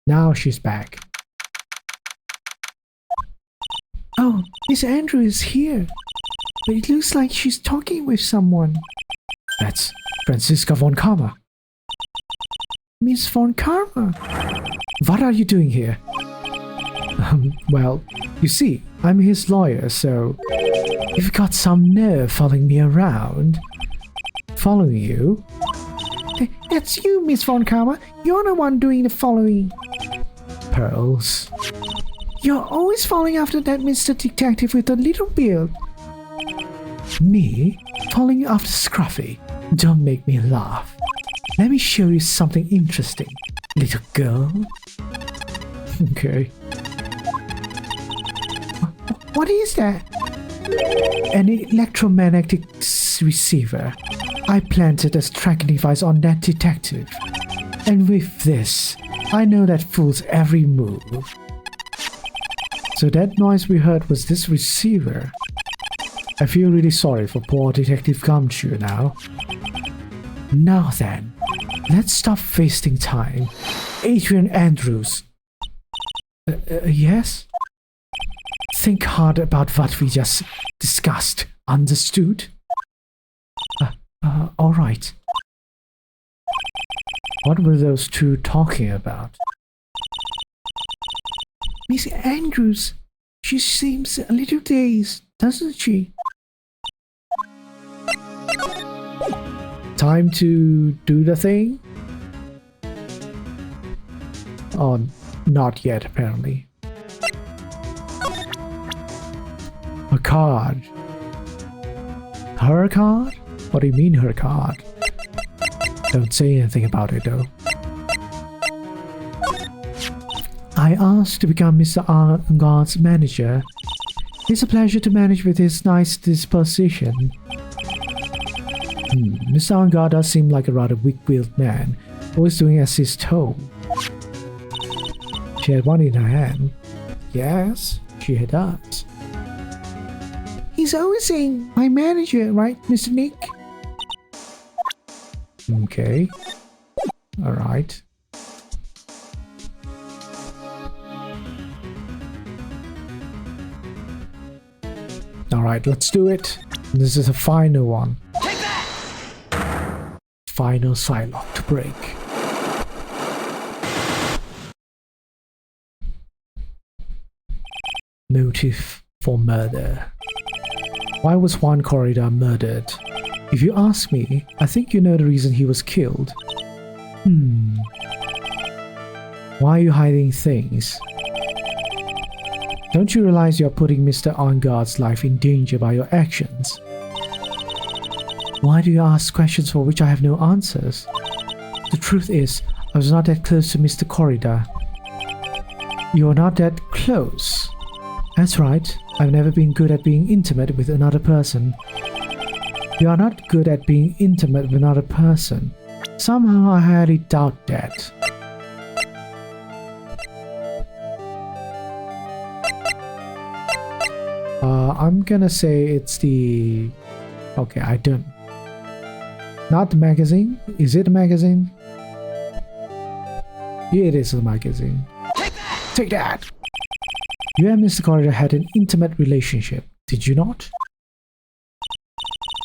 Now she's back. Oh, Miss Andrews is here. But it looks like she's talking with someone. That's Franziska von Karma. Miss von Karma. What are you doing here? Well, you see, I'm his lawyer, so you've got some nerve following me around. Following you? That's you, Miss von Karma. You're the one doing the following. Pearls. You're always following after that Mr. Detective with the little beard. Me? Following after Scruffy? Don't make me laugh. Let me show you something interesting, little girl. Okay. What is that? An electromagnetic receiver. I planted a tracking device on that detective. And with this, I know that fool's every move. So that noise we heard was this receiver. I feel really sorry for poor Detective Gumshoe now. Now then, let's stop wasting time. Adrian Andrews. Yes? Think hard about what we just discussed. Understood? Alright. What were those two talking about? Miss Andrews, she seems a little dazed, doesn't she? Time to do the thing? Oh, not yet, apparently. A card. Her card? What do you mean, her card? Don't say anything about it, though. I asked to become Mr. Arngard's manager. It's a pleasure to manage with his nice disposition. Mr. Arngard does seem like a rather weak-willed man, always doing as he's told. She had one in her hand. Yes, she does. He's always saying, my manager, right, Mr. Nick? Okay. Alright. Alright, let's do it. This is the final one. Final Psylock to break. Motive for murder. Why was Juan Corrida murdered? If you ask me, I think you know the reason he was killed. Why are you hiding things? Don't you realize you're putting Mr. Arngard's life in danger by your actions? Why do you ask questions for which I have no answers? The truth is, I was not that close to Mr. Corrida. You are not that close. That's right, I've never been good at being intimate with another person. You are not good at being intimate with another person. Somehow I highly doubt that. I'm gonna say it's the... Okay, I don't... Not the magazine? Is it a magazine? Yeah, it is a magazine. Take that! You and Mr. Corrida had an intimate relationship, did you not?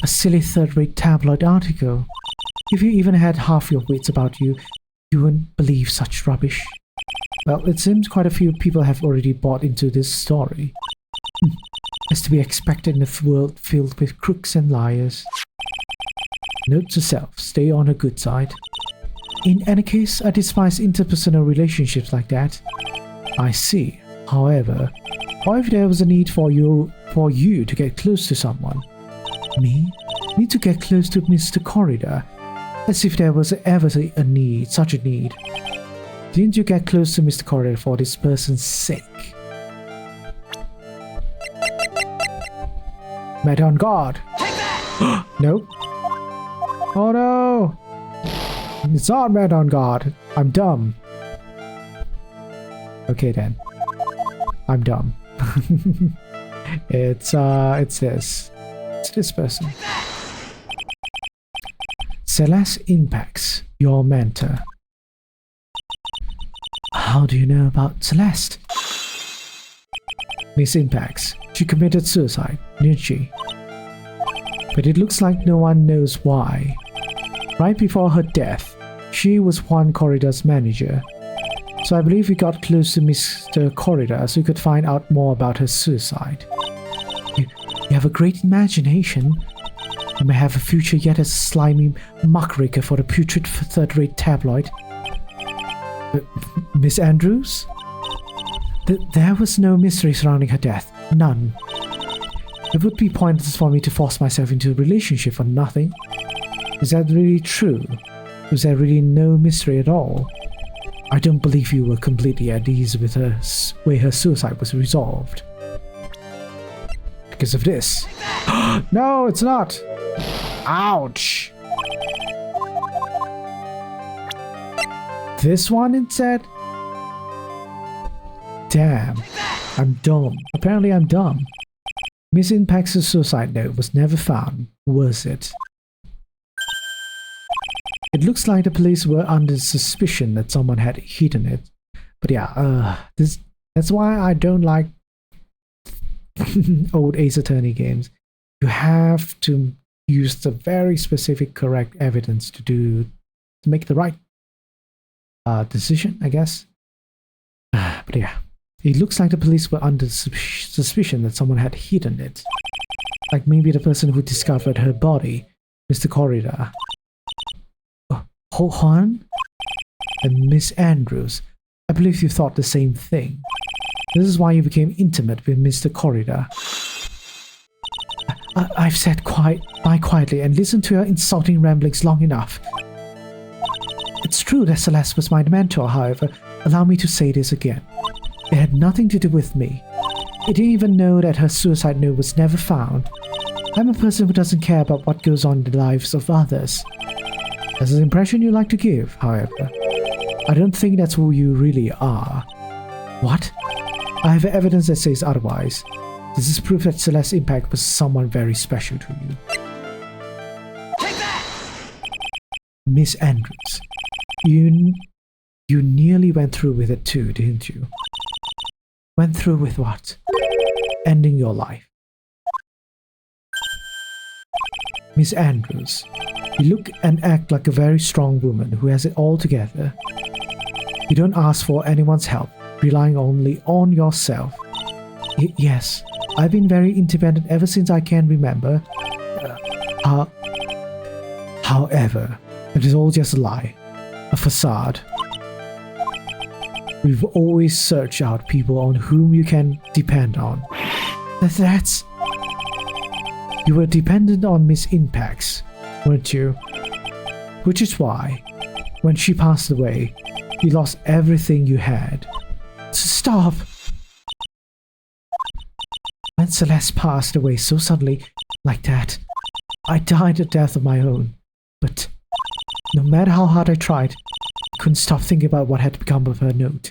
A silly third-rate tabloid article. If you even had half your wits about you, you wouldn't believe such rubbish. Well, it seems quite a few people have already bought into this story. As to be expected in a world filled with crooks and liars. Note to self, stay on the good side. In any case, I despise interpersonal relationships like that. I see. However, what if there was a need for you to get close to someone? Me? Need to get close to Mr. Corrida? As if there was ever a need, such a need. Didn't you get close to Mr. Corrida for this person's sake? Met on guard. Nope. Oh no! It's not met on guard. I'm dumb. Okay then. I'm dumb. It's this. It's this person. Celeste Impacts, your mentor. How do you know about Celeste? Miss Impacts. She committed suicide, didn't she? But it looks like no one knows why. Right before her death, she was Juan Corrida's manager. So I believe we got close to Mr. Corrida so we could find out more about her suicide. You have a great imagination. You may have a future yet as a slimy muckraker for the putrid third-rate tabloid. Miss Andrews? There was no mystery surrounding her death. None. It would be pointless for me to force myself into a relationship for nothing. Is that really true? Was there really no mystery at all? I don't believe you were completely at ease with her way her suicide was resolved. Because of this. No, it's not! Ouch! this one instead? Damn. I'm dumb. Apparently I'm dumb. Miss Impact's suicide note was never found, was it? It looks like the police were under suspicion that someone had hidden it. But yeah, that's why I don't like old Ace Attorney games. You have to use the very specific correct evidence to make the right decision, I guess. But yeah, it looks like the police were under suspicion that someone had hidden it. Like maybe the person who discovered her body, Mr. Corridor. Ho-Han and Miss Andrews. I believe you thought the same thing. This is why you became intimate with Mr. Corridor. I've sat quietly and listened to your insulting ramblings long enough. It's true that Celeste was my mentor, however. Allow me to say this again. It had nothing to do with me. I didn't even know that her suicide note was never found. I'm a person who doesn't care about what goes on in the lives of others. That's the impression you like to give, however. I don't think that's who you really are. What? I have evidence that says otherwise. This is proof that Celeste Impact was someone very special to you. Take that! Miss Andrews, you nearly went through with it too, didn't you? Went through with what? Ending your life. Miss Andrews, you look and act like a very strong woman who has it all together. You don't ask for anyone's help, relying only on yourself. Yes, I've been very independent ever since I can remember. However, it is all just a lie, a facade. We've always searched out people on whom you can depend on. That's... You were dependent on Miss Impacts, weren't you? Which is why, when she passed away, you lost everything you had. Stop! When Celeste passed away so suddenly, like that, I died a death of my own. But no matter how hard I tried, I couldn't stop thinking about what had become of her note.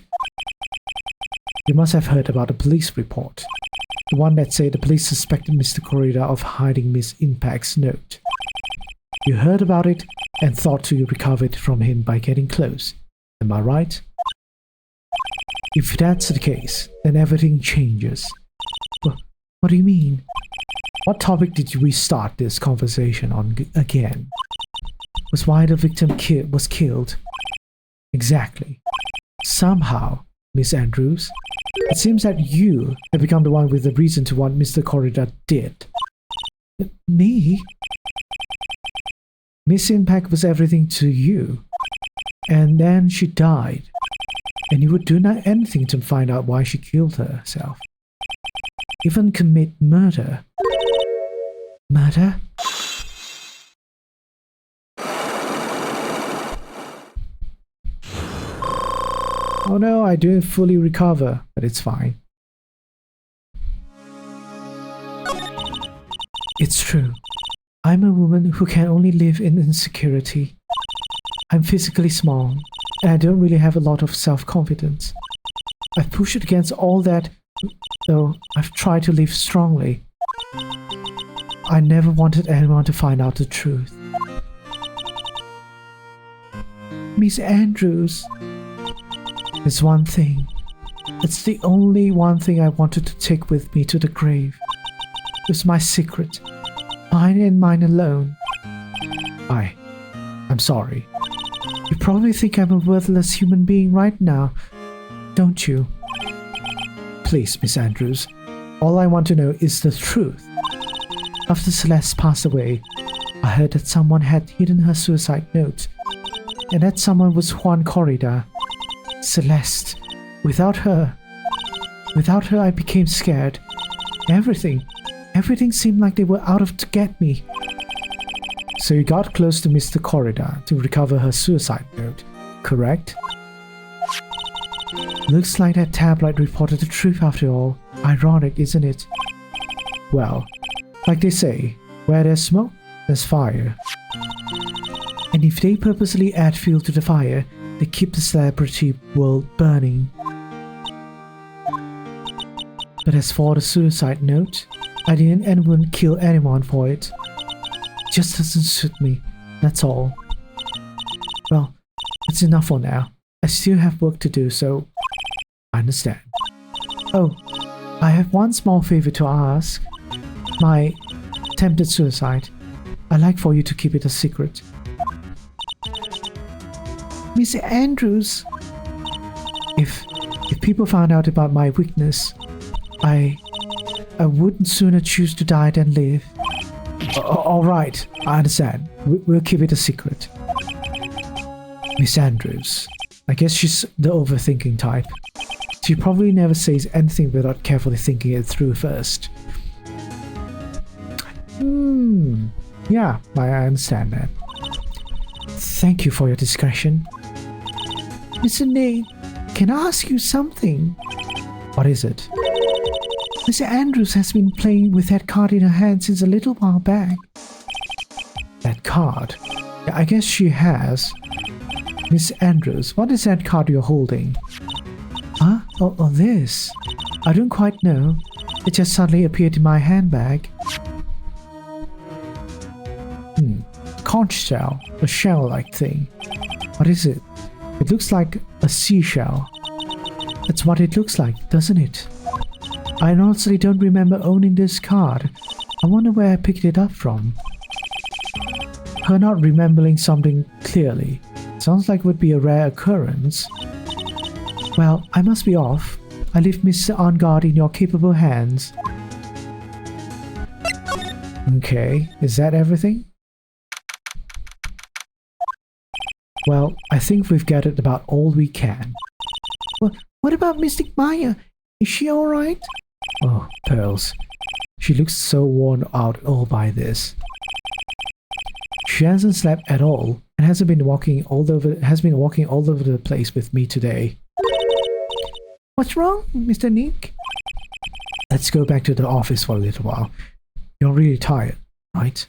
You must have heard about the police report. The one that said the police suspected Mr. Corridor of hiding Miss Impact's note. You heard about it and thought to recover it from him by getting close. Am I right? If that's the case, then everything changes. What do you mean? What topic did we start this conversation on again? Was why the victim was killed? Exactly. Somehow, Miss Andrews, it seems that you have become the one with the reason to what Mr. Corridor did. Me? Miss Impact was everything to you. And then she died. And you would do anything to find out why she killed herself. Even commit murder. Murder? Oh no, I didn't fully recover, but it's fine. It's true. I'm a woman who can only live in insecurity. I'm physically small, and I don't really have a lot of self-confidence. I've pushed against all that, though I've tried to live strongly. I never wanted anyone to find out the truth. Miss Andrews, there's one thing. It's the only one thing I wanted to take with me to the grave. It was my secret. Mine and mine alone. I'm sorry. You probably think I'm a worthless human being right now, don't you? Please, Miss Andrews, all I want to know is the truth. After Celeste passed away, I heard that someone had hidden her suicide note, and that someone was Juan Corridor. Celeste. Without her I became scared. Everything seemed like they were out to get me. So you got close to Mr. Corridor to recover her suicide note, correct? Looks like that tabloid reported the truth after all. Ironic, isn't it? Well, like they say, where there's smoke, there's fire. And if they purposely add fuel to the fire, they keep the celebrity world burning. But as for the suicide note, I didn't and wouldn't kill anyone for it. It just doesn't suit me, that's all. Well, it's enough for now. I still have work to do, so I understand. Oh, I have one small favor to ask. My attempted suicide. I'd like for you to keep it a secret. Miss Andrews, if people found out about my weakness, I wouldn't sooner choose to die than live. All right, I understand. We'll keep it a secret. Miss Andrews. I guess she's the overthinking type. She probably never says anything without carefully thinking it through first. Yeah, I understand that. Thank you for your discretion. Mr. Nate, can I ask you something? What is it? Mr. Andrews has been playing with that card in her hand since a little while back. That card? Yeah, I guess she has. Miss Andrews, what is that card you're holding? Huh? Oh, this? I don't quite know. It just suddenly appeared in my handbag. Conch shell, a shell-like thing. What is it? It looks like a seashell. That's what it looks like, doesn't it? I honestly don't remember owning this card. I wonder where I picked it up from. Her not remembering something clearly. Sounds like it would be a rare occurrence. Well, I must be off. I leave Mr. Engard in your capable hands. Okay, is that everything? Well, I think we've gathered about all we can. Well, what about Mystic Maya? Is she alright? Oh, Pearls. She looks so worn out all by this. She hasn't slept at all and has been walking all over the place with me today. What's wrong, Mr. Nick? Let's go back to the office for a little while. You're really tired, right?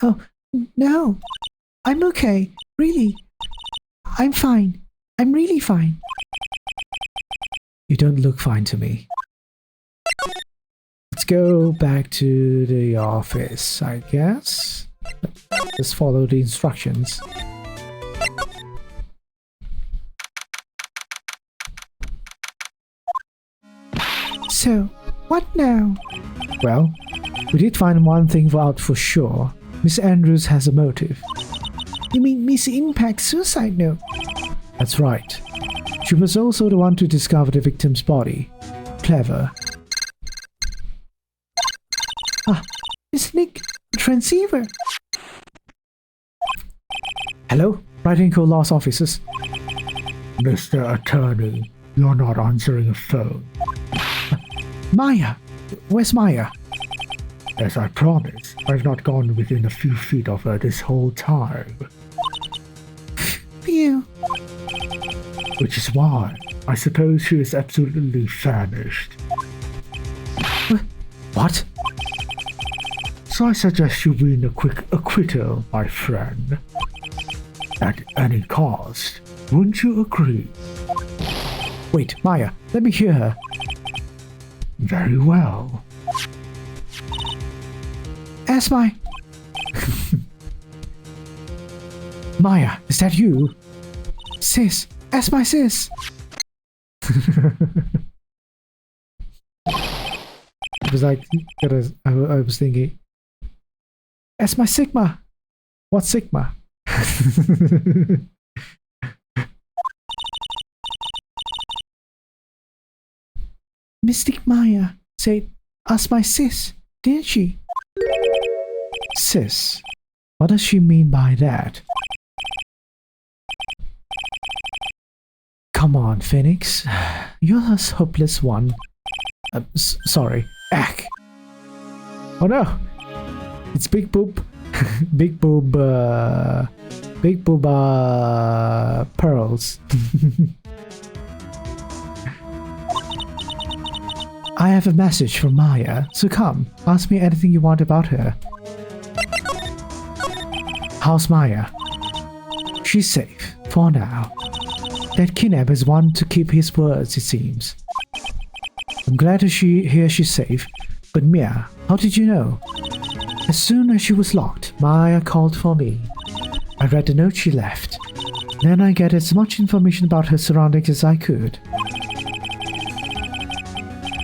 Oh, no. I'm okay. Really. I'm fine. I'm really fine. You don't look fine to me. Let's go back to the office, I guess. Just follow the instructions. So, what now? Well, we did find one thing out for sure. Miss Andrews has a motive. You mean Miss Impact's suicide note? That's right. She was also the one to discover the victim's body. Clever. Ah, Miss Nick, transceiver. Hello, Bright & Co. Loss officers. Mr. Attorney, you're not answering a phone. Maya! Where's Maya? As I promised, I've not gone within a few feet of her this whole time. Phew. Which is why I suppose she is absolutely vanished. What? So I suggest you win a quick acquittal, my friend. At any cost. Wouldn't you agree? Wait, Maya, let me hear her. Very well. Ask my... Maya, is that you? Sis, ask my sis. It was like, I was thinking, ask my Sigma. What Sigma? Mystic Maya said, ask my sis, didn't she? Sis? What does she mean by that? Come on, Phoenix. You're a hopeless one. Sorry. Ack. Oh no! It's Big Boob. Big Boob, Pearls. I have a message from Maya, so come, ask me anything you want about her. How's Maya? She's safe, For now. That kidnapper is one to keep his words, it seems. I'm glad to hear she's safe. But Mia, how did you know? As soon as she was locked, Maya called for me. I read the note she left. Then I get as much information about her surroundings as I could.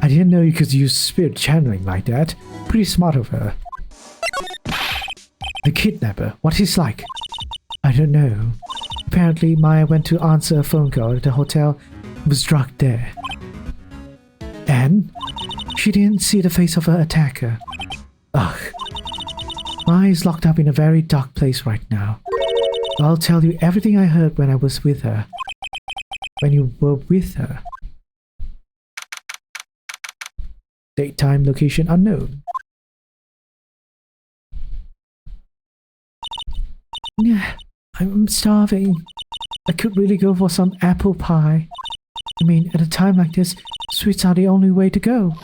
I didn't know you could use spirit channeling like that. Pretty smart of her. The kidnapper, what he's like? I don't know. Apparently, Maya went to answer a phone call at the hotel and was drugged there. And she didn't see the face of her attacker. Ugh. Maya is locked up in a very dark place right now. I'll tell you everything I heard when I was with her. When you were with her. Date, time, location unknown. Yeah, I'm starving. I could really go for some apple pie. I mean, at a time like this, sweets are the only way to go.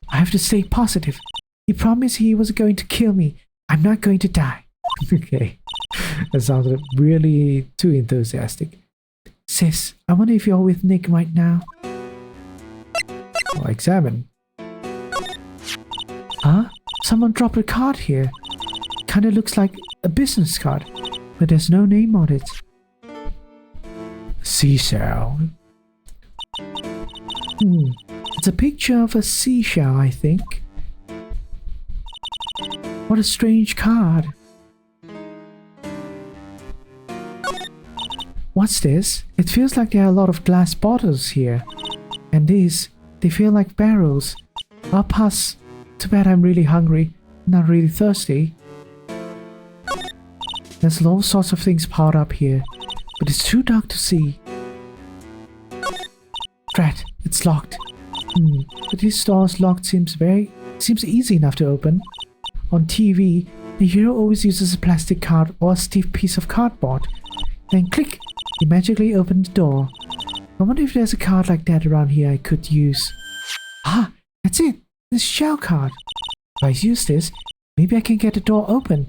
I have to stay positive. He promised he was going to kill me. I'm not going to die. Okay, that sounded really too enthusiastic. Sis, I wonder if you're with Nick right now. I'll examine. Huh? Someone dropped a card here. Kinda looks like a business card, but there's no name on it. Seashell. It's a picture of a seashell, I think. What a strange card. What's this? It feels like there are a lot of glass bottles here. And these, they feel like barrels. I'll pass. Too bad I'm really hungry. Not really thirsty. There's all sorts of things piled up here, but it's too dark to see. Drat, it's locked. But this store's locked seems easy enough to open. On TV, the hero always uses a plastic card or a stiff piece of cardboard. Then click, he magically opened the door. I wonder if there's a card like that around here I could use. Ah, that's it. This shell card. If I use this, maybe I can get the door open.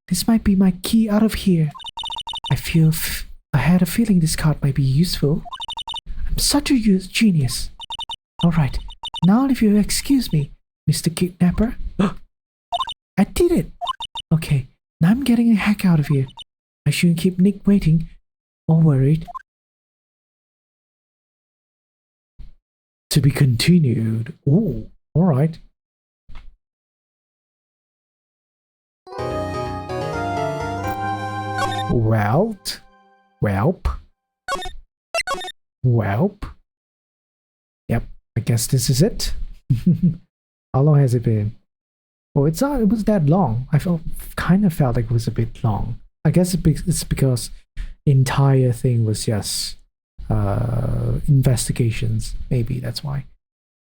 This might be my key out of here. I had a feeling this card might be useful. I'm such a genius. Alright, now if you'll excuse me, Mr. Kidnapper. I did it! Okay, now I'm getting the heck out of here. I shouldn't keep Nick waiting or worried. To be continued. Oh, alright. Welp. Yep, I guess this is it. How long has it been? Oh, it was that long. I kind of felt like it was a bit long. I guess it's because the entire thing was just investigations. Maybe that's why.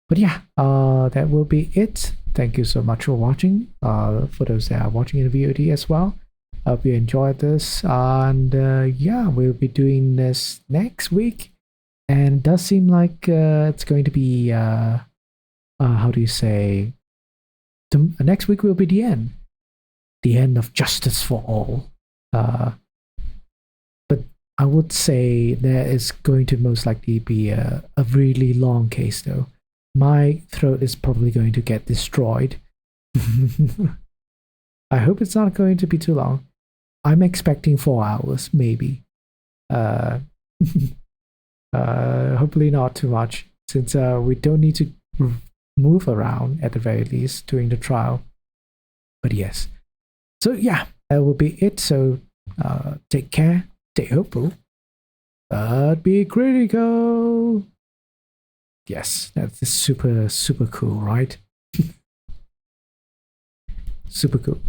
But yeah, that will be it. Thank you so much for watching. For those that are watching in the VOD as well. Hope you enjoyed this. And yeah, we'll be doing this next week. And it does seem like it's going to be, how do you say? Next week will be the end. The end of Justice for All. But I would say there is going to most likely be a really long case though. My throat is probably going to get destroyed. I hope it's not going to be too long. I'm expecting 4 hours, maybe. Hopefully not too much, since we don't need to move around at the very least during the trial. But yes. So yeah, that will be it. So take care, stay hopeful, but be critical. Yes, that's super cool, right? Super cool.